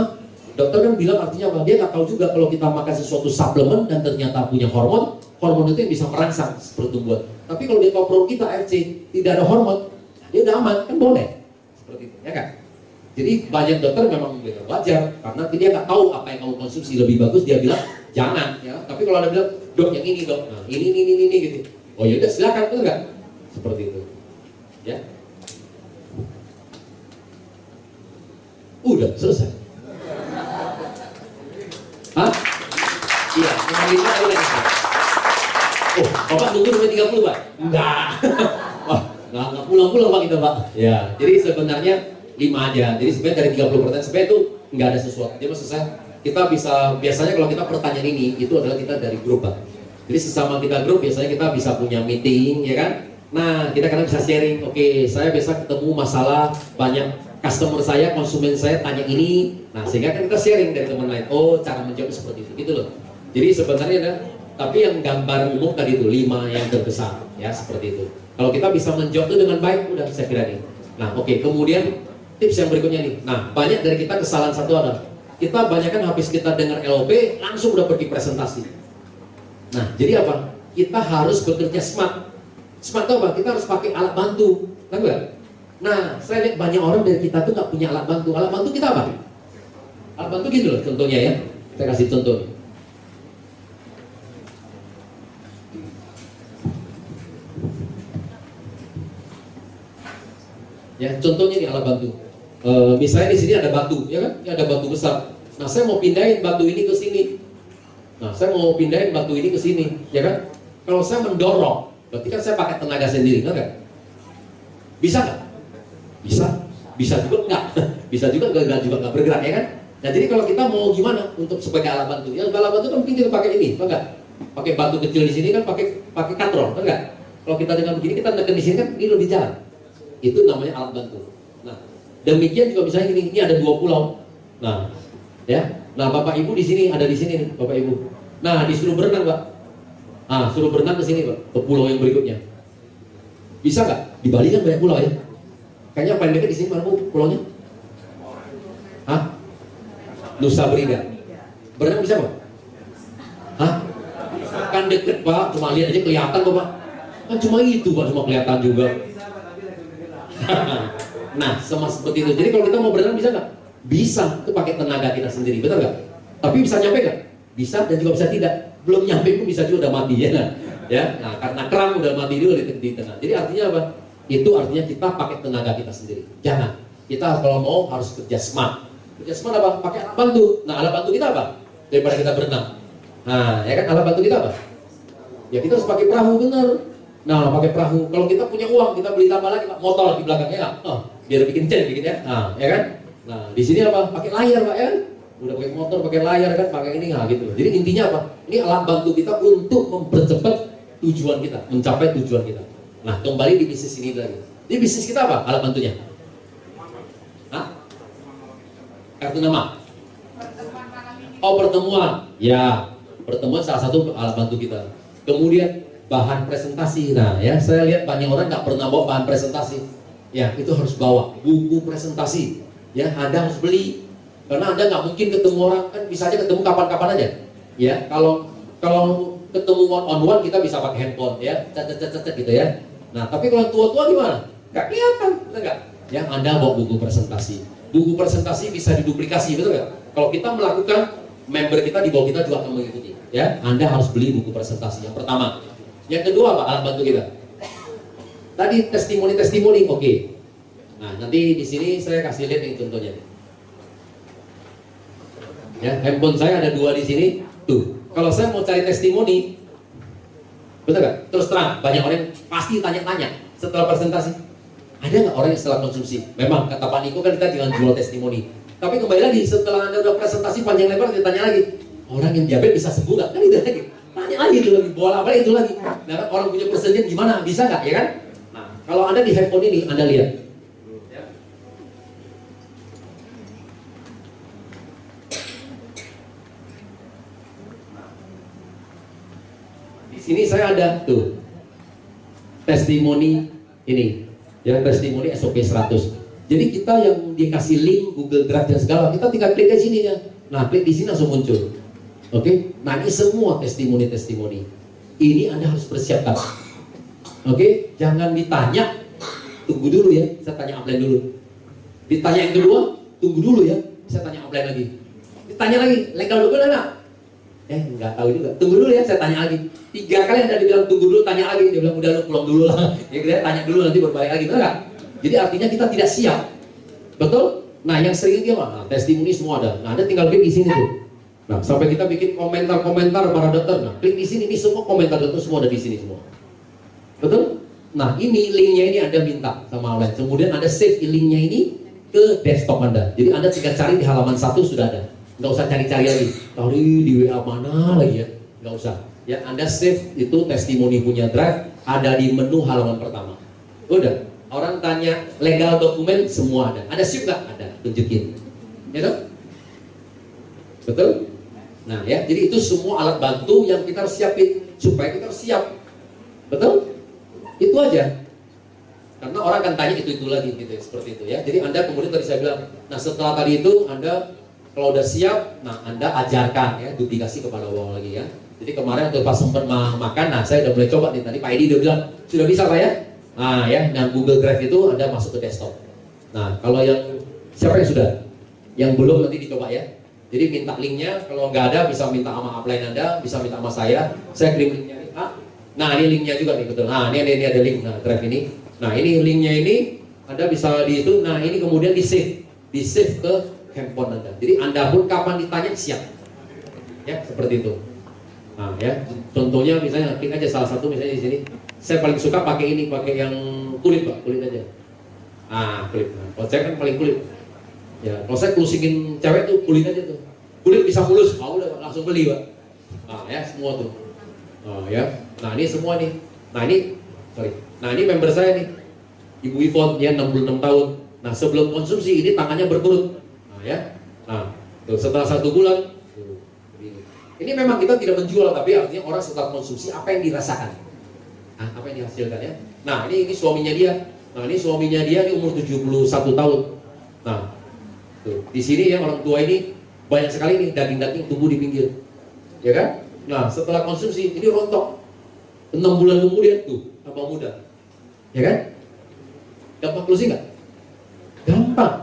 dokter kan bilang artinya apa? Dia nggak tahu juga kalau kita makan sesuatu suplemen dan ternyata punya hormon itu yang bisa merangsang pertumbuhan. Tapi kalau dia tahu perut kita AFC tidak ada hormon, dia udah aman, kan boleh. Seperti itu, ya kan? Jadi banyak dokter memang wajar karena dia nggak tahu apa yang kamu konsumsi lebih bagus, dia bilang jangan ya. Tapi kalau ada bilang dok yang ini dok, nah ini gitu. Oh ya udah silakan, betul nggak? Seperti itu, ya. Udah selesai. Hah? Iya, yang lima udah selesai. Oh, Bapak nunggu sampai 30 Pak? Enggak. Wah, nggak pulang-pulang Pak kita Pak. Ya, jadi sebenarnya 5 aja. Jadi sebenarnya dari 30% sebenarnya itu nggak ada sesuatu. Jadi maksud saya kita bisa, biasanya kalau kita pertanyaan ini itu adalah kita dari grup Pak. Jadi sesama kita grup biasanya kita bisa punya meeting ya kan. Nah kita kadang bisa sharing. Oke, saya biasa ketemu masalah banyak customer saya, konsumen saya tanya ini. Nah sehingga kan kita sharing dari teman lain. Oh cara menjawab seperti itu gitu loh. Jadi sebenarnya ada, tapi yang gambar umum tadi itu 5 yang terbesar ya seperti itu. Kalau kita bisa menjawab itu dengan baik udah saya kira nih. Nah oke, kemudian tips yang berikutnya nih. Nah, banyak dari kita kesalahan satu ada. Kita banyak kan habis kita dengar LOP langsung udah pergi presentasi. Nah, jadi apa? Kita harus bekerja smart. Smart itu apa? Kita harus pakai alat bantu. Tahu nggak? Nah, saya lihat banyak orang dari kita tuh nggak punya alat bantu. Alat bantu kita apa? Alat bantu gitu loh contohnya ya. Saya kasih contoh. Ya, contohnya nih alat bantu. Misalnya di sini ada batu, ya kan? Ini ada batu besar. Nah, saya mau pindahin batu ini ke sini. Nah, saya mau pindahin batu ini ke sini, ya kan? Kalau saya mendorong, berarti kan saya pakai tenaga sendiri, enggak? Bisa nggak? Bisa. Bisa juga enggak? Bisa juga nggak bergerak, ya kan? Nah, jadi kalau kita mau gimana untuk sebagai alat bantu? Ya, alat bantu kan mungkin kita pakai ini, enggak? Pakai batu kecil di sini kan pakai katron, enggak? Kalau kita dengan begini, kita neken di sini kan ini lebih jalan. Itu namanya alat bantu. Nah, demikian juga misalnya ini ada 2 pulau. Nah, ya. Nah, Bapak Ibu di sini ada di sini nih, Bapak Ibu. Nah, disuruh berenang, Pak. Ah, suruh berenang ke sini, Pak, ke pulau yang berikutnya. Bisa nggak? Di Bali kan banyak pulau ya. Kayaknya paling dekat di sini mana pulaunya? Hah? Nusa Penida. Berenang bisa, Pak? Hah? Kan deket, Pak. Cuma lihat aja kelihatan kok, Pak. Kan cuma itu, Pak, cuma kelihatan juga. Nah, sama seperti itu. Jadi kalau kita mau berenang bisa nggak? Bisa. Itu pakai tenaga kita sendiri, betul nggak? Tapi bisa nyampe nggak? Bisa dan juga bisa tidak. Belum nyampe pun bisa juga udah mati ya. Nah, karena kerang udah mati dulu di tengah. Jadi artinya apa? Itu artinya kita pakai tenaga kita sendiri. Jangan. Kita kalau mau harus kerja smart. Kerja smart apa? Pakai alat bantu. Nah, alat bantu kita apa? Daripada kita berenang. Nah, ya kan alat bantu kita apa? Ya kita harus pakai perahu, bener. Nah, pakai perahu. Kalau kita punya uang, kita beli tambah lagi, Pak, motor di belakangnya, ya. Biar bikin chen, bikin ya. Nah, ya kan? Nah, di sini apa? Pakai layar, Pak, ya kan? Udah pakai motor, pakai layar kan, pakai ini nggak gitu. Jadi intinya apa? Ini alat bantu kita untuk mempercepat tujuan kita, mencapai tujuan kita. Nah, kembali di bisnis ini lagi. Di bisnis kita apa? Alat bantunya? Hah? Kartu nama? Oh, pertemuan. Ya, pertemuan salah satu alat bantu kita. Kemudian bahan presentasi. Nah ya, saya lihat banyak orang nggak pernah bawa bahan presentasi. Ya, itu harus bawa buku presentasi. Ya, Anda harus beli. Karena Anda nggak mungkin ketemu orang, kan bisa aja ketemu kapan-kapan aja. Ya, kalau ketemu one on one kita bisa pakai handphone ya, cet gitu ya. Nah, tapi kalau tua-tua gimana? Nggak kelihatan, betul nggak? Ya, Anda bawa buku presentasi. Buku presentasi bisa diduplikasi, betul nggak? Kalau kita melakukan, member kita di bawah kita juga akan mengikuti. Ya, Anda harus beli buku presentasi yang pertama. Yang kedua apa? Alat bantu kita. Tadi testimoni, oke. Nah, nanti di sini saya kasih lihat nih contohnya. Ya, handphone saya ada 2 di sini. Tuh, kalau saya mau cari testimoni, betul nggak? Terus terang, banyak orang yang pasti tanya-tanya setelah presentasi. Ada nggak orang yang setelah konsumsi? Memang kata Pak Niko kan kita jangan jual testimoni. Tapi kembali lagi, setelah Anda udah presentasi panjang lebar, ditanya lagi, orang yang diabetes bisa sembuh nggak? Kan itu lagi. Tanya lagi itu lagi, bola apa itu lagi. Nah, kan orang punya persendian gimana? Bisa nggak? Ya kan? Nah, kalau Anda di handphone ini, Anda lihat. Di sini saya ada tuh testimoni ini, ya testimoni SOP 100. Jadi kita yang dikasih link Google Drive dan segala, kita tinggal klik di sini ya. Nah, klik di sini langsung muncul. Oke, nah ini semua testimoni-testimoni. Ini Anda harus persiapkan. Oke, jangan ditanya, tunggu dulu ya, saya tanya upline dulu. Ditanya yang kedua, tunggu dulu ya, saya tanya upline lagi. Ditanya lagi, legal dokumen enggak? Nggak tahu juga. Tunggu dulu ya, saya tanya lagi. 3 kali Anda dibilang tunggu dulu, tanya lagi. Dia bilang udah lu pulang dulu lah. Ya kita tanya dulu nanti berbalik lagi, betul nggak? Jadi artinya kita tidak siap, betul? Nah yang sering dia mah, testimoni semua ada. Nah Anda tinggal klik di sini tuh. Nah sampai kita bikin komentar-komentar para dokter. Nah klik di sini, ini semua komentar dokter semua ada di sini semua. Betul? Nah ini linknya ini Anda minta sama online. Kemudian Anda save linknya ini ke desktop Anda. Jadi Anda tinggal cari di halaman 1 sudah ada. Nggak usah cari-cari lagi. Tadi di WA mana lagi ya? Nggak usah. Ya Anda save itu testimoni punya drive ada di menu halaman pertama. Udah. Orang tanya legal dokumen semua ada. Ada sip nggak? Ada. Tunjukin. Ya dong? Betul? Nah ya, jadi itu semua alat bantu yang kita harus siapin supaya kita harus siap. Betul? Itu aja. Karena orang akan tanya itu lagi gitu, seperti itu ya. Jadi Anda kemudian tadi saya bilang, nah setelah tadi itu Anda kalau udah siap, nah Anda ajarkan ya, duplikasi kepada bawah lagi ya. Jadi kemarin waktu pas sempat makan, nah saya udah mulai coba nih. Tadi Pak Edi udah bilang sudah bisa Pak ya. Nah ya, nah Google Drive itu Anda masuk ke desktop. Nah kalau yang siapa yang sudah, yang belum nanti dicoba ya. Jadi minta linknya, kalau nggak ada bisa minta sama upline Anda, bisa minta sama saya kirim linknya nih. Nah ini linknya juga nih betul. Nah ini ada link, nah Drive ini. Nah ini linknya ini Anda bisa di itu. Nah ini kemudian di save ke handphone Anda. Jadi Anda pun kapan ditanya siap. Ya seperti itu. Nah ya, contohnya misalnya klik aja salah satu misalnya di sini. Saya paling suka pakai ini, pakai yang kulit Pak, kulit aja. Ah kulit. Nah, kalau saya kan paling kulit. Ya, kalau saya closingin cewek tuh kulit aja tuh. Kulit bisa mulus, mau udah langsung beli Pak. Nah ya semua tuh. Oh ya. Nah ini semua nih. Nah ini, sorry. Nah ini member saya nih, Ibu Ivon, dia 66 tahun. Nah sebelum konsumsi ini tangannya berkerut. Nah ya. Nah tuh, setelah 1 bulan. Ini memang kita tidak menjual, tapi artinya orang setelah konsumsi apa yang dirasakan. Nah, apa yang dihasilkan ya. Nah ini suaminya dia. Nah ini suaminya dia ini umur 71 tahun. Nah tuh, di sini ya orang tua ini banyak sekali nih daging-daging tumbuh di pinggir. Ya kan? Nah setelah konsumsi ini rontok. 6 bulan kemudian tuh tambah muda. Ya kan? Gampang closing nggak? Gampang.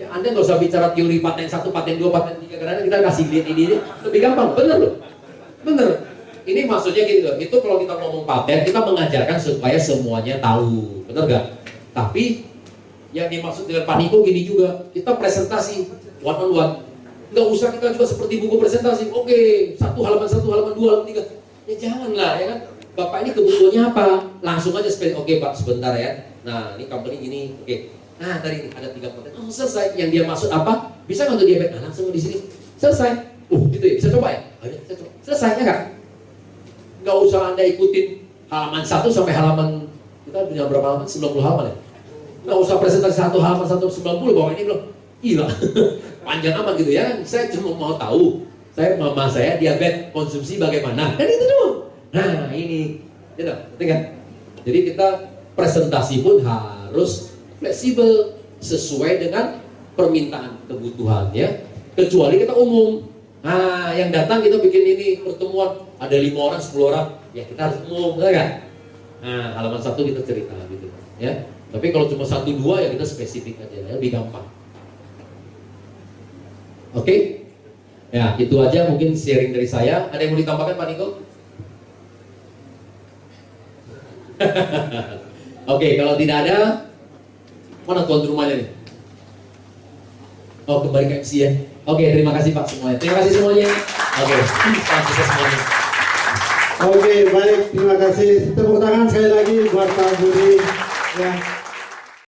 Ya Anda nggak usah bicara teori paten 1, paten 2, paten 3. Karena kita kasih lihat ini lebih gampang. Bener loh. Bener. Ini maksudnya gitu, itu kalau kita ngomong paten, kita mengajarkan supaya semuanya tahu, benar nggak? Tapi yang dimaksud dengan Pak Niko gini juga, kita presentasi one on one, nggak usah kita juga seperti buku presentasi. Oke, 1 halaman 2 halaman 3, ya janganlah ya kan? Bapak ini kebutuhannya apa? Langsung aja oke Pak sebentar ya. Nah ini company gini, oke. Nah tadi ada 3 paten, oh selesai. Yang dia maksud apa? Bisa nggak untuk diabetes? Nah langsung di sini, selesai. Gitu ya, bisa coba ya? Ayo, saya coba. Selesai ya nggak? Nggak usah Anda ikutin halaman 1 sampai halaman, kita punya berapa halaman? 90 halaman ya? Nggak usah presentasi 1 halaman 190 bahwa ini belum gila panjang amat gitu ya. Saya cuma mau tahu mama saya diabetes, konsumsi bagaimana, dan itu doang. Nah ini gitu, kan? Jadi kita presentasi pun harus fleksibel sesuai dengan permintaan kebutuhan ya, kecuali kita umum. Nah yang datang kita bikin ini pertemuan ada 5 orang, 10 orang, ya kita harus umum, betul kan? Nah halaman 1 kita cerita gitu ya. Tapi kalau cuma 1-2 ya kita spesifik aja ya, lebih gampang. Oke? Ya itu aja mungkin sharing dari saya. Ada yang mau ditambahkan Pak Niko? Oke, kalau tidak ada, Mana tuan rumahnya nih? Oh, kembali ke MC ya. Oke, terima kasih Pak semuanya. Terima kasih semuanya. Oke, salam sukses semuanya. Oke, baik, terima kasih. Tepuk tangan sekali lagi buat Pak Budi. Ya.